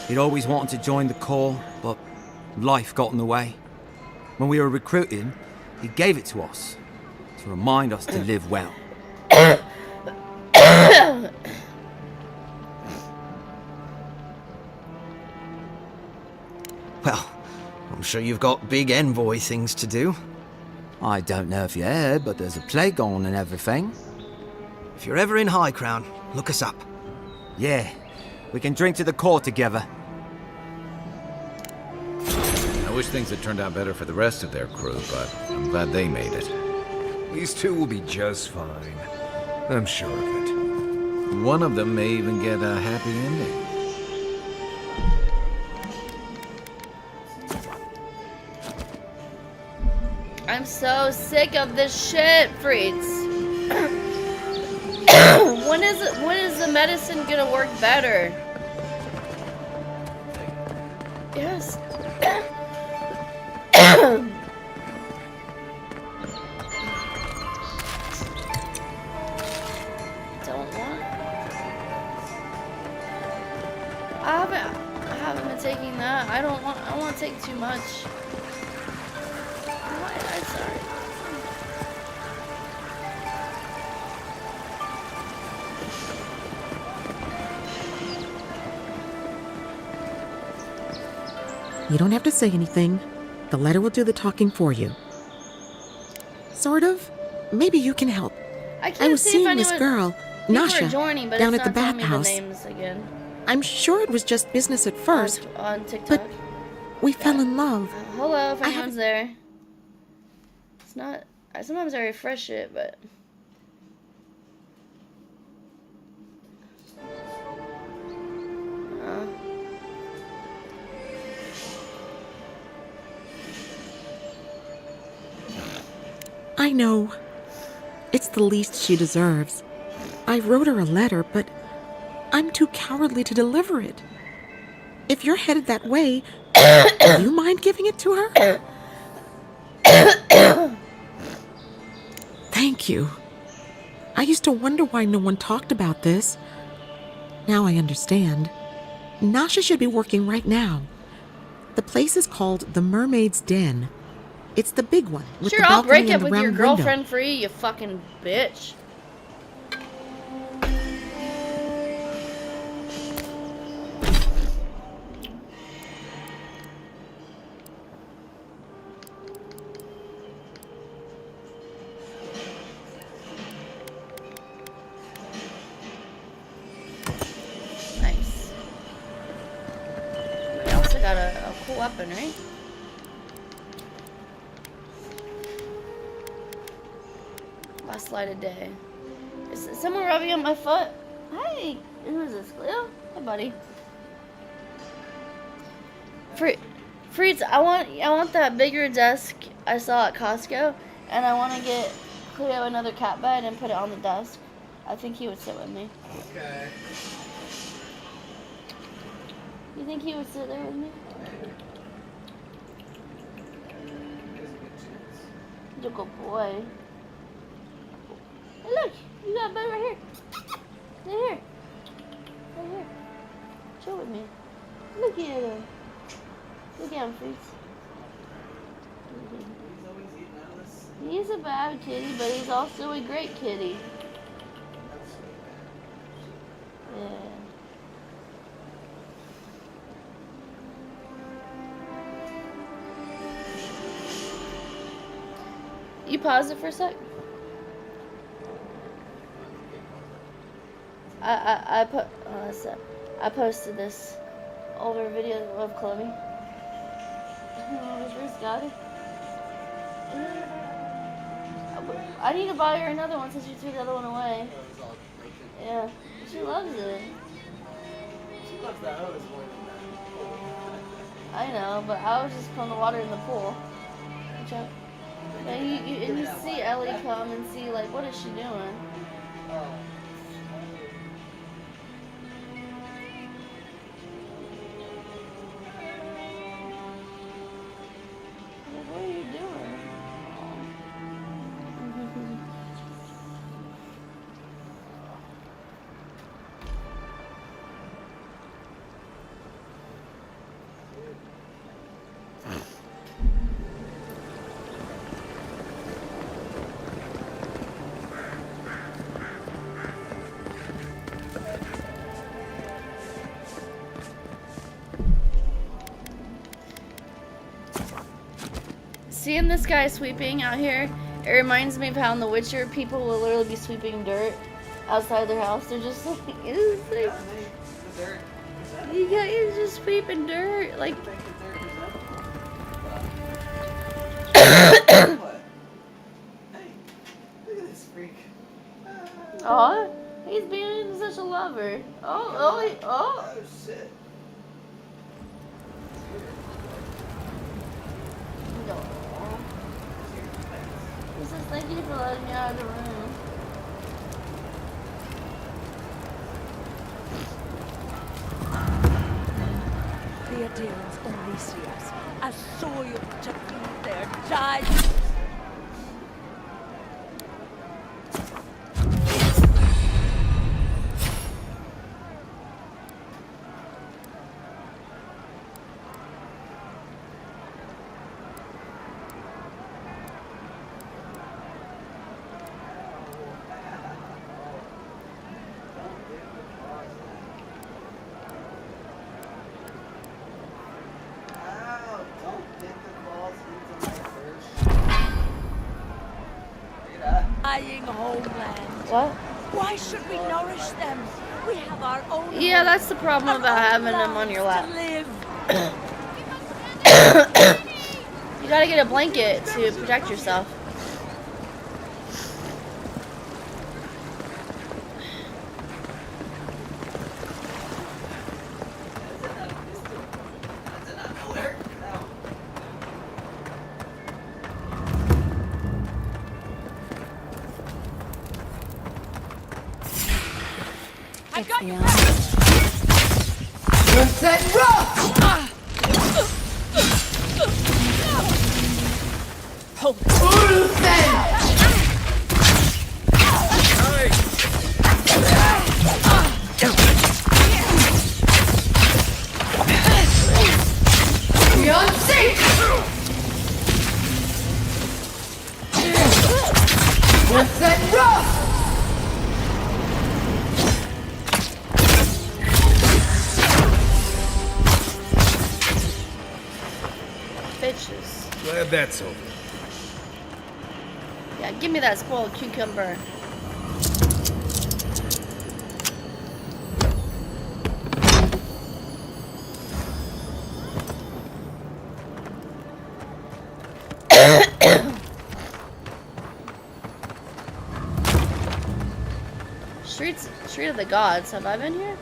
He'd always wanted to join the Corps, but life got in the way. When we were recruiting, he gave it to us to remind us to live well. Well, I'm sure you've got big Envoy things to do. I don't know if you heard, but there's a plague on and everything. If you're ever in High Crown, look us up. Yeah, we can drink to the Corps together. I wish things had turned out better for the rest of their crew, but I'm glad they made it. These two will be just fine. I'm sure of it. One of them may even get a happy ending. I'm so sick of this shit, Fritz. When is the medicine gonna work better? Yes. Don't want. I haven't been taking that. I don't want. I want to take too much. I'm sorry. You don't have to say anything. The letter will do the talking for you. Sort of. Maybe you can help. I was seeing this girl, Nasha, joining, but down it's at the not telling me bathhouse. the names again. I'm sure it was just business at first, On TikTok. but we fell in love. Hello, if anyone's there. It's not. Sometimes I refresh it, but. I know. It's the least she deserves. I wrote her a letter, but I'm too cowardly to deliver it. If you're headed that way, do you mind giving it to her? Thank you. I used to wonder why no one talked about this. Now I understand. Nasha should be working right now. The place is called the Mermaid's Den. It's the big one with Sure, the I'll balcony break and up the with your round window. girlfriend for you fucking bitch. Nice. We also got a cool weapon, right? Last light of day. Is someone rubbing on my foot? Hi, who is this? Cleo? Hi, buddy. Fritz, I want that bigger desk I saw at Costco, and I want to get Cleo another cat bed and put it on the desk. I think he would sit with me. Okay. You think he would sit there with me? You're a good boy. Hey, look, you got a bed right here. Right here. Right here. Chill with me. Look at him. Look at him, Fritz. He's a bad kitty, but he's also a great kitty. Yeah. pause it for a sec? I posted this older video of Chloe. Where's Scotty? I need to buy her another one since she threw the other one away. Yeah, she loves it. She loves that hose more than that. I know, but I was just putting the water in the pool. And you see Ellie come and see, like, what is she doing? What are you doing? Seeing this guy sweeping out here, it reminds me of how in The Witcher people will literally be sweeping dirt outside their house. They're just like, it's like, yeah, he's just sweeping dirt. Like, oh, he's being such a lover. Oh shit. No. He says, thank you for letting me out of the room. The Adherents only see us as soil to feed their giants. Dying homeland. What? Why should we nourish them? We have our own. Yeah, that's the problem about having them on your lap. You gotta get a blanket to protect yourself. I got you. Set rough! Hold Beyond safe! Set rough! Bitches. Glad that's over. Yeah, give me that spoiled cucumber. Street of the Gods. Have I been here?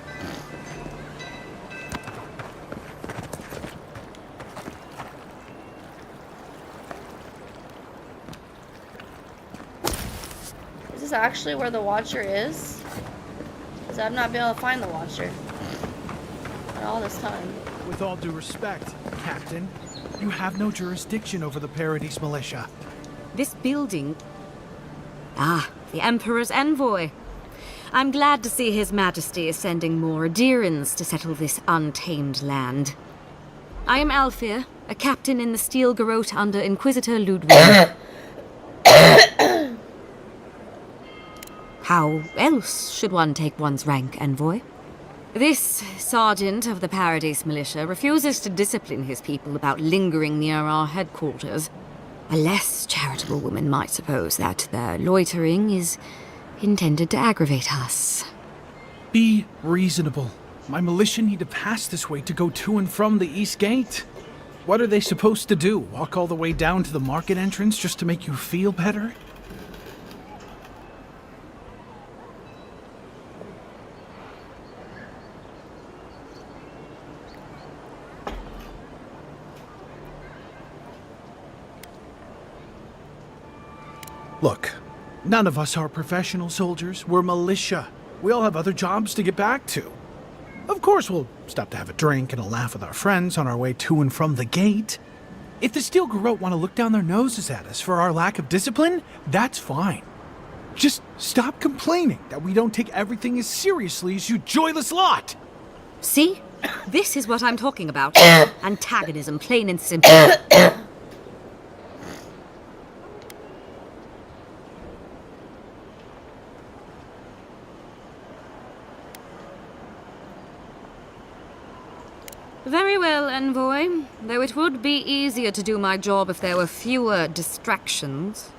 Is this actually where the Watcher is? Because I've not been able to find the Watcher in all this time. With all due respect, Captain, you have no jurisdiction over the Paradise Militia. This building... Ah, the Emperor's envoy. I'm glad to see His Majesty is sending more adherents to settle this untamed land. I am Alfir, a captain in the Steel Garrote under Inquisitor Ludwig. How else should one take one's rank, envoy? This sergeant of the Paradise Militia refuses to discipline his people about lingering near our headquarters. A less charitable woman might suppose that their loitering is intended to aggravate us. Be reasonable. My militia need to pass this way to go to and from the East Gate. What are they supposed to do? Walk all the way down to the market entrance just to make you feel better? Look, none of us are professional soldiers. We're militia. We all have other jobs to get back to. Of course, we'll stop to have a drink and a laugh with our friends on our way to and from the gate. If the Steel Garrote want to look down their noses at us for our lack of discipline, that's fine. Just stop complaining that we don't take everything as seriously as you joyless lot. See? This is what I'm talking about. Antagonism, plain and simple. Very well, Envoy. Though it would be easier to do my job if there were fewer distractions.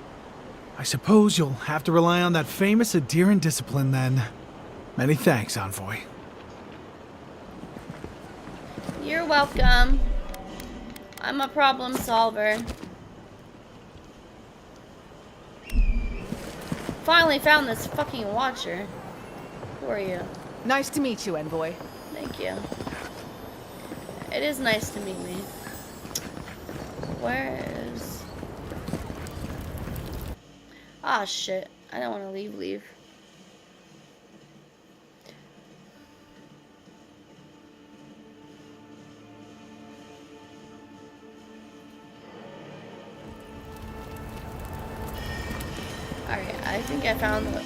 I suppose you'll have to rely on that famous Adiran discipline then. Many thanks, Envoy. You're welcome. I'm a problem solver. Finally found this fucking watcher. Who are you? Nice to meet you, Envoy. Thank you. It is nice to meet me. Where is... Ah, shit. I don't want to leave. Alright, I think I found the...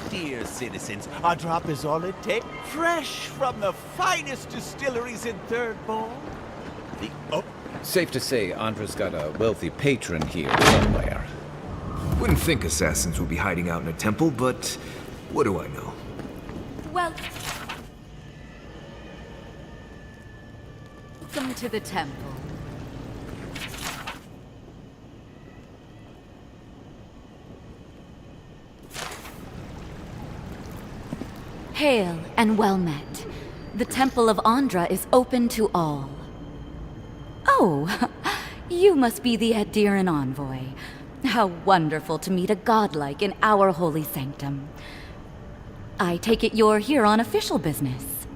Dear citizens, our drop is all it takes. Fresh from the finest distilleries in Third Ball. Safe to say, Andra's got a wealthy patron here somewhere. Wouldn't think assassins would be hiding out in a temple, but what do I know? Welcome to the temple. Hail and well met. The Temple of Andra is open to all. Oh, you must be the Adiran envoy. How wonderful to meet a godlike in our holy sanctum. I take it you're here on official business.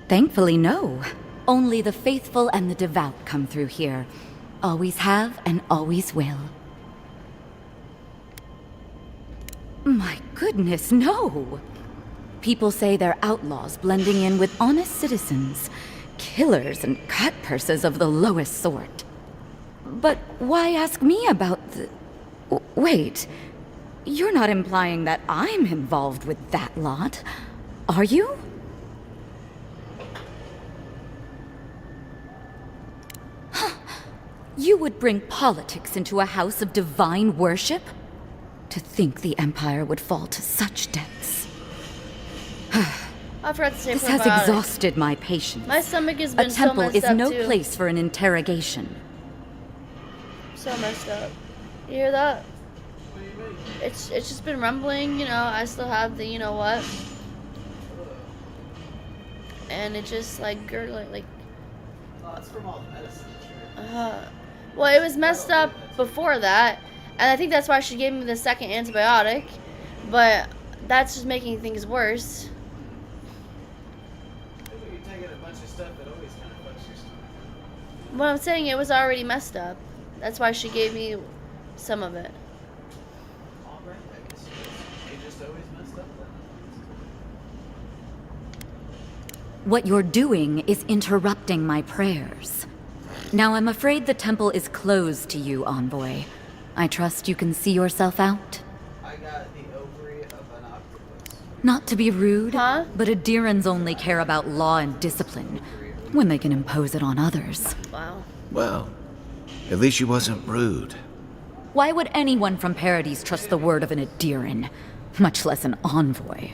Thankfully, no. Only the faithful and the devout come through here. Always have and always will. My goodness, no! People say they're outlaws blending in with honest citizens. Killers and cutpurses of the lowest sort. But why ask me about the... Wait, you're not implying that I'm involved with that lot, are you? You would bring politics into a house of divine worship? To think the Empire would fall to such depths. I forgot to say This has probiotic. exhausted my patience. My stomach has been A so temple messed is up no too. place for an interrogation. So messed up. You hear that? It's just been rumbling, you know. I still have the you know what, and it just like gurgling like. Oh, it's from all the medicine. Well, it was messed up before that, and I think that's why she gave me the second antibiotic. But that's just making things worse. You're taking a bunch of stuff that always kind of fucks your stomach. What I'm saying, it was already messed up. That's why she gave me some of it. What you're doing is interrupting my prayers. Now I'm afraid the temple is closed to you, Envoy. I trust you can see yourself out? I got the ovary of an octopus. Not to be rude, but Addirans only care about law and discipline when they can impose it on others. Wow. Well, at least she wasn't rude. Why would anyone from Paradise trust the word of an Addiran, much less an envoy?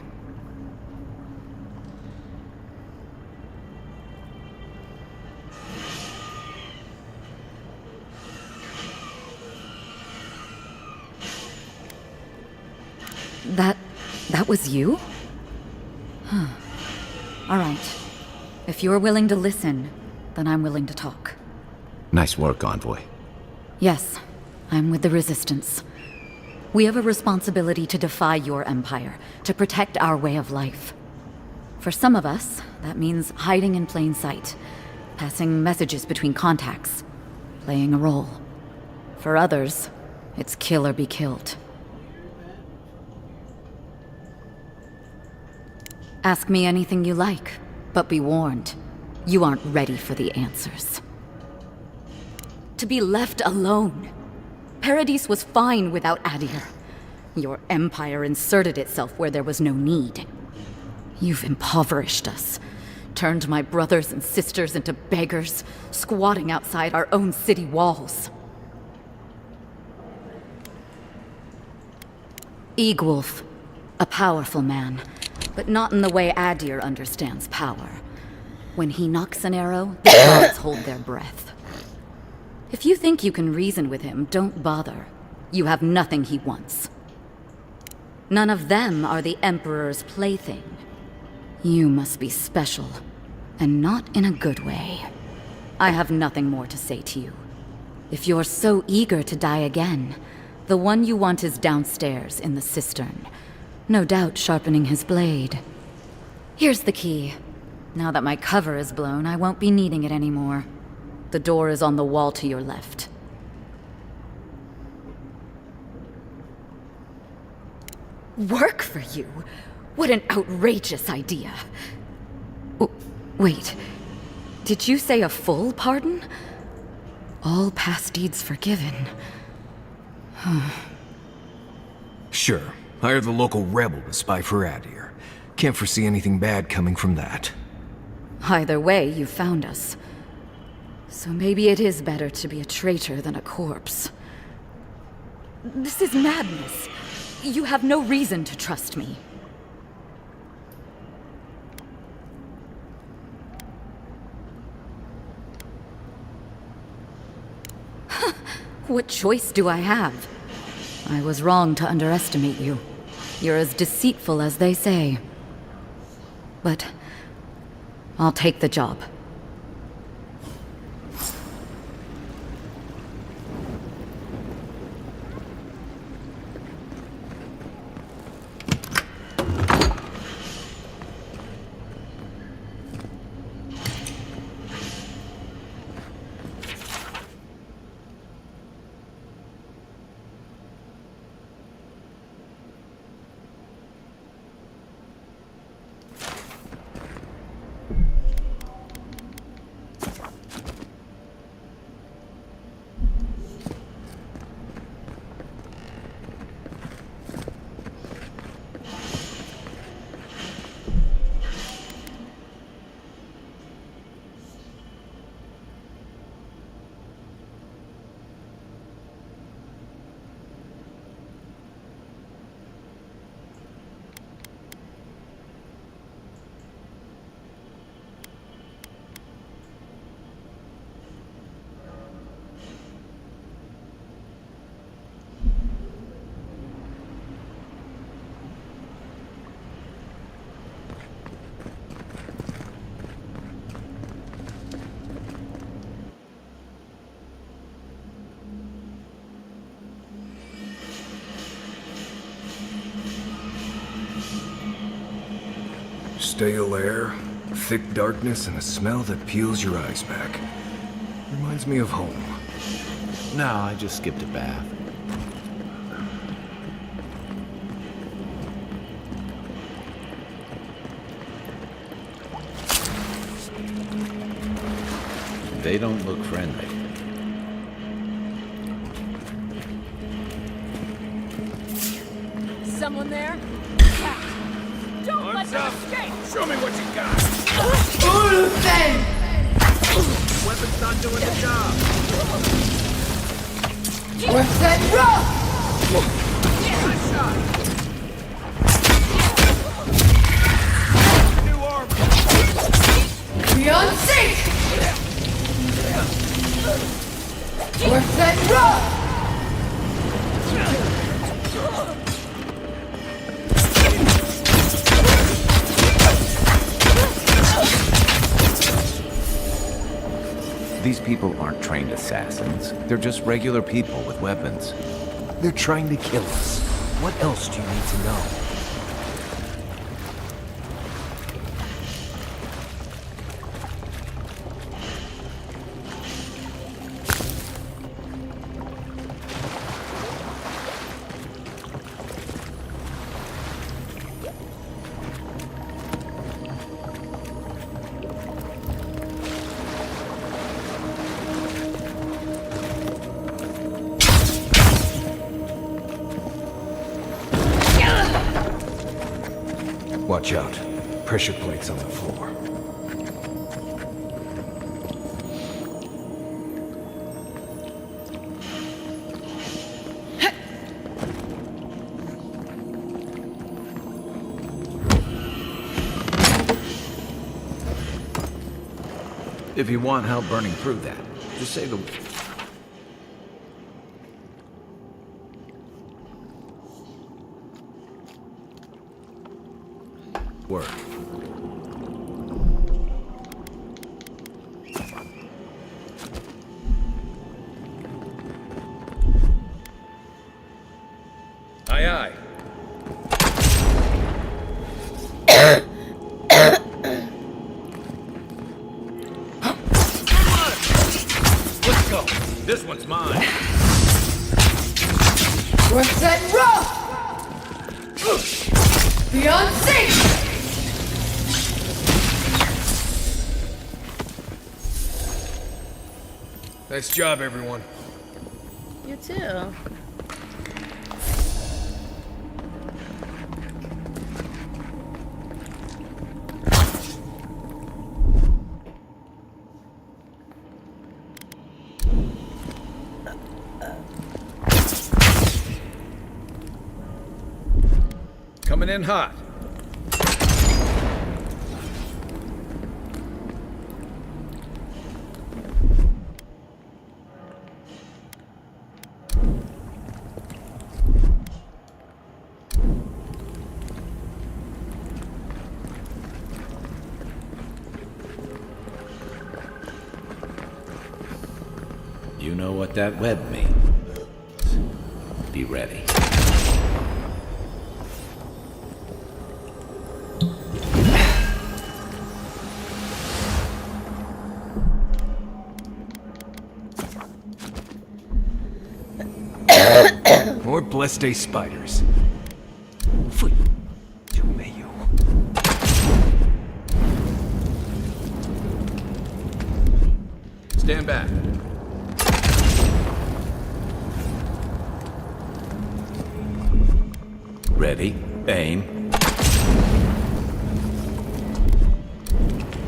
That was you? Huh. All right. If you're willing to listen, then I'm willing to talk. Nice work, Envoy. Yes, I'm with the Resistance. We have a responsibility to defy your empire, to protect our way of life. For some of us, that means hiding in plain sight, passing messages between contacts, playing a role. For others, it's kill or be killed. Ask me anything you like, but be warned, you aren't ready for the answers. To be left alone. Paradise was fine without Adir. Your empire inserted itself where there was no need. You've impoverished us, turned my brothers and sisters into beggars, squatting outside our own city walls. Eagwolf, a powerful man, but not in the way Adir understands power. When he knocks an arrow, the gods hold their breath. If you think you can reason with him, don't bother. You have nothing he wants. None of them are the Emperor's plaything. You must be special, and not in a good way. I have nothing more to say to you. If you're so eager to die again, the one you want is downstairs in the cistern. No doubt sharpening his blade. Here's the key. Now that my cover is blown, I won't be needing it anymore. The door is on the wall to your left. Work for you? What an outrageous idea. Wait, did you say a full pardon? All past deeds forgiven. Sure. Hire the local rebel to spy for Adir. Can't foresee anything bad coming from that. Either way, you found us. So maybe it is better to be a traitor than a corpse. This is madness. You have no reason to trust me. What choice do I have? I was wrong to underestimate you. You're as deceitful as they say. But I'll take the job. Stale air, thick darkness, and a smell that peels your eyes back. Reminds me of home. No, I just skipped a bath. They don't look friendly. Someone there? Don't let them escape! Show me what you got! Weapon's not doing the job. Worth that rough! Nice shot. New armor. Beyond sync! Worth that rough! These people aren't trained assassins. They're just regular people with weapons. They're trying to kill us. What else do you need to know? Watch out. Pressure plates on the floor. If you want help burning through that, just say the... word. Aye, aye. Let's go. This one's mine. Worth that rough! Beyond sync! Nice job, everyone. You too. Coming in hot. You know what that web means. Be ready. More blessed day spiders. Stand back. Ready, aim.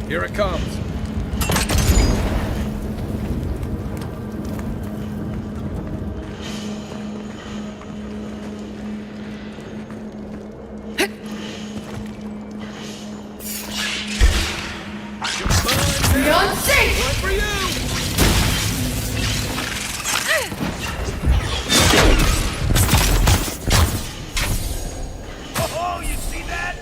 Here it comes. Beyond sync! One for you! Oh, you see that?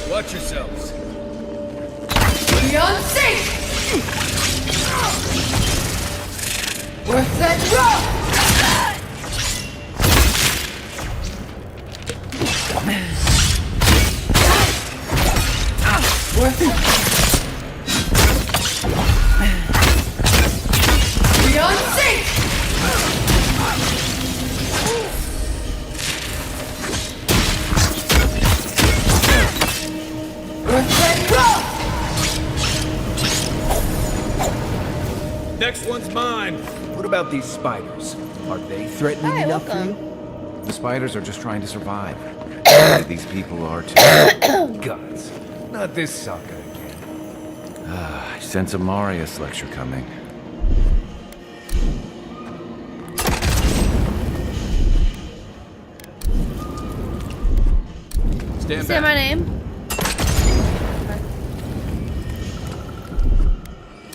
Watch yourselves. Beyond sync! Worth that rough! Worth it! time. What about these spiders? Are they threatening Hi, enough welcome. for you? The spiders are just trying to survive. These people are too. Guts. Not this sucker again. I sense a Marius lecture coming. Stand Say my name.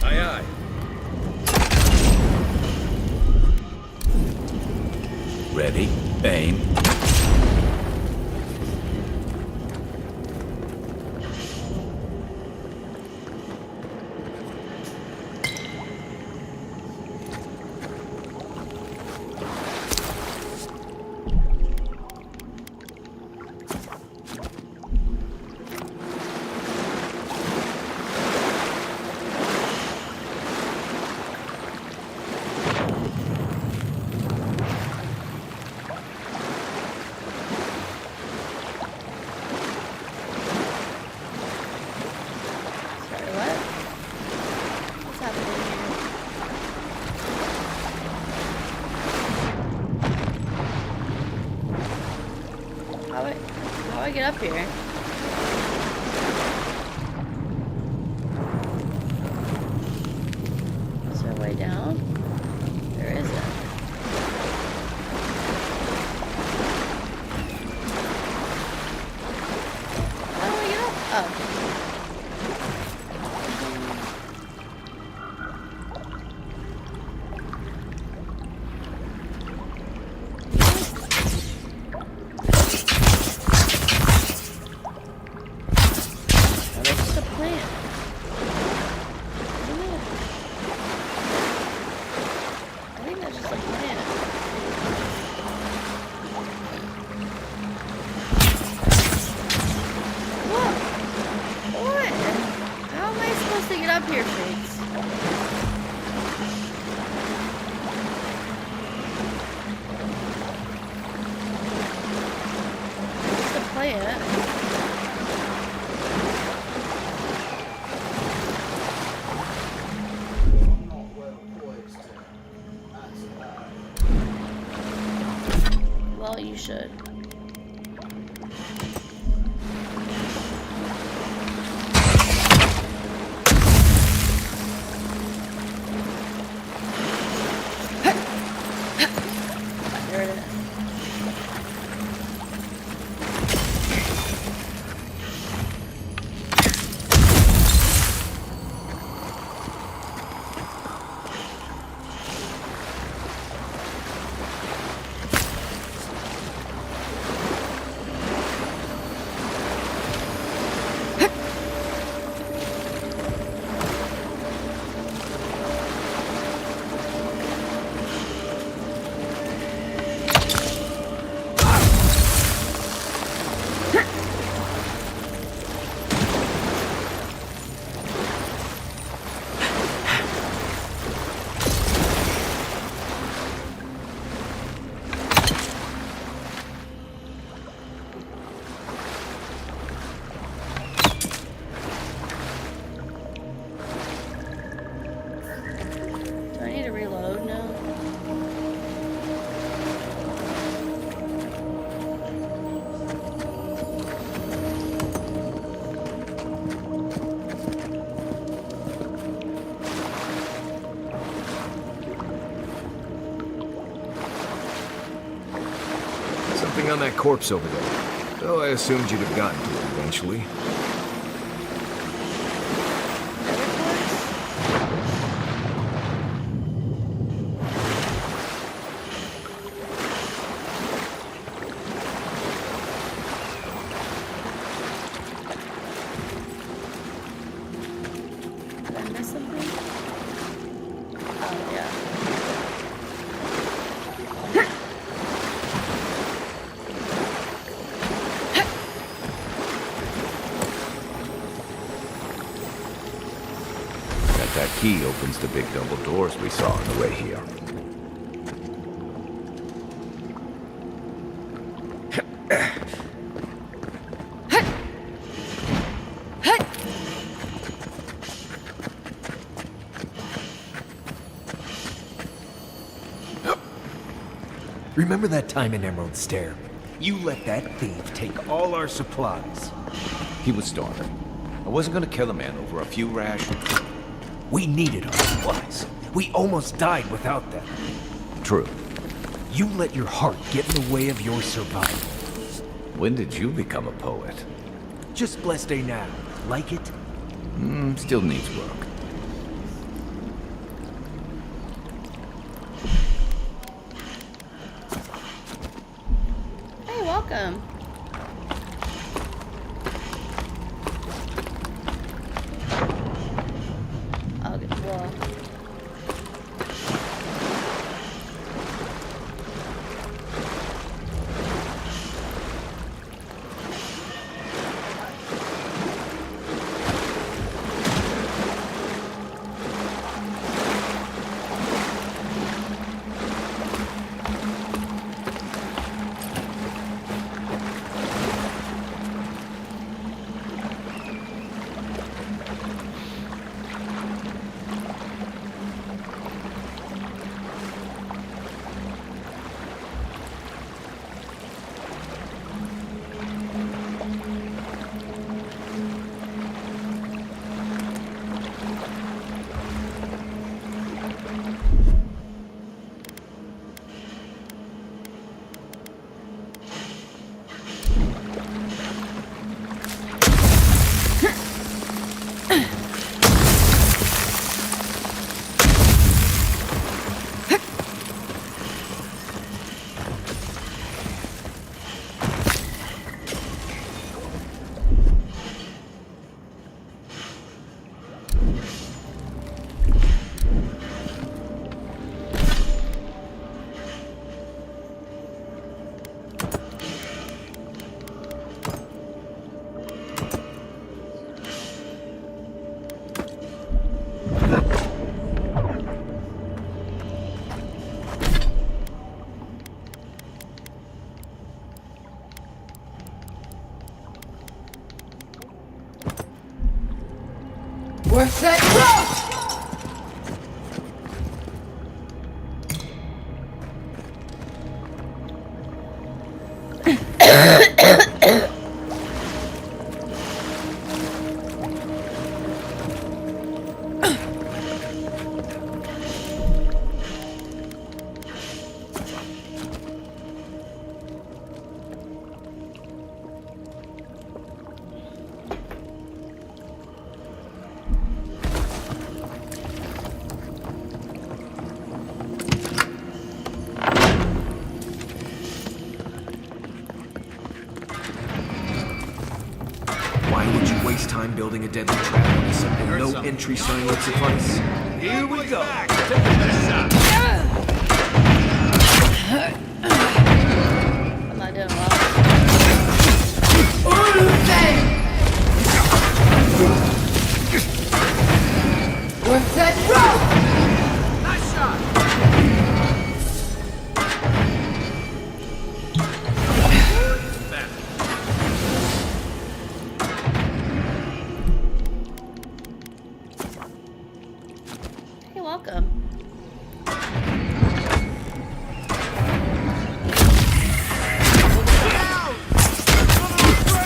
Aye, aye. Ready, aim. Sorry, what? What's happening here? How do I get up here? Is there a way down? There isn't. How do I get up? Oh. Now that's just a plant. Isn't it? I think that's just a plant. What? What? How am I supposed to get up here, Fates? Just a plant. Well, you should. There it is. Do I need to reload now? Something on that corpse over there. Though I assumed you'd have gotten to it eventually. Did I miss something? Oh, yeah. That key opens the big double doors we saw on the way here. Remember that time in Emerald Stair? You let that thief take all our supplies. He was starving. I wasn't gonna kill a man over a few rations. We needed our supplies. We almost died without them. True. You let your heart get in the way of your survival. When did you become a poet? Just blessed day now. Like it? Still needs work. Hey, welcome. Okay, well. We're set, go! Why would you waste time building a deadly trap when a simple no-entry sign would suffice? Here we go. I'm not doing well. We're set, roll! Nice shot. Hey, welcome.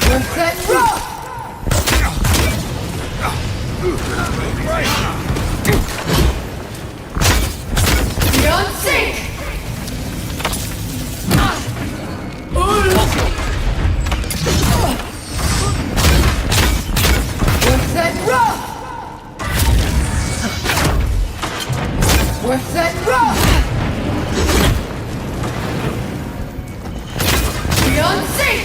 We're set, roll! Beyond sync! We're set, roll! We're set, roll! Beyond sync!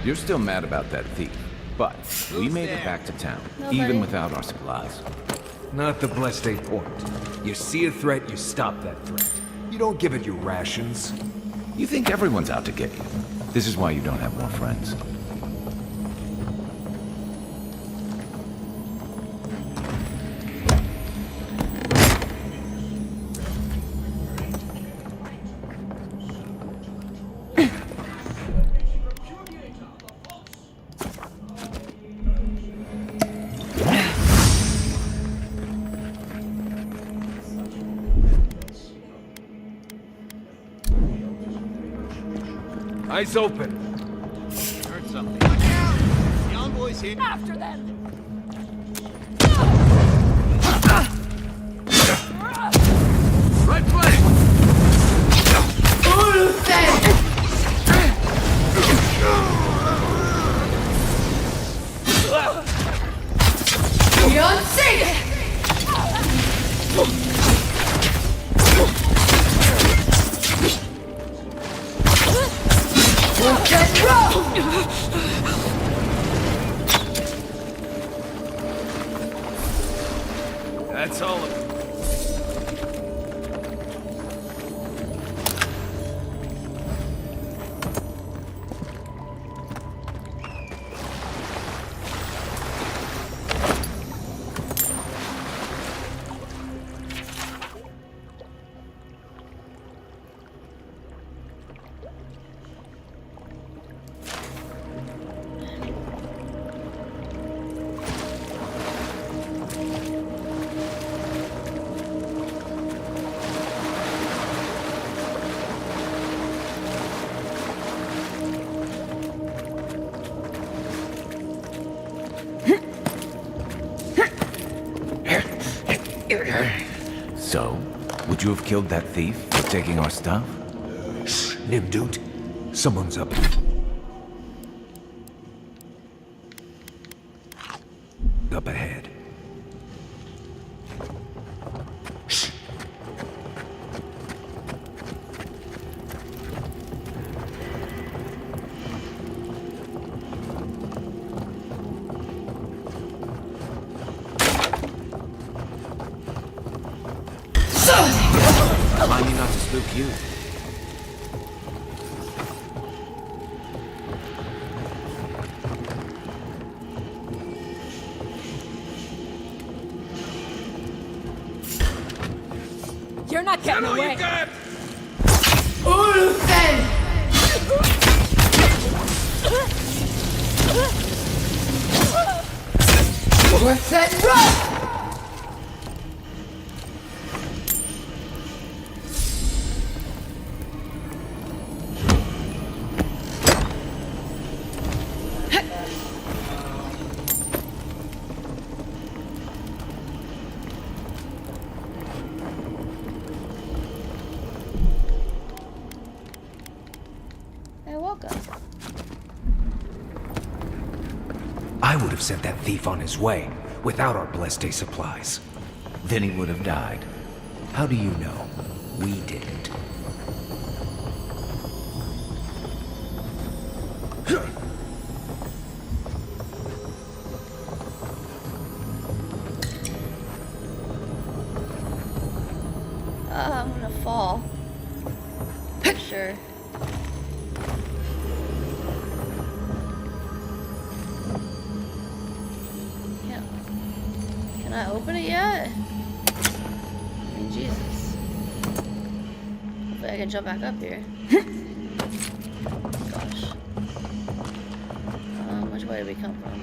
You're still mad about that thief, but we made it back to town, Nobody. even without our supplies. Not the blessed day point. You see a threat, you stop that threat. You don't give it your rations. You think everyone's out to get you. This is why you don't have more friends. Eyes open. Heard something. The envoy's here. After them! Right flank! That's all of it. So, would you have killed that thief for taking our stuff? Shh, Nimdude. Someone's up. Up ahead. Shh. Remind me not to spook you. You're not getting away! What's that run? I would have sent that thief on his way without our blessed day supplies. Then he would have died. How do you know? We didn't. I'm gonna fall. For sure. Can I open it yet? I mean, Jesus. Hopefully I can jump back up here. Gosh. Which way did we come from?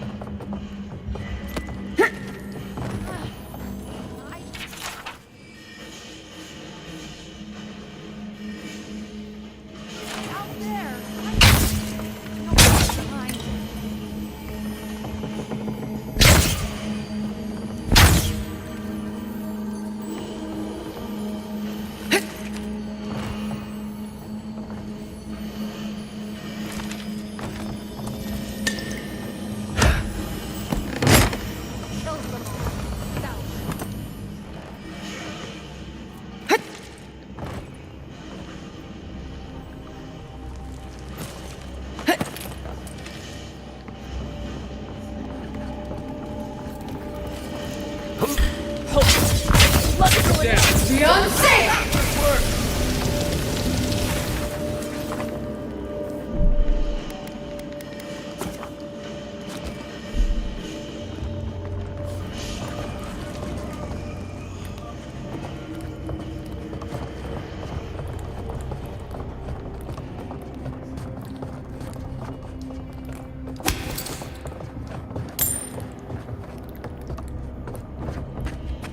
Beyond safe!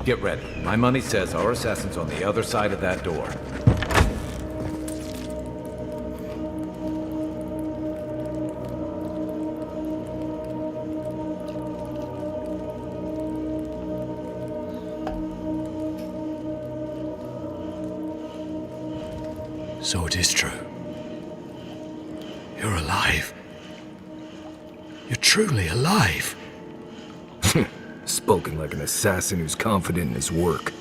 Get ready. My money says our assassin's on the other side of that door. So it is true. You're alive. You're truly alive. Spoken like an assassin who's confident in his work.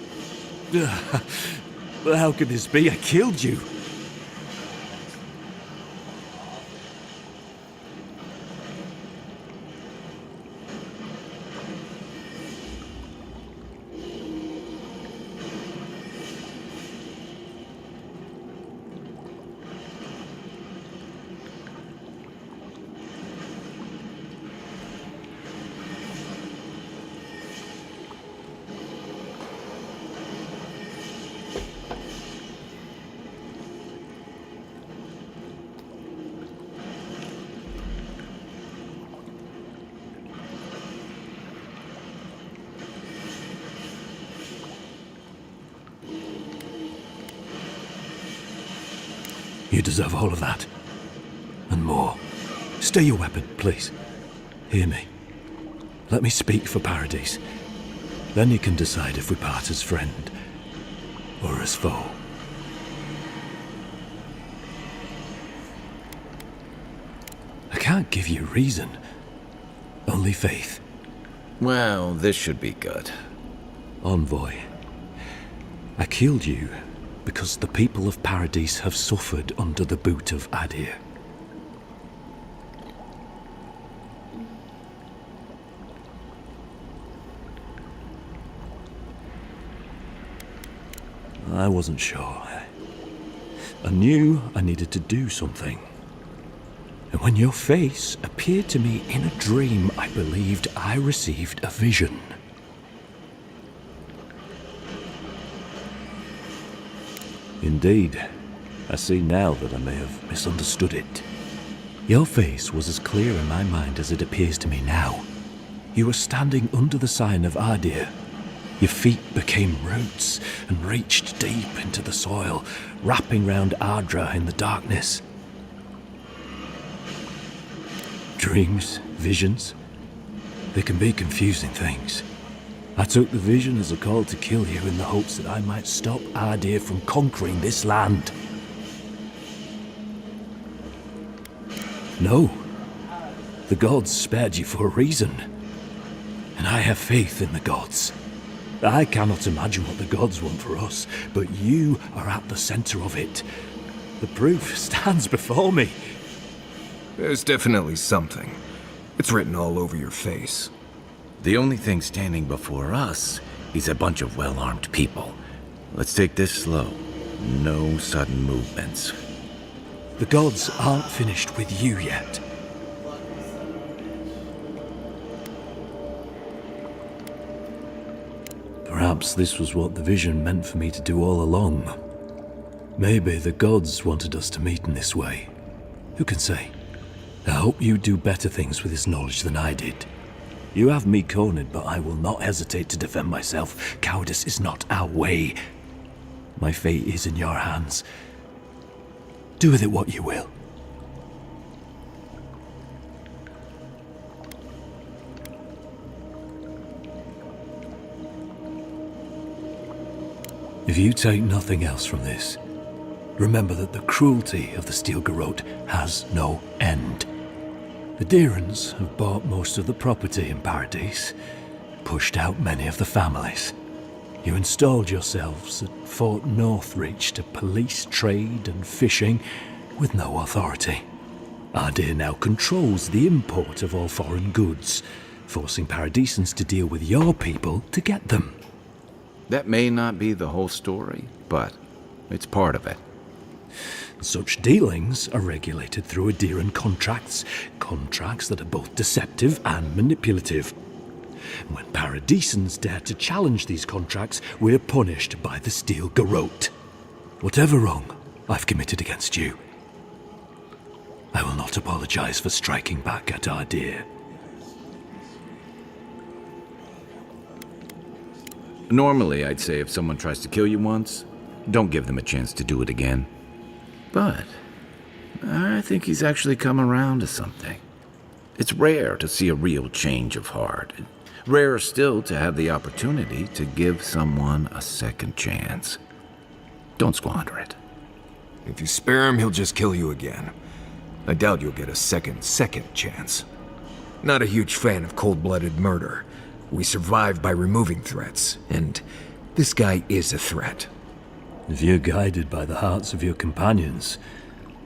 But how could this be? I killed you. You deserve all of that. And more. Stay your weapon, please. Hear me. Let me speak for Paradise. Then you can decide if we part as friend or as foe. I can't give you reason. Only faith. Well, this should be good. Envoy, I killed you because the people of Paradise have suffered under the boot of Adir. I wasn't sure. I knew I needed to do something. And when your face appeared to me in a dream, I believed I received a vision. Indeed, I see now that I may have misunderstood it. Your face was as clear in my mind as it appears to me now. You were standing under the sign of Adir. Your feet became roots and reached deep into the soil, wrapping round Ardra in the darkness. Dreams, visions, they can be confusing things. I took the vision as a call to kill you in the hopes that I might stop Adir from conquering this land. No. The gods spared you for a reason. And I have faith in the gods. I cannot imagine what the gods want for us, but you are at the center of it. The proof stands before me. There's definitely something. It's written all over your face. The only thing standing before us is a bunch of well-armed people. Let's take this slow. No sudden movements. The gods aren't finished with you yet. Perhaps this was what the vision meant for me to do all along. Maybe the gods wanted us to meet in this way. Who can say? I hope you do better things with this knowledge than I did. You have me cornered, but I will not hesitate to defend myself. Cowardice is not our way. My fate is in your hands. Do with it what you will. If you take nothing else from this, remember that the cruelty of the Steel Garrote has no end. The Deerans have bought most of the property in Paradise, pushed out many of the families. You installed yourselves at Fort Northreach to police trade and fishing with no authority. Adir now controls the import of all foreign goods, forcing Paradisans to deal with your people to get them. That may not be the whole story, but it's part of it. Such dealings are regulated through Adiran contracts that are both deceptive and manipulative. When Paradisans dare to challenge these contracts, we're punished by the Steel Garrote. Whatever wrong I've committed against you, I will not apologize for striking back at Adir. Normally, I'd say if someone tries to kill you once, don't give them a chance to do it again. But I think he's actually come around to something. It's rare to see a real change of heart. Rarer still to have the opportunity to give someone a second chance. Don't squander it. If you spare him, he'll just kill you again. I doubt you'll get a second chance. Not a huge fan of cold-blooded murder. We survive by removing threats, and this guy is a threat. If you're guided by the hearts of your companions,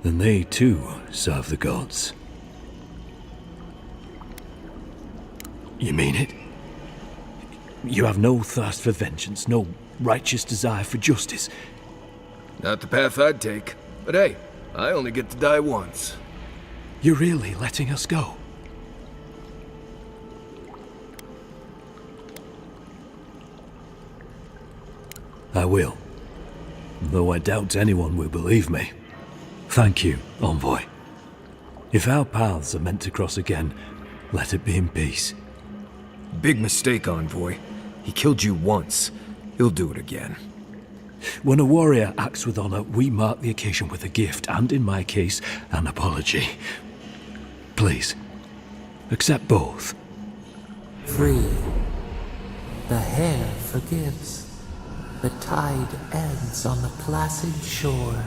then they too serve the gods. You mean it? You have no thirst for vengeance, no righteous desire for justice? Not the path I'd take. But hey, I only get to die once. You're really letting us go? I will. Though I doubt anyone will believe me. Thank you, Envoy. If our paths are meant to cross again, let it be in peace. Big mistake, Envoy. He killed you once. He'll do it again. When a warrior acts with honor, we mark the occasion with a gift, and in my case, an apology. Please, accept both. Free. The hair forgives. The tide ends on the placid shore.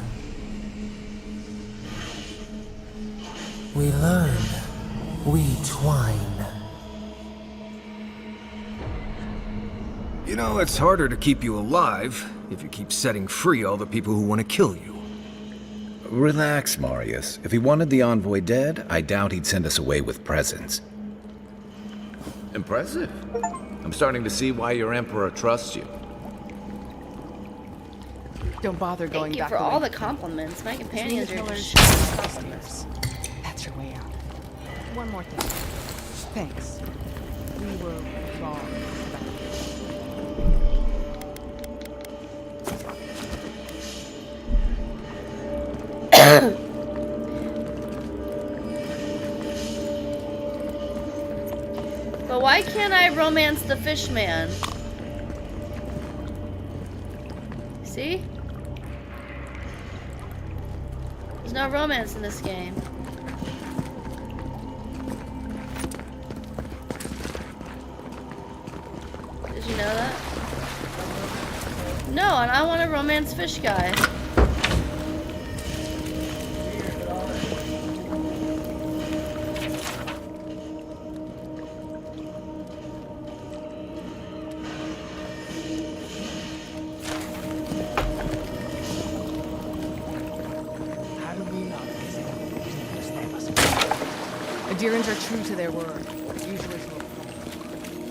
We learn. We twine. You know, it's harder to keep you alive if you keep setting free all the people who want to kill you. Relax, Marius. If he wanted the envoy dead, I doubt he'd send us away with presents. Impressive. I'm starting to see why your emperor trusts you. Don't bother going Thank you back for the all way. the compliments. My companions are just Customers. That's your way out. One more thing. Thanks. We were wrong about But why can't I romance the fish man? See? There's no romance in this game. Did you know that? No, and I want a romance fish guy. Adherents are true to their word. Usually so.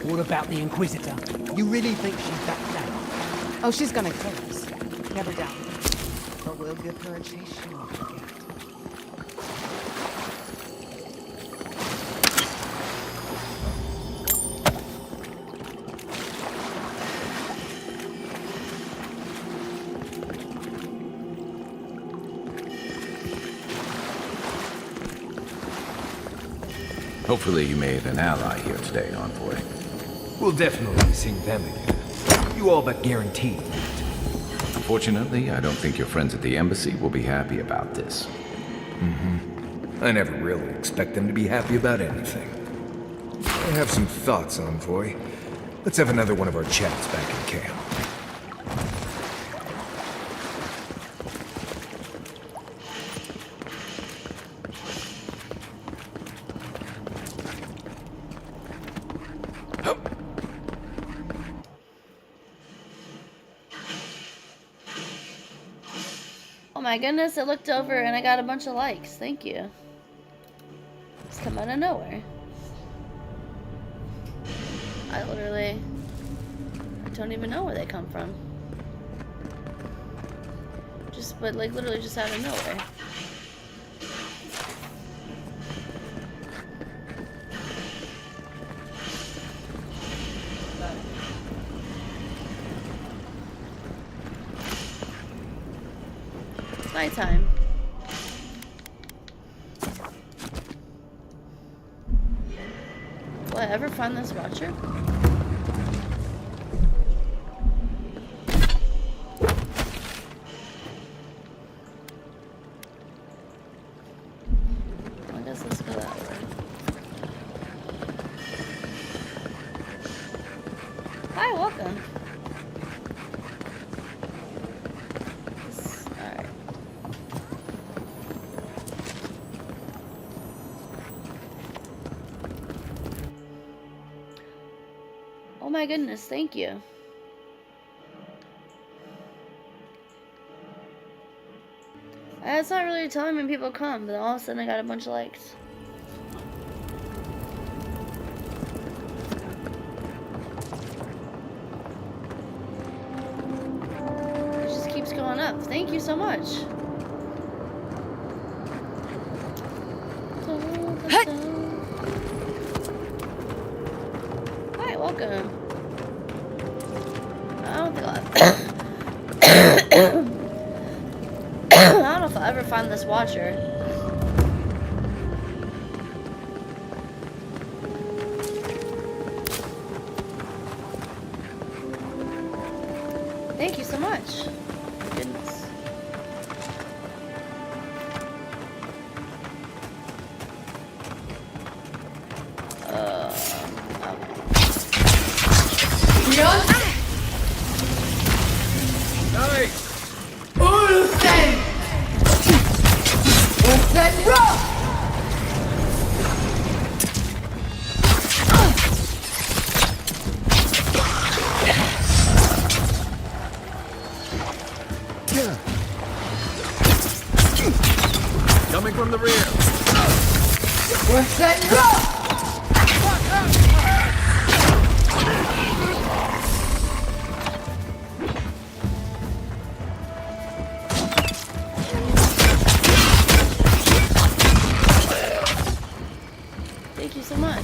What about the Inquisitor? You really think she's back down? Oh, she's gonna kill us. Never doubt it. But we'll give her a chase she won't forget. Hopefully you made an ally here today, Envoy. We'll definitely be seeing them again. You all but guaranteed that. Unfortunately, I don't think your friends at the embassy will be happy about this. I never really expect them to be happy about anything. I have some thoughts, Envoy. Let's have another one of our chats back in camp. Oh my goodness, I looked over and I got a bunch of likes. Thank you. It's come out of nowhere. I don't even know where they come from. But like literally just out of nowhere. It's nighttime. Will I ever find this watcher? I guess let's go that way. Hi, welcome. Alright. Oh my goodness, thank you. It's not really telling me when people come, but all of a sudden I got a bunch of likes. It just keeps going up. Thank you so much. Hi, welcome. I don't think I don't know if I'll ever find this watcher. Thank you so much. Goodness. Nice! Ulsen! Ulsen rock! Coming from the rear. Ulsen rock! Thank you so much.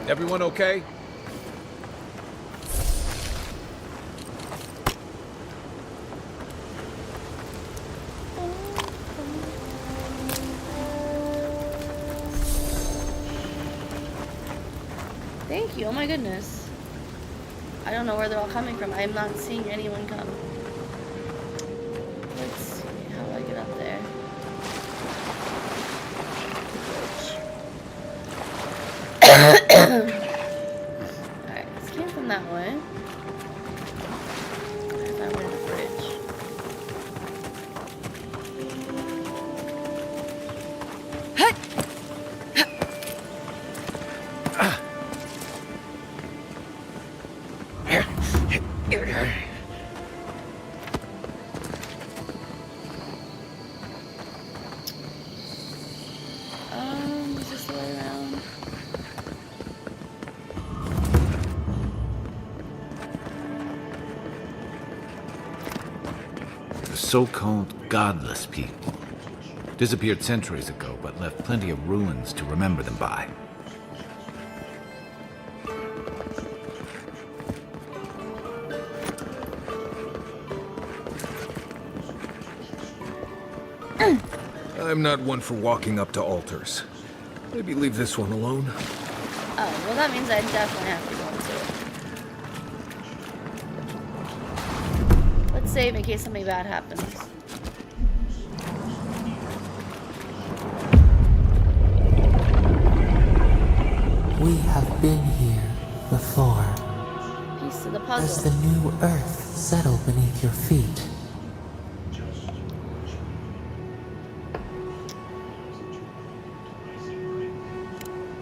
Everyone okay? Thank you. Oh my goodness. I don't know where they're all coming from. I am not seeing anyone come. Let's see. How do I get up there? Alright, this came from that way. I found one in the fridge. Is this the way around? The so-called godless people disappeared centuries ago, but left plenty of ruins to remember them by. I'm not one for walking up to altars. Maybe leave this one alone. Oh, well that means I definitely have to go into it. Let's save in case something bad happens. We have been here before. Piece of the Does puzzle. the new earth settle beneath your feet?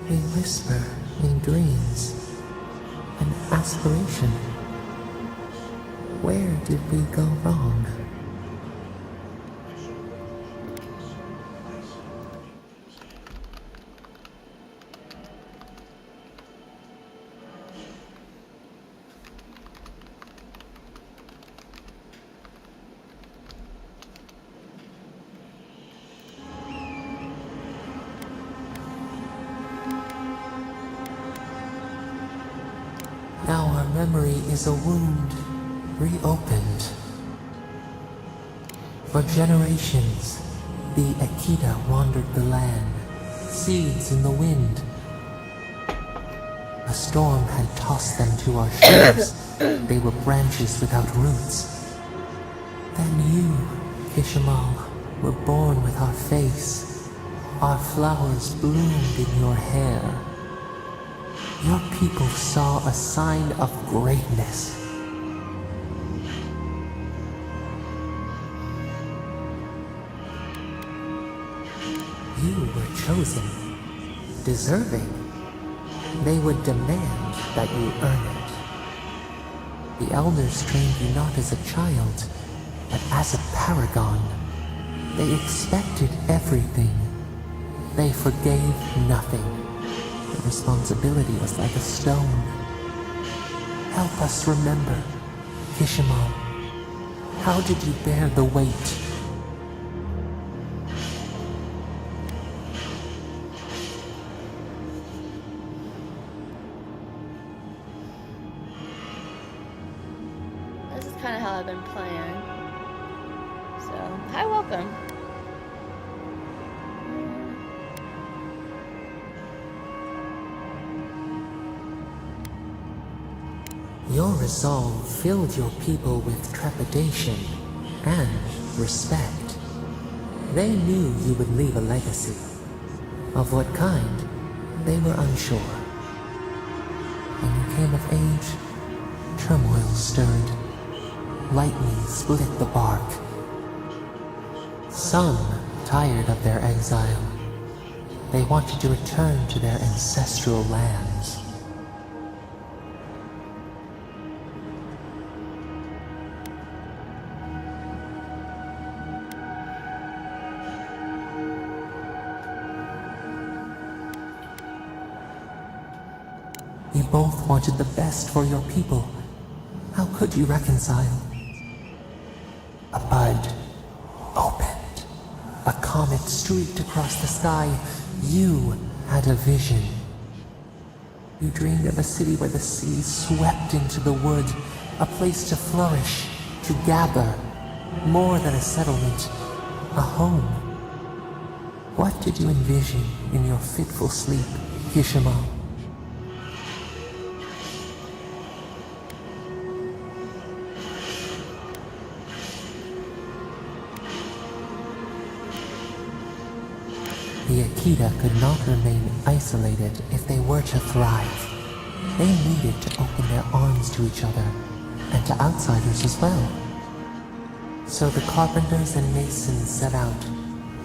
We whisper in dreams, an aspiration. Where did we go wrong? Now our memory is a wound reopened. For generations, the Akita wandered the land, seeds in the wind. A storm had tossed them to our shores. They were branches without roots. Then you, Kishimal, were born with our face. Our flowers bloomed in your hair. Your people saw a sign of greatness. You were chosen, deserving. They would demand that you earn it. The elders trained you not as a child, but as a paragon. They expected everything. They forgave nothing. The responsibility was like a stone. Help us remember, Kishimal. How did you bear the weight? This is kind of how I've been playing. So, hi, welcome. Your resolve filled your people with trepidation and respect. They knew you would leave a legacy. Of what kind, they were unsure. When you came of age, turmoil stirred. Lightning split the bark. Some tired of their exile. They wanted to return to their ancestral lands. You both wanted the best for your people. How could you reconcile? A bud opened. A comet streaked across the sky. You had a vision. You dreamed of a city where the sea swept into the wood, a place to flourish, to gather, more than a settlement, a home. What did you envision in your fitful sleep, Kishimal? The Akita could not remain isolated if they were to thrive. They needed to open their arms to each other, and to outsiders as well. So the carpenters and masons set out,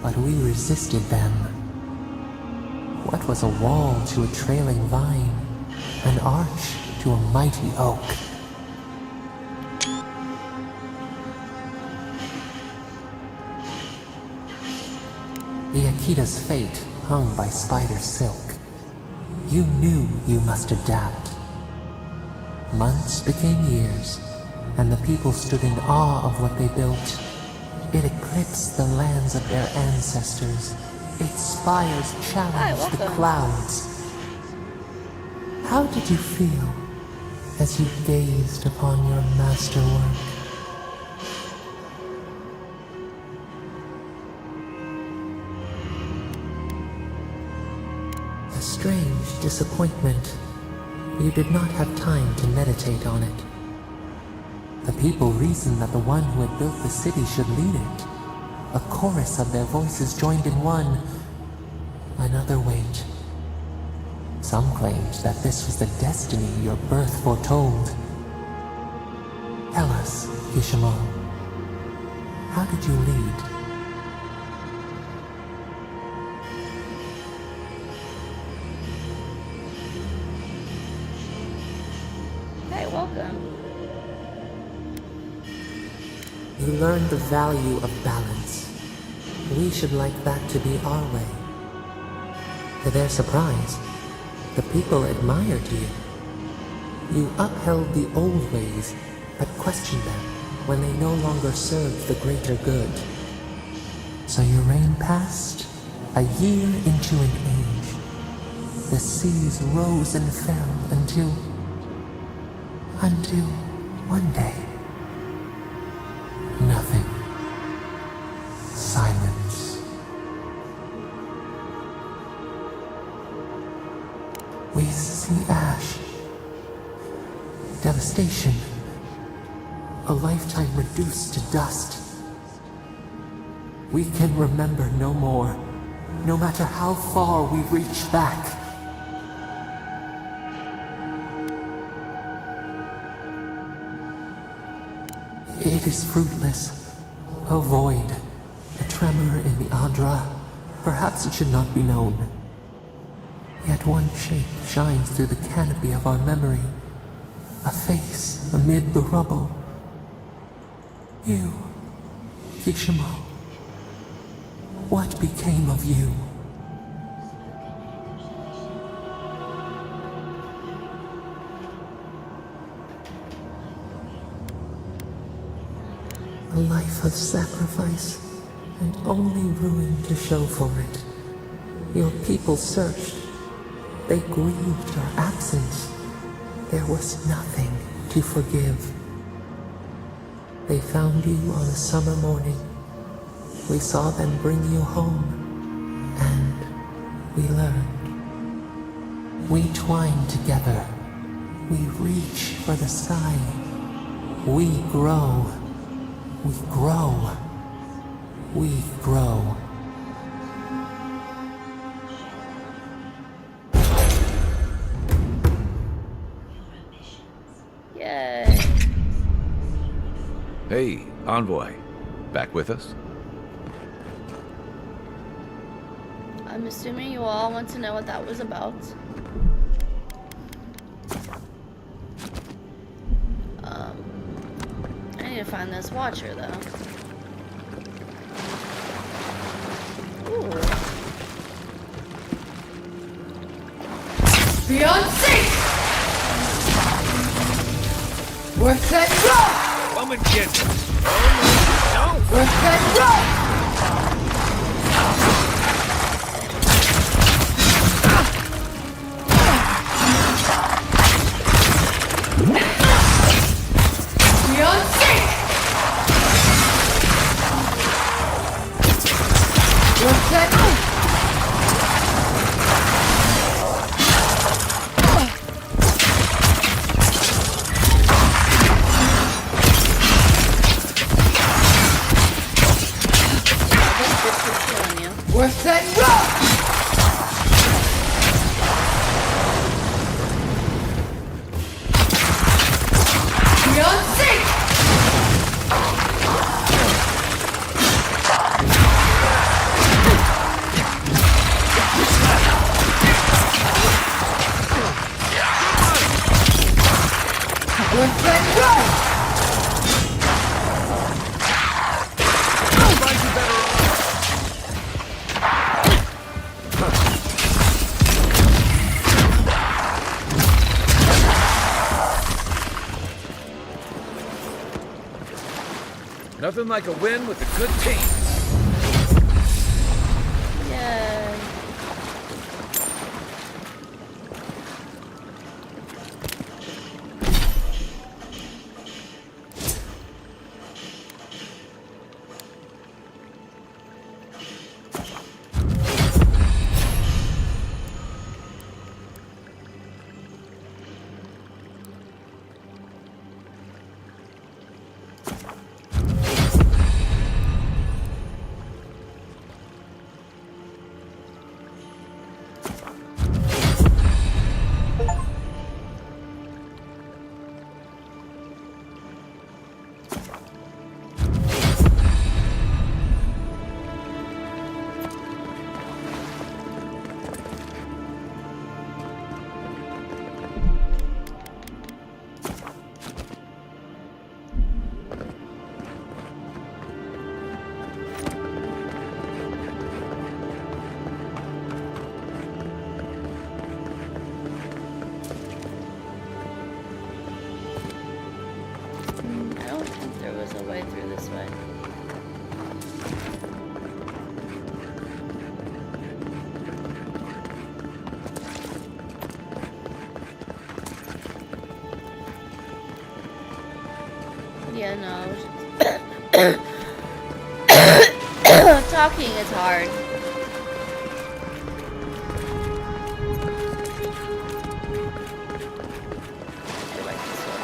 but we resisted them. What was a wall to a trailing vine? An arch to a mighty oak? The Akita's fate hung by spider silk. You knew you must adapt. Months became years, and the people stood in awe of what they built. It eclipsed the lands of their ancestors. Its spires challenged the clouds. How did you feel as you gazed upon your masterwork? A strange disappointment. You did not have time to meditate on it. The people reasoned that the one who had built the city should lead it. A chorus of their voices joined in one. Another wait. Some claimed that this was the destiny your birth foretold. Tell us, Kishimal, how did you lead? Hey, welcome. You learned the value of balance. We should like that to be our way. To their surprise, the people admired you. You upheld the old ways, but questioned them when they no longer served the greater good. So your reign passed, a year into an age. The seas rose and fell until one day, nothing. Silence. We see ash. Devastation. A lifetime reduced to dust. We can remember no more, no matter how far we reach back. It is fruitless. A void. A tremor in the Adra. Perhaps it should not be known. Yet one shape shines through the canopy of our memory. A face amid the rubble. You, Kishimo. What became of you? A life of sacrifice, and only ruin to show for it. Your people searched. They grieved your absence. There was nothing to forgive. They found you on a summer morning. We saw them bring you home, and we learned. We twine together. We reach for the sky. We grow. We grow. We grow. Yay. Hey, Envoy. Back with us? I'm assuming you all want to know what that was about. I need to find this watcher, though. Ooh. Beyond safe! Worth that rock! Come and get it! Oh, no! Worth that rock! Beyond safe! Worth that rock! Worth that rock! Beyond safe! Worth that rock! Nothing like a win with a good team. Yay. I don't think there was a way through this way. Yeah, no. Talking is hard. Go back this way.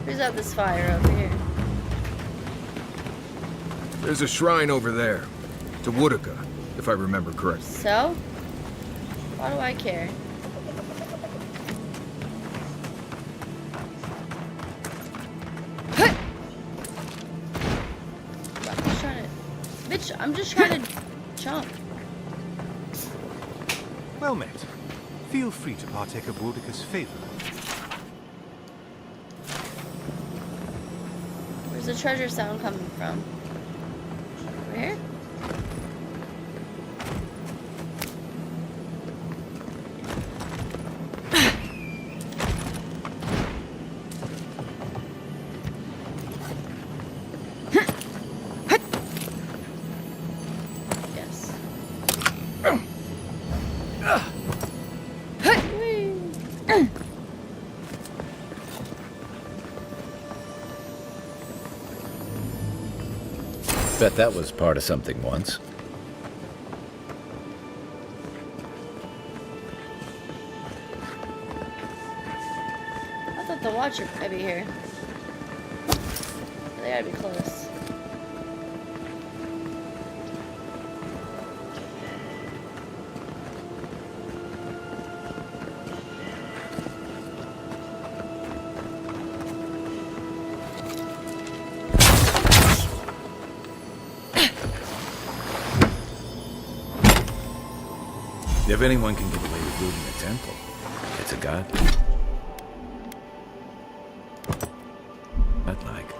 Who's at this fire over here? There's a shrine over there. To Woodaka, if I remember correctly. So? Why do I care? I'm just trying to jump. Well met. Feel free to partake of Wodaka's favor. Where's the treasure sound coming from? Over here? Bet that was part of something once. I thought the watcher might be here. They gotta be close. If anyone can get away with looting a temple, it's a god. I'd like.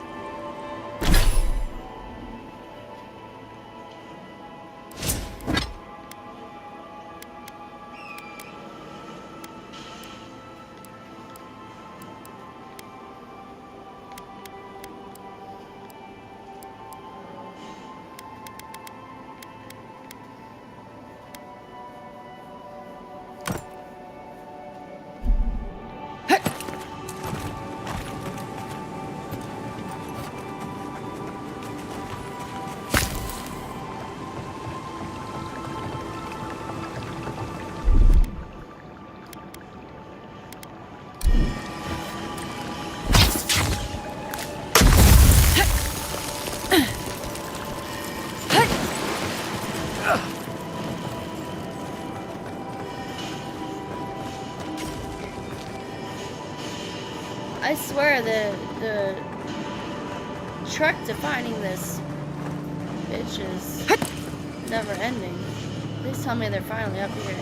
I swear the trek to finding this bitch is never ending. Please tell me they're finally up here.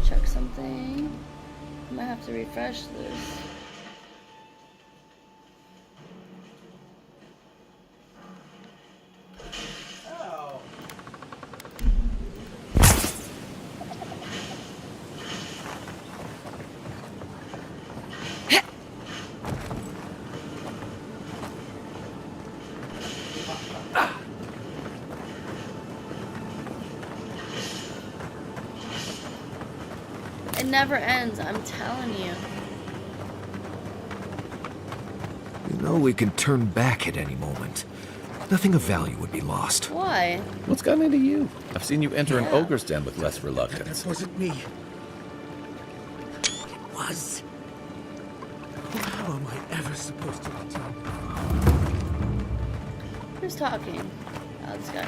Check something. I might have to refresh this. It never ends, I'm telling you. You know we can turn back at any moment. Nothing of value would be lost. Why? What's gotten into you? I've seen you enter an Yeah. ogre's den with less reluctance. It wasn't me. It was. How am I ever supposed to return? Who's talking? Oh, this guy.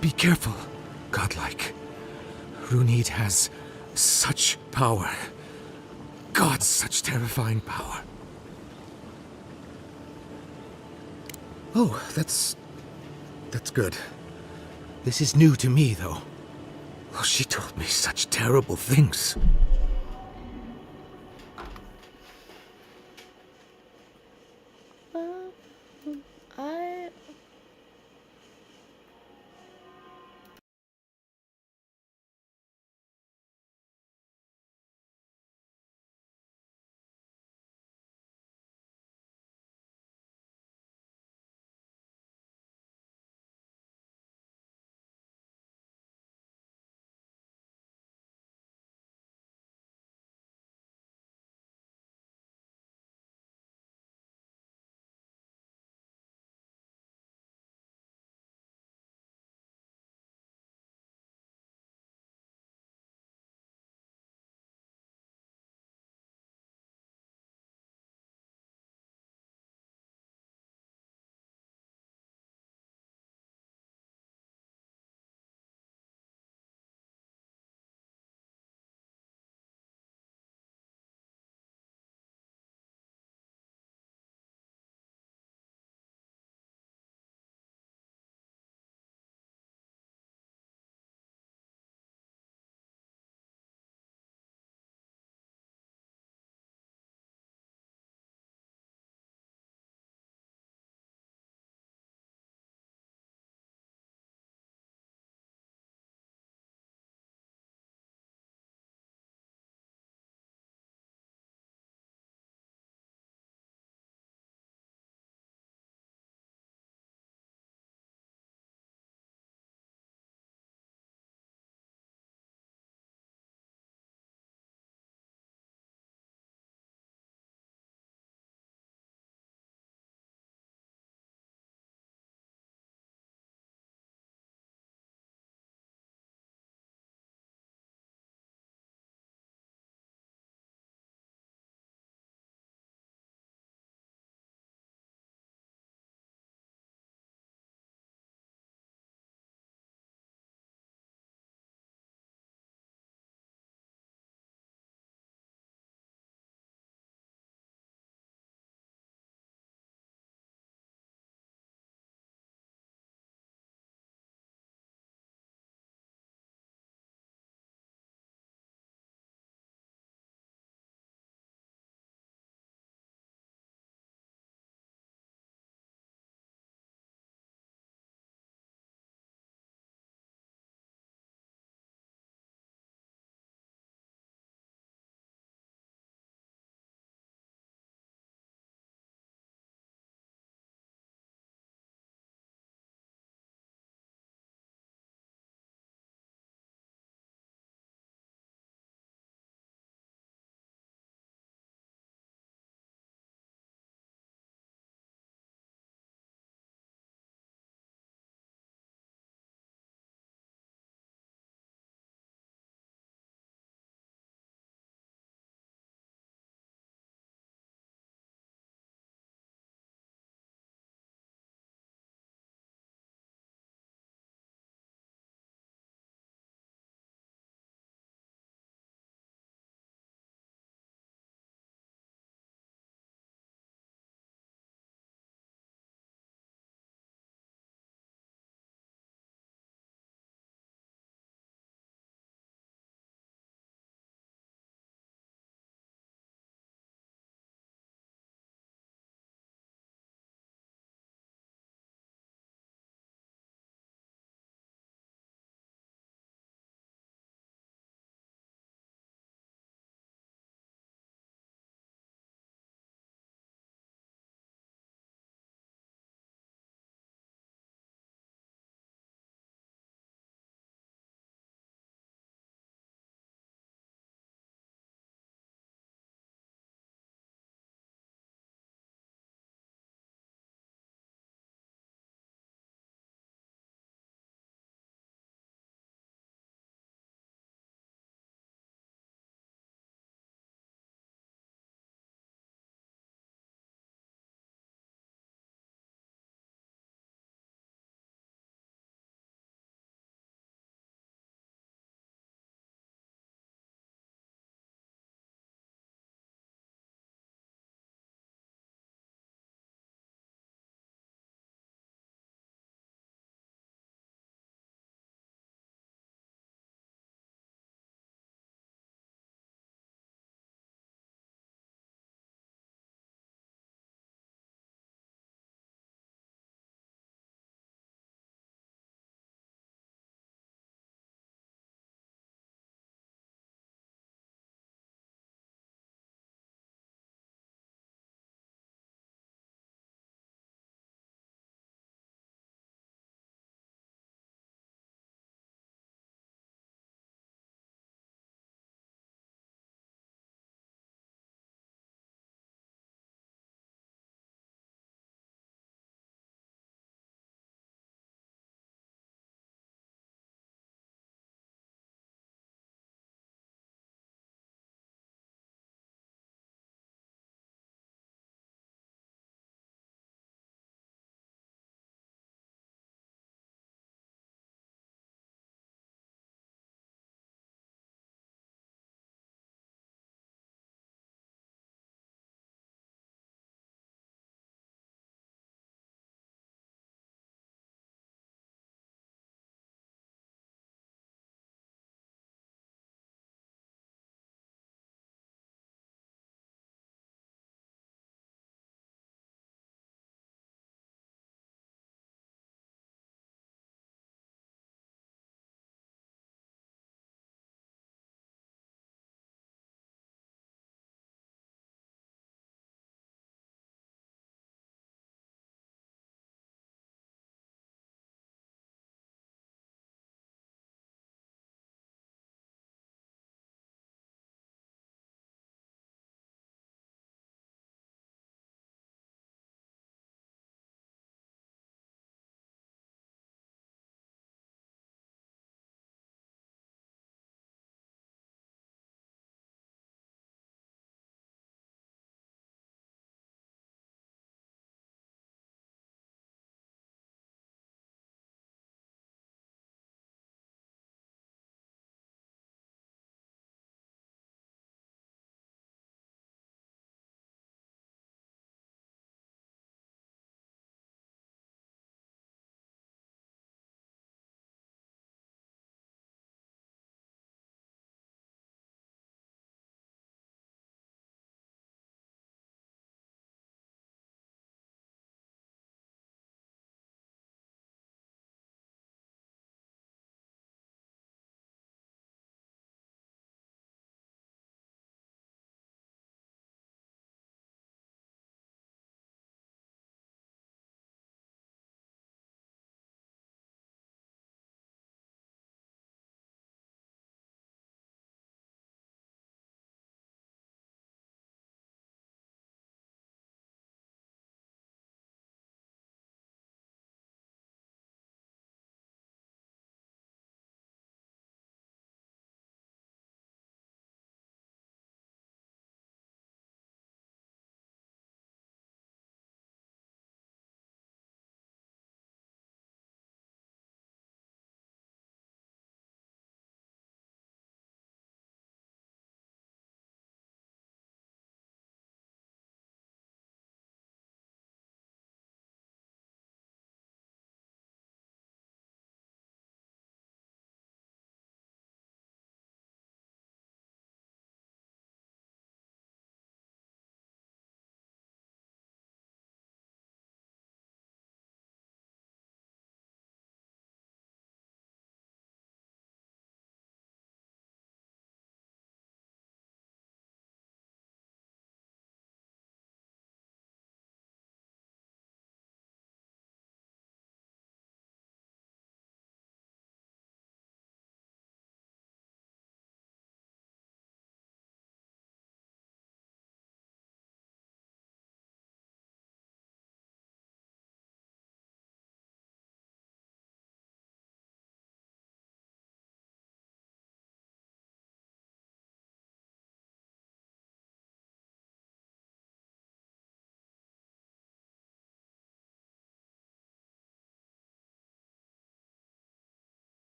Be careful, godlike. Runid has such power. God, such terrifying power. Oh, that's good. This is new to me, though. Oh, she told me such terrible things.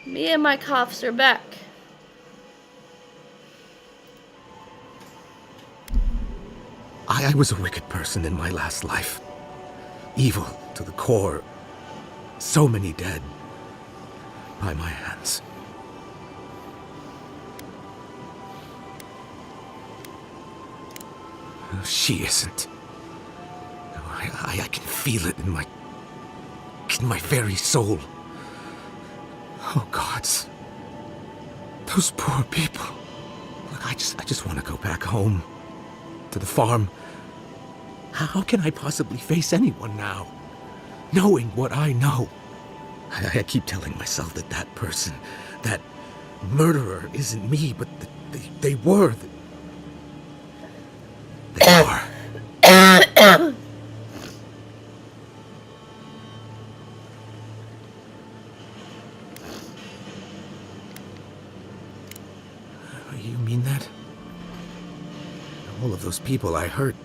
Me and my coughs are back. I was a wicked person in my last life. Evil to the core. So many dead. By my hands. She isn't. I can feel it in my very soul. Oh, gods. Those poor people. Look, I just want to go back home. To the farm. How can I possibly face anyone now? Knowing what I know. I keep telling myself that that person, that murderer isn't me, but they were. They are. You mean that? All of those people I hurt.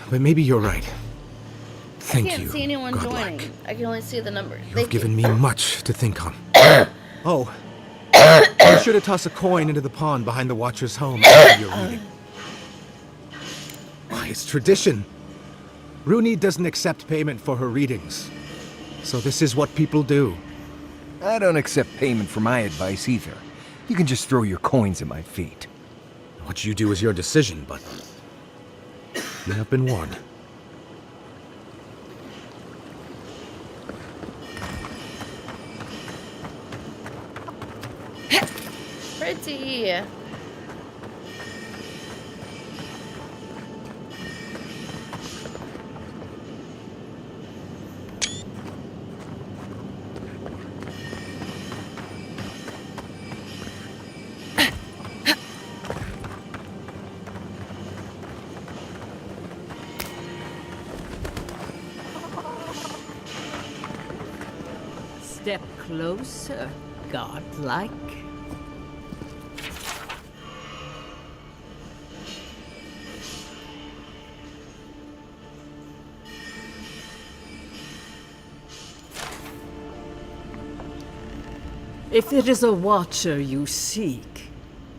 But maybe you're right. Thank you. I can't see anyone godlike. joining. I can only see the numbers. You've given me much to think on. Oh. Be sure to toss a coin into the pond behind the Watcher's home after your reading. Why, it's tradition. Rooney doesn't accept payment for her readings. So this is what people do. I don't accept payment for my advice either. You can just throw your coins at my feet. What you do is your decision, but you have been warned. Pretty. Step closer, godlike. If it is a watcher you seek,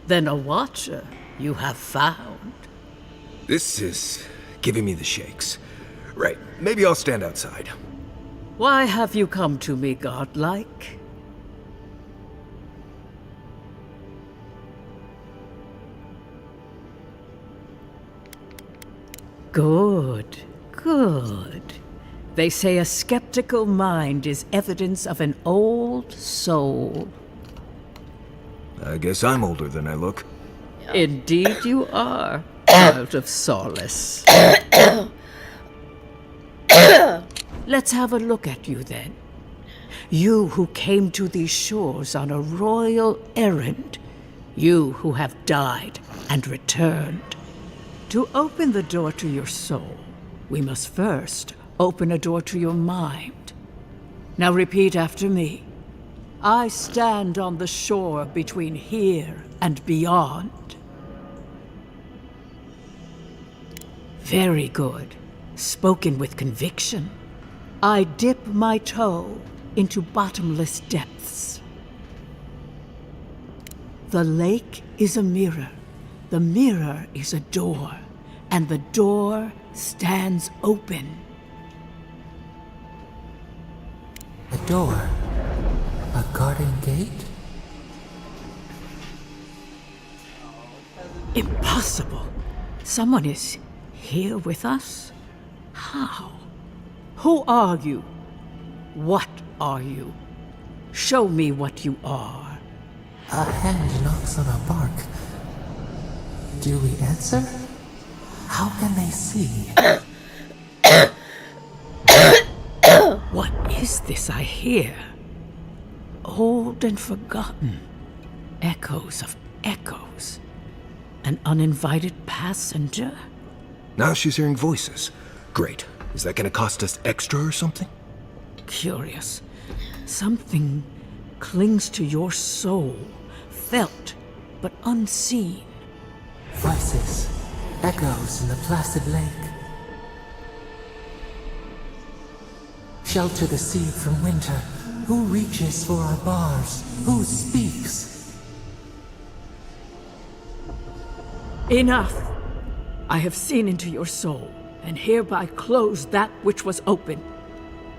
then a watcher you have found. This is giving me the shakes. Right, maybe I'll stand outside. Why have you come to me, godlike? Good, good. They say a skeptical mind is evidence of an old soul. I guess I'm older than I look. Indeed you are, child of solace. Let's have a look at you then. You who came to these shores on a royal errand. You who have died and returned. To open the door to your soul, we must first open a door to your mind. Now repeat after me. I stand on the shore between here and beyond. Very good. Spoken with conviction. I dip my toe into bottomless depths. The lake is a mirror. The mirror is a door. And the door stands open. A door? A garden gate? Impossible. Someone is here with us? How? Who are you? What are you? Show me what you are. A hand knocks on a bark. Do we answer? How can they see? What is this I hear? Old and forgotten. Echoes of echoes. An uninvited passenger? Now she's hearing voices. Great. Is that gonna cost us extra or something? Curious. Something clings to your soul, felt but unseen. Voices, echoes in the placid lake. Shelter the seed from winter, Who reaches for our bars? Who speaks? Enough! I have seen into your soul, and hereby close that which was open.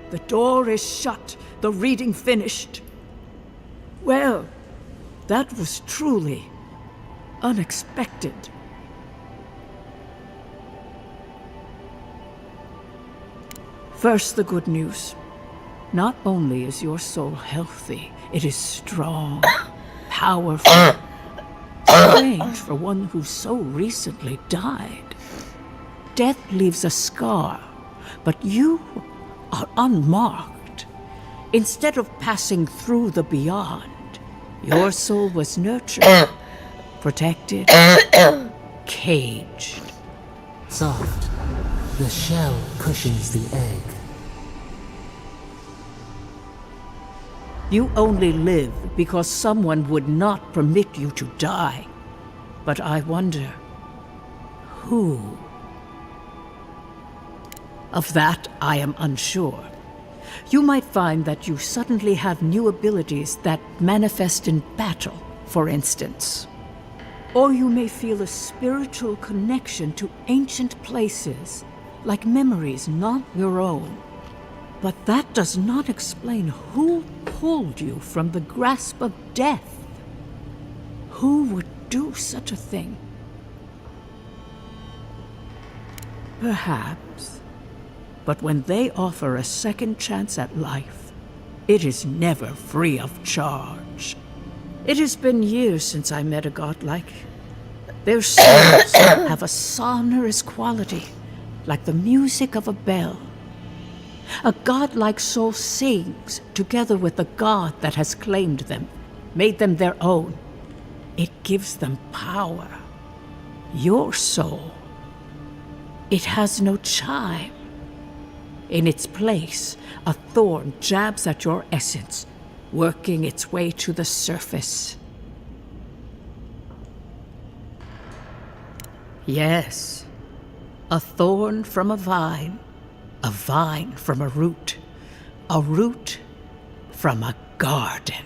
The door is shut, the reading finished. Well, that was truly unexpected. First, the good news. Not only is your soul healthy, it is strong, powerful. Strange for one who so recently died. Death leaves a scar, but you are unmarked. Instead of passing through the beyond, your soul was nurtured, protected, caged. Soft. The shell cushions the egg. You only live because someone would not permit you to die. But I wonder, who? Of that, I am unsure. You might find that you suddenly have new abilities that manifest in battle, for instance. Or you may feel a spiritual connection to ancient places, like memories not your own. But that does not explain who pulled you from the grasp of death. Who would do such a thing? Perhaps. But when they offer a second chance at life, it is never free of charge. It has been years since I met a godlike. Their souls have a sonorous quality, like the music of a bell. A godlike soul sings together with the god that has claimed them, made them their own. It gives them power. Your soul, it has no chime. In its place, a thorn jabs at your essence, working its way to the surface. Yes, a thorn from a vine from a root from a garden.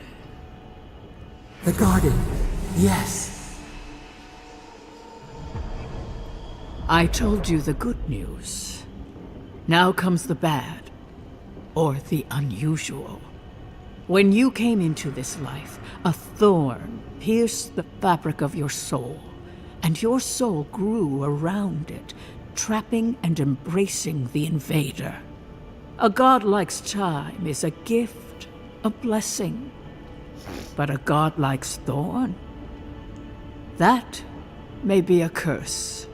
The garden, yes. I told you the good news. Now comes the bad, or the unusual. When you came into this life, a thorn pierced the fabric of your soul, and your soul grew around it, trapping and embracing the invader. A godlike's chime is a gift, a blessing. But a godlike's thorn? That may be a curse.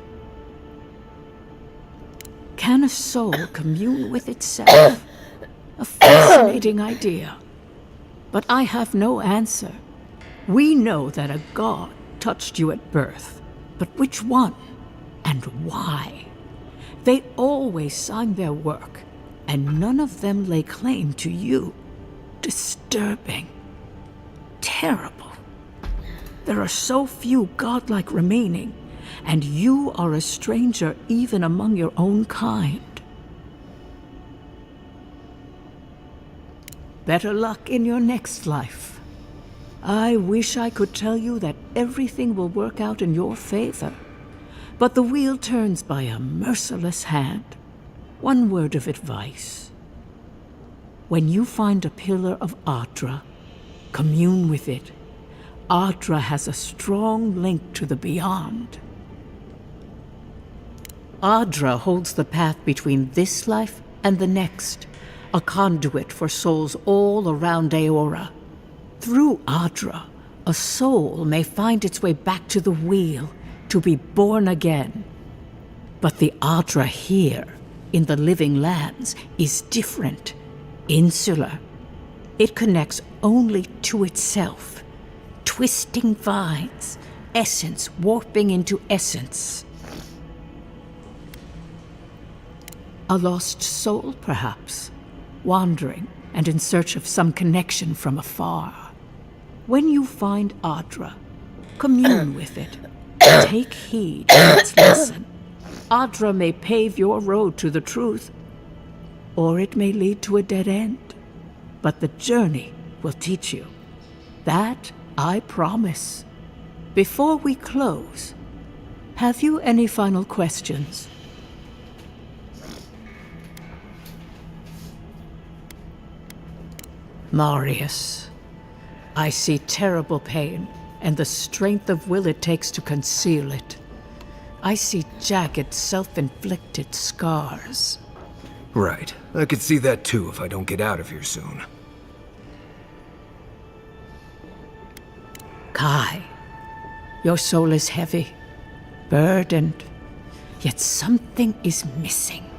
Can a soul commune with itself? A fascinating idea. But I have no answer. We know that a god touched you at birth, but which one and why? They always signed their work, and none of them lay claim to you. Disturbing. Terrible. There are so few godlike remaining, and you are a stranger even among your own kind. Better luck in your next life. I wish I could tell you that everything will work out in your favor. But the wheel turns by a merciless hand. One word of advice. When you find a pillar of Adra, commune with it. Adra has a strong link to the beyond. Adra holds the path between this life and the next, a conduit for souls all around Aora. Through Adra, a soul may find its way back to the wheel, to be born again. But the Adra here, in the living lands, is different, insular. It connects only to itself, twisting vines, essence warping into essence. A lost soul, perhaps, wandering and in search of some connection from afar. When you find Adra, commune with it. Take heed to its lesson. Adra may pave your road to the truth, or it may lead to a dead end. but the journey will teach you. That I promise. Before we close, have you any final questions? Marius, I see terrible pain and the strength of will it takes to conceal it. I see jagged, self-inflicted scars. Right. I could see that too if I don't get out of here soon. Kai, your soul is heavy, burdened, yet something is missing.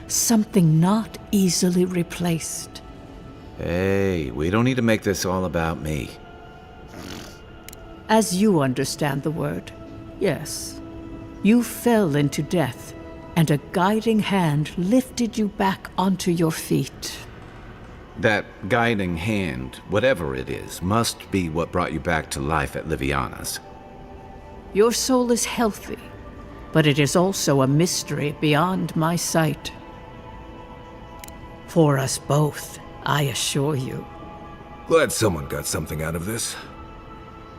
Something not easily replaced. Hey, we don't need to make this all about me. As you understand the word, yes. You fell into death, and a guiding hand lifted you back onto your feet. That guiding hand, whatever it is, must be what brought you back to life at Liviana's. Your soul is healthy, but it is also a mystery beyond my sight. For us both, I assure you. Glad someone got something out of this.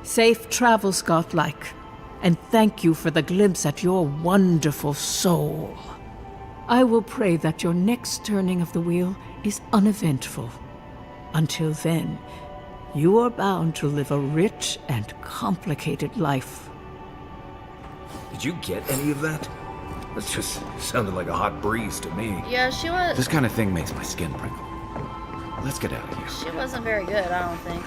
Safe travels, Godlike, and thank you for the glimpse at your wonderful soul. I will pray that your next turning of the wheel is uneventful. Until then, you are bound to live a rich and complicated life. Did you get any of that? That just sounded like a hot breeze to me. Yeah, she was. This kind of thing makes my skin prickle. Let's get out of here. She wasn't very good, I don't think.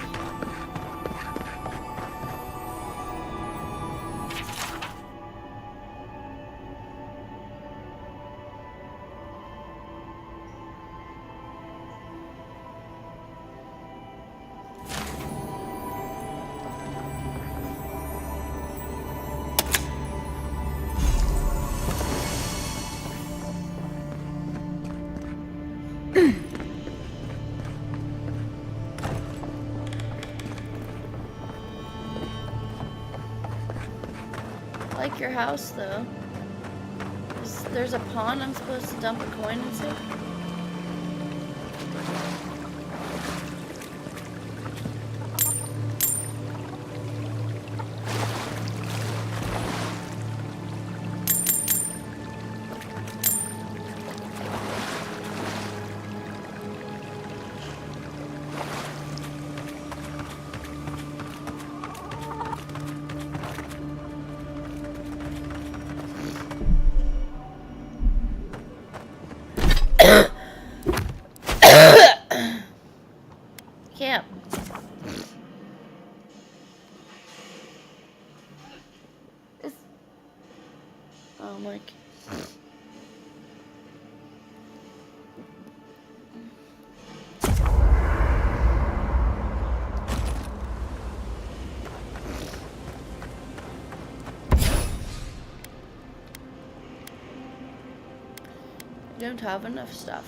I like your house, though. There's a pond I'm supposed to dump a coin into? Camp. Oh my. You don't have enough stuff.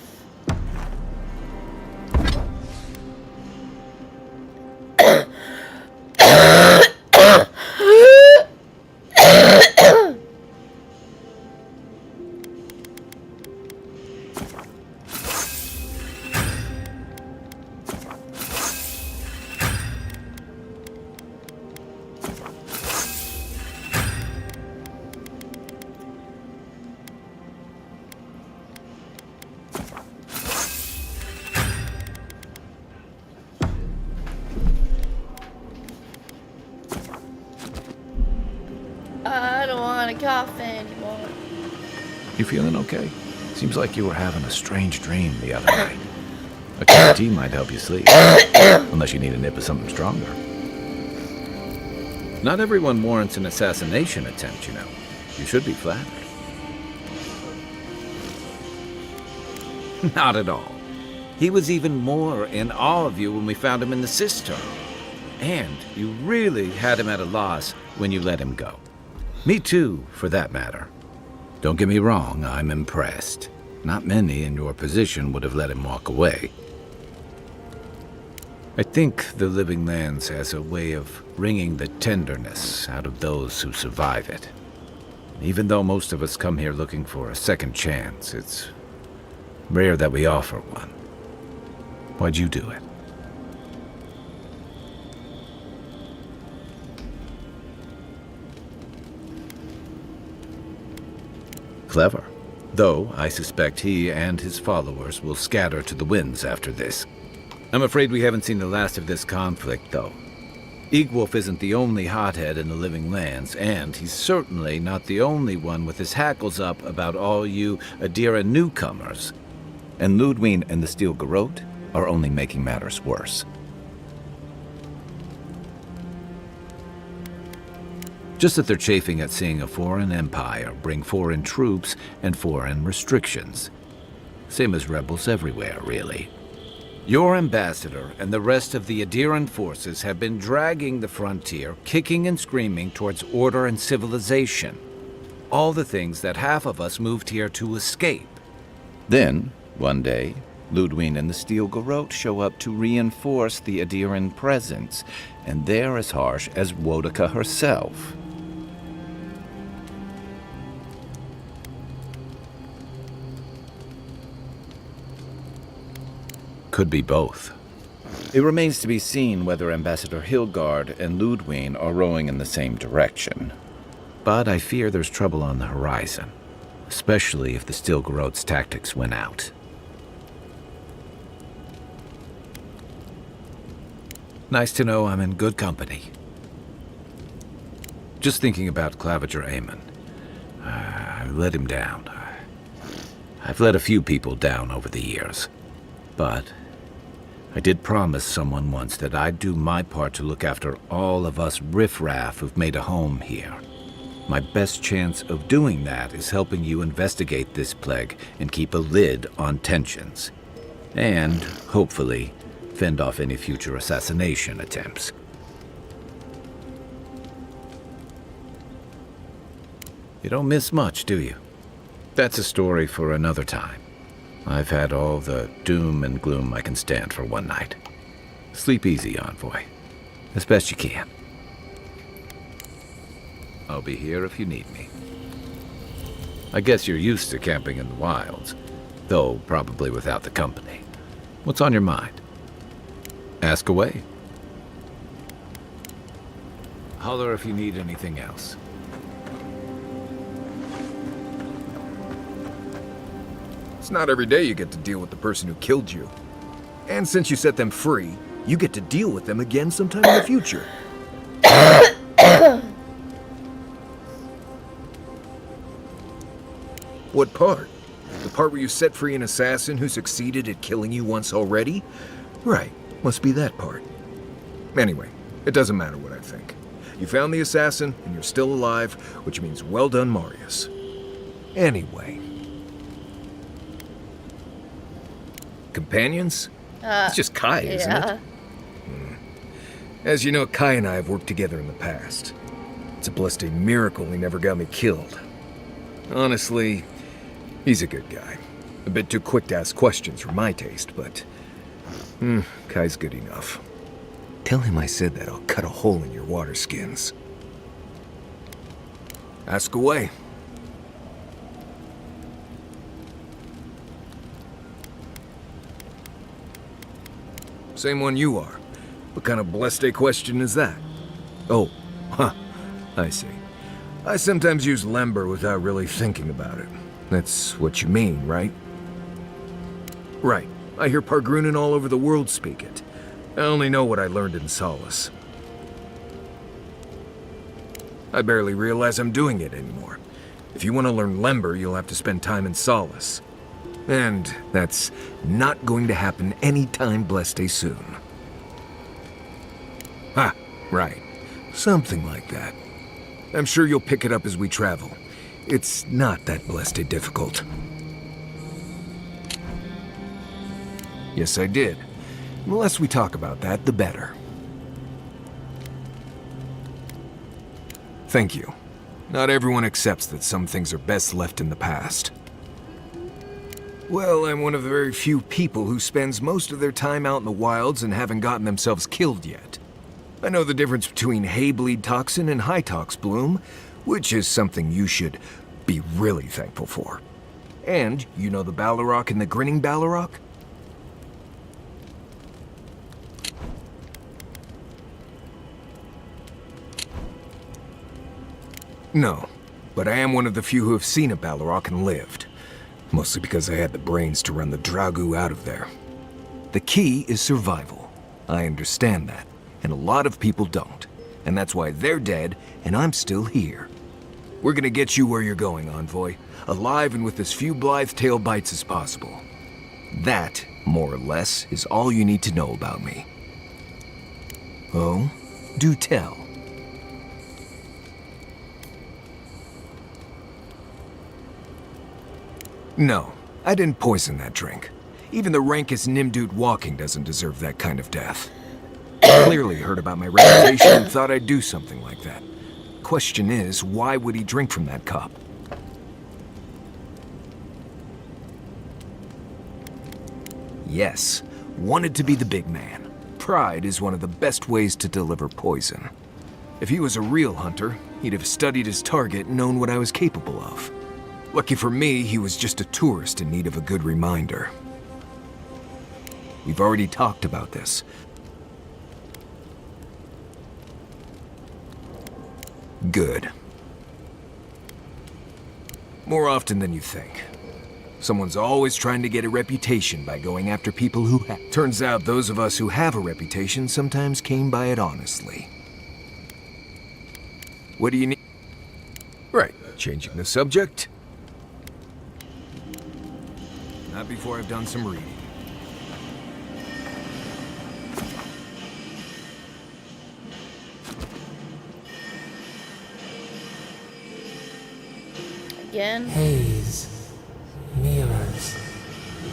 I don't want a coffee anymore. You feeling okay? Seems like you were having a strange dream the other night. A cup of tea might help you sleep. Unless you need a nip of something stronger. Not everyone warrants an assassination attempt, you know. You should be flattered. Not at all. He was even more in awe of you when we found him in the cistern. And you really had him at a loss when you let him go. Me too, for that matter. Don't get me wrong, I'm impressed. Not many in your position would have let him walk away. I think the Living Lands has a way of wringing the tenderness out of those who survive it. Even though most of us come here looking for a second chance, it's rare that we offer one. Why'd you do it? clever. Though I suspect he and his followers will scatter to the winds after this. I'm afraid we haven't seen the last of this conflict, though. Eagwolf isn't the only hothead in the living lands, and he's certainly not the only one with his hackles up about all you Adira newcomers. And Ludwig and the Steel Garrote are only making matters worse. Just that they're chafing at seeing a foreign empire bring foreign troops and foreign restrictions. Same as rebels everywhere, really. Your ambassador and the rest of the Adiran forces have been dragging the frontier, kicking and screaming towards order and civilization. All the things that half of us moved here to escape. Then, one day, Ludwig and the Steel Garrote show up to reinforce the Adiran presence, and they're as harsh as Wodika herself. Could be both. It remains to be seen whether Ambassador Hilgard and Ludwig are rowing in the same direction. But I fear there's trouble on the horizon, especially if the Steel Garrote's tactics win out. Nice to know I'm in good company. Just thinking about Claviger Amon. I let him down. I've let a few people down over the years, but I did promise someone once that I'd do my part to look after all of us riffraff who've made a home here. My best chance of doing that is helping you investigate this plague and keep a lid on tensions. And, hopefully, fend off any future assassination attempts. You don't miss much, do you? That's a story for another time. I've had all the doom and gloom I can stand for one night. Sleep easy, Envoy. As best you can. I'll be here if you need me. I guess you're used to camping in the wilds, though probably without the company. What's on your mind? Ask away. Holler if you need anything else. It's not every day you get to deal with the person who killed you. And since you set them free, you get to deal with them again sometime in the future. What part? The part where you set free an assassin who succeeded at killing you once already? Right, must be that part. Anyway, it doesn't matter what I think. You found the assassin, and you're still alive, which means well done, Marius. Anyway. Companions? It's just Kai, isn't it? As you know, Kai and I have worked together in the past. It's a blessed miracle he never got me killed. Honestly, he's a good guy. A bit too quick to ask questions for my taste, but Kai's good enough. Tell him I said that I'll cut a hole in your water skins. Ask away. Same one you are. What kind of blessed question is that? Oh, I see. I sometimes use Lember without really thinking about it. That's what you mean, right? Right. I hear Pargrunen all over the world speak it. I only know what I learned in Solace. I barely realize I'm doing it anymore. If you want to learn Lember, you'll have to spend time in Solace. And that's not going to happen anytime blessed soon. Ha, right. Something like that. I'm sure you'll pick it up as we travel. It's not that blessed difficult. Yes, I did. The less we talk about that, the better. Thank you. Not everyone accepts that some things are best left in the past. Well, I'm one of the very few people who spends most of their time out in the wilds and haven't gotten themselves killed yet. I know the difference between hay-bleed toxin and high-tox bloom, which is something you should be really thankful for. And you know the Balrog and the Grinning Balrog? No. but I am one of the few who have seen a Balrog and lived. Mostly because I had the brains to run the Dragu out of there. The key is survival. I understand that, and a lot of people don't. And that's why they're dead, and I'm still here. We're gonna get you where you're going, Envoy. Alive and with as few blithe tail bites as possible. That, more or less, is all you need to know about me. Oh? Do tell. No, I didn't poison that drink. Even the rankest Nimdude walking doesn't deserve that kind of death. Clearly heard about my reputation and thought I'd do something like that. Question is, why would he drink from that cup? Yes, wanted to be the big man. Pride is one of the best ways to deliver poison. If he was a real hunter, he'd have studied his target and known what I was capable of. Lucky for me, he was just a tourist in need of a good reminder. We've already talked about this. Good. More often than you think. Someone's always trying to get a reputation by going after people who have. Turns out those of us who have a reputation sometimes came by it honestly. What do you need? Right, changing the subject. Not before I've done some reading. Again? Haze, mirrors.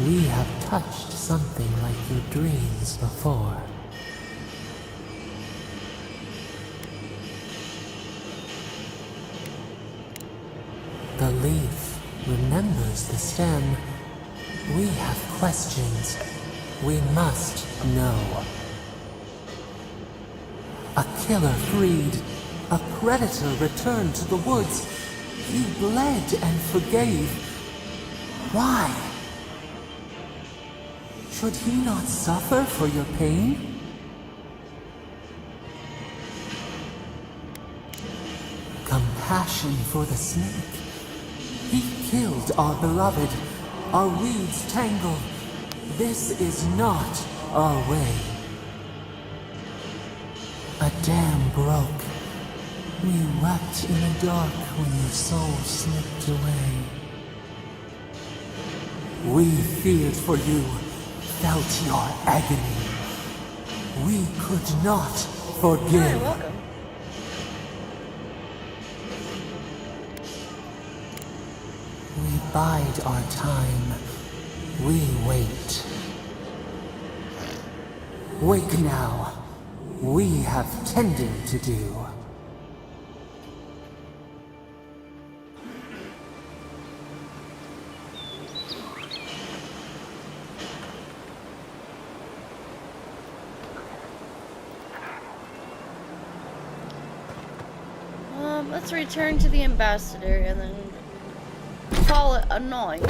We have touched something like your dreams before. The leaf remembers the stem. We have questions. We must know. A killer freed. A predator returned to the woods. You bled and forgave. Why? Should he not suffer for your pain? Compassion for the snake. He killed our beloved. Our weeds tangle. This is not our way. A dam broke. We wept in the dark when your soul slipped away. We feared for you, felt your agony. We could not forgive. Welcome. We bide our time. We wait. Wake now. We have tending to do. Let's return to the ambassador and then call it a night.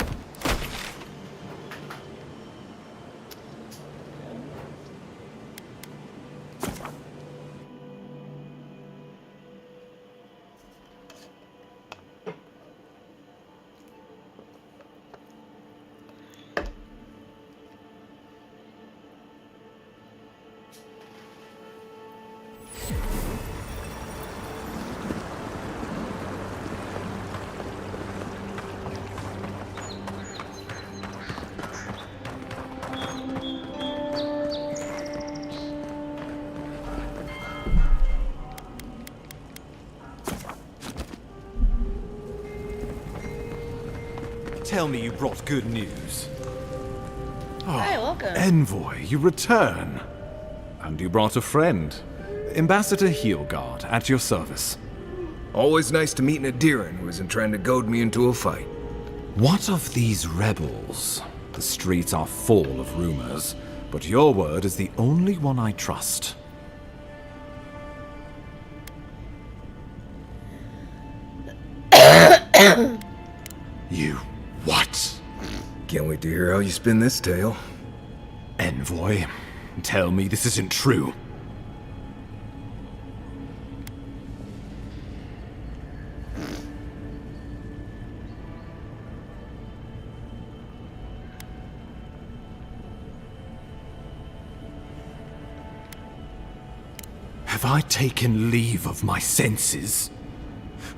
Tell me you brought good news. Hi, welcome. Envoy, you return. And you brought a friend. Ambassador Heelguard, at your service. Always nice to meet an Adiran who isn't trying to goad me into a fight. What of these rebels? The streets are full of rumors, but your word is the only one I trust. You what? Can't wait to hear how you spin this tale. Envoy, tell me this isn't true. Have I taken leave of my senses?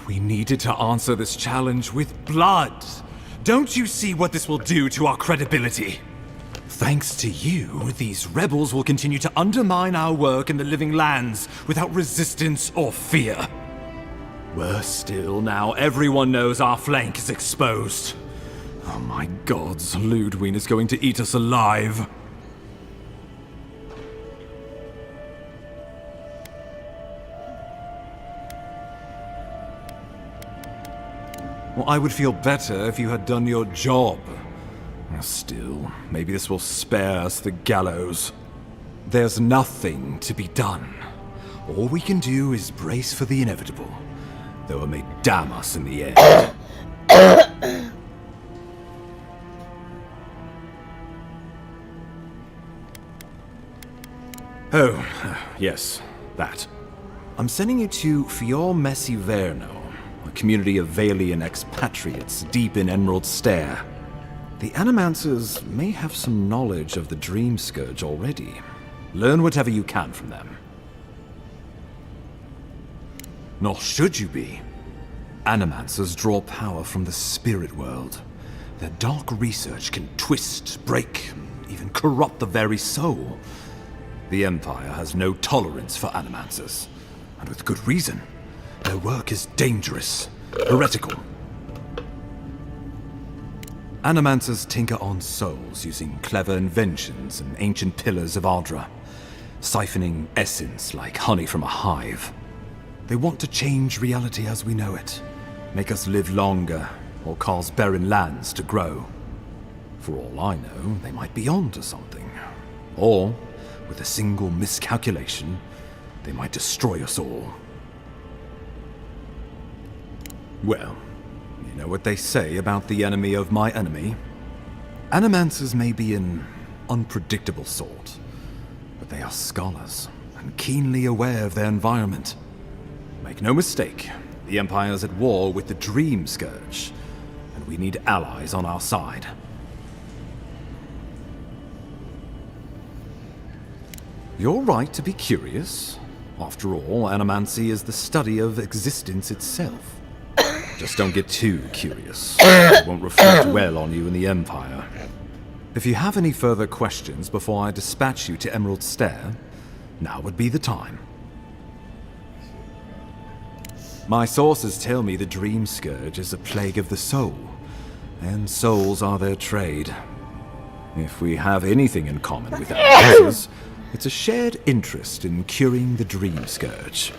We needed to answer this challenge with blood. Don't you see what this will do to our credibility? Thanks to you, these rebels will continue to undermine our work in the Living Lands without resistance or fear. Worse still, now everyone knows our flank is exposed. Oh my gods, Ludwig is going to eat us alive. Well, I would feel better if you had done your job. Still, maybe this will spare us the gallows. There's nothing to be done. All we can do is brace for the inevitable, though it may damn us in the end. Oh, yes, that. I'm sending you to Fior Messi Verno, a community of Valian expatriates deep in Emerald Stair. The Animancers may have some knowledge of the Dream Scourge already. Learn whatever you can from them. Nor should you be. Animancers draw power from the spirit world. Their dark research can twist, break, even corrupt the very soul. The Empire has no tolerance for Animancers, and with good reason. Their work is dangerous, heretical. Animancers tinker on souls using clever inventions and ancient pillars of Ardra, siphoning essence like honey from a hive. They want to change reality as we know it, make us live longer, or cause barren lands to grow. For all I know, they might be onto something. Or, with a single miscalculation, they might destroy us all. Well, you know what they say about the enemy of my enemy? Animancers may be an unpredictable sort, but they are scholars and keenly aware of their environment. Make no mistake, the Empire's at war with the Dream Scourge, and we need allies on our side. You're right to be curious. After all, animancy is the study of existence itself. Just don't get too curious. It won't reflect well on you in the Empire. If you have any further questions before I dispatch you to Emerald Stair, now would be the time. My sources tell me the Dream Scourge is a plague of the soul, and souls are their trade. If we have anything in common with animancers, it's a shared interest in curing the Dream Scourge.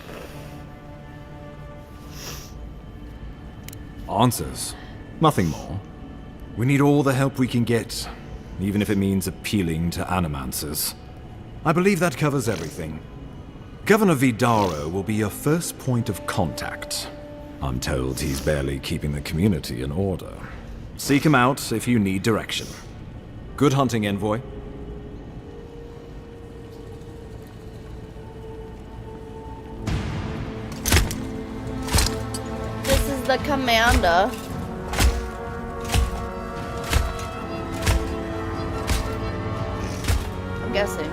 Answers. Nothing more. We need all the help we can get, even if it means appealing to Animancers. I believe that covers everything. Governor Vidaro will be your first point of contact. I'm told he's barely keeping the community in order. Seek him out if you need direction. Good hunting, Envoy. This is the commander. I'm guessing.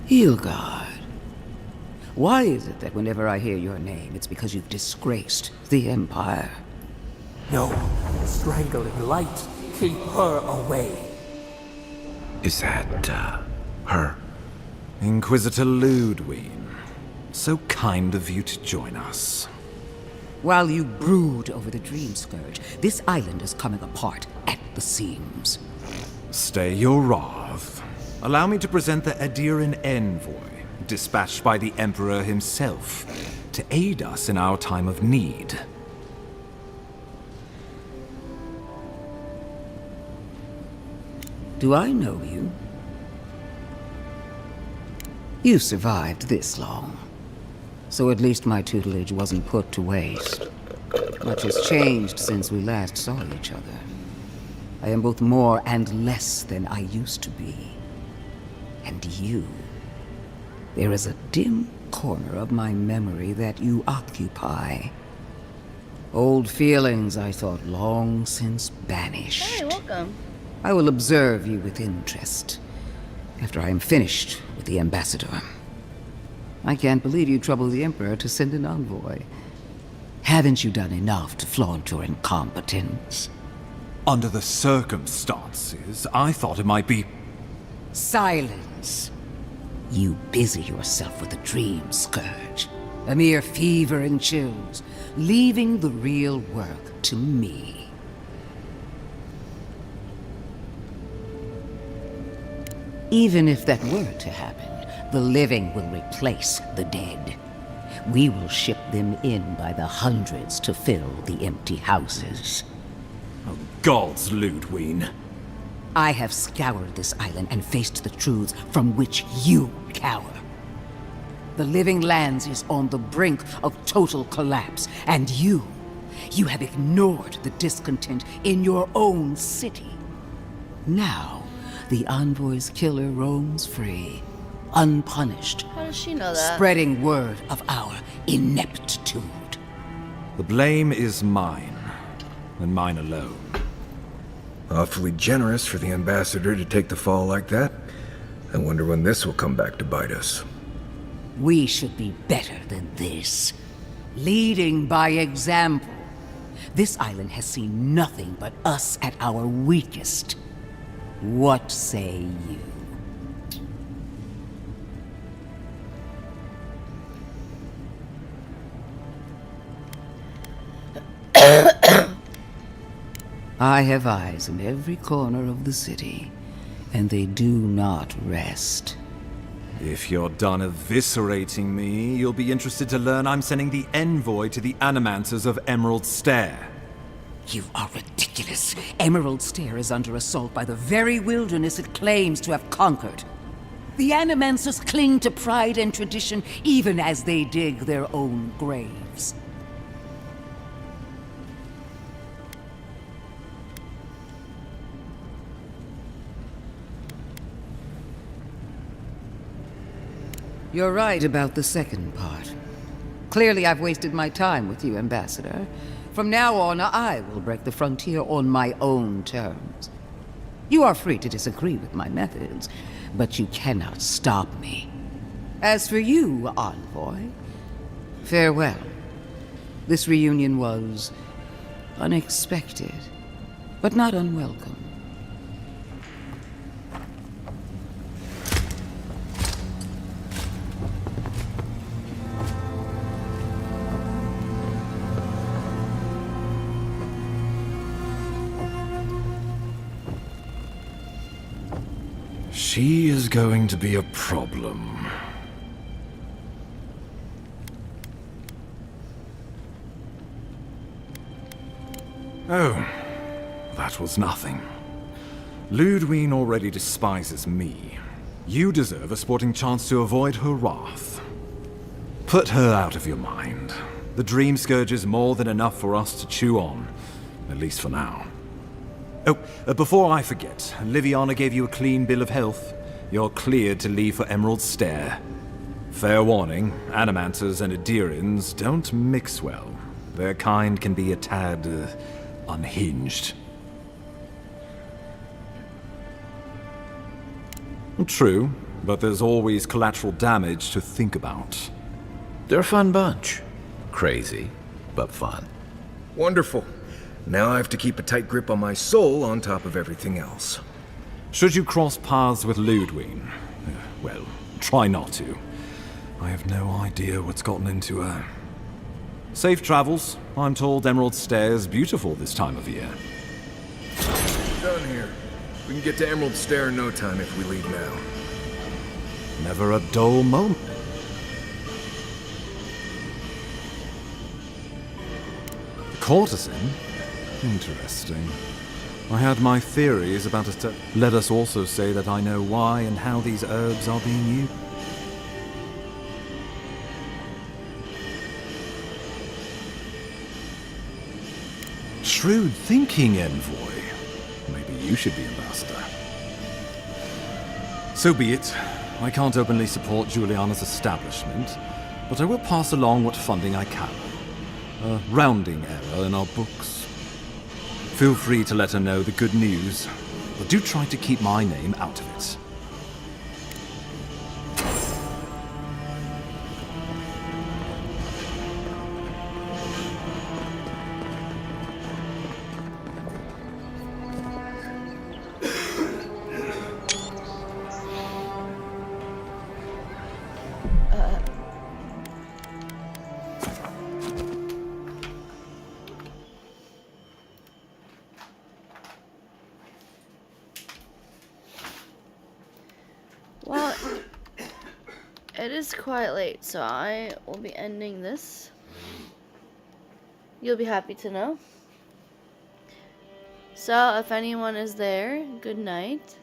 Hilgard. Why is it that whenever I hear your name, it's because you've disgraced the Empire? No, strangling light. Keep her away. Is that, her? Inquisitor Ludwig. So kind of you to join us. While you brood over the Dream Scourge, this island is coming apart at the seams. Stay your wrath. Allow me to present the Adiran Envoy, dispatched by the Emperor himself, to aid us in our time of need. Do I know you? You survived this long, so at least my tutelage wasn't put to waste. Much has changed since we last saw each other. I am both more and less than I used to be. And you, there is a dim corner of my memory that you occupy. Old feelings I thought long since banished. Hey, welcome. I will observe you with interest after I am finished with the ambassador. I can't believe you troubled the Emperor to send an envoy. Haven't you done enough to flaunt your incompetence? Under the circumstances, I thought it might be... Silence. You busy yourself with a dream scourge, a mere fever and chills, leaving the real work to me. Even if that were to happen, the living will replace the dead. We will ship them in by the hundreds to fill the empty houses. Oh, gods, Ludwig. I have scoured this island and faced the truths from which you cower. The Living Lands is on the brink of total collapse, and you have ignored the discontent in your own city. Now, the Envoy's killer roams free, unpunished. How does she know that? Spreading word of our ineptitude. The blame is mine, and mine alone. Awfully generous for the ambassador to take the fall like that. I wonder when this will come back to bite us. We should be better than this. Leading by example. This island has seen nothing but us at our weakest. What say you? I have eyes in every corner of the city, and they do not rest. If you're done eviscerating me, you'll be interested to learn I'm sending the envoy to the Animancers of Emerald Stair. You are ridiculous. Emerald Stair is under assault by the very wilderness it claims to have conquered. The Animancers cling to pride and tradition even as they dig their own graves. You're right about the second part. Clearly I've wasted my time with you, Ambassador. From now on, I will break the frontier on my own terms. You are free to disagree with my methods, but you cannot stop me. As for you, Envoy, farewell. This reunion was unexpected, but not unwelcome. She is going to be a problem. Oh, that was nothing. Ludwig already despises me. You deserve a sporting chance to avoid her wrath. Put her out of your mind. The Dream Scourge is more than enough for us to chew on, at least for now. Oh, before I forget, Liviana gave you a clean bill of health. You're cleared to leave for Emerald Stair. Fair warning, Animancers and Adirians don't mix well. Their kind can be a tad, unhinged. True, but there's always collateral damage to think about. They're a fun bunch. Crazy, but fun. Wonderful. Now I have to keep a tight grip on my soul on top of everything else. Should you cross paths with Ludwig? Well, try not to. I have no idea what's gotten into her. Safe travels. I'm told Emerald Stair's beautiful this time of year. Done here. We can get to Emerald Stair in no time if we leave now. Never a dull moment. The courtesan? Interesting. I had my theories about it. Let us also say that I know why and how these herbs are being used. Shrewd thinking, Envoy. Maybe you should be ambassador. So be it. I can't openly support Juliana's establishment, but I will pass along what funding I can. A rounding error in our books. Feel free to let her know the good news, but do try to keep my name out of it. Well, it is quite late, so I will be ending this. You'll be happy to know. So, if anyone is there, good night.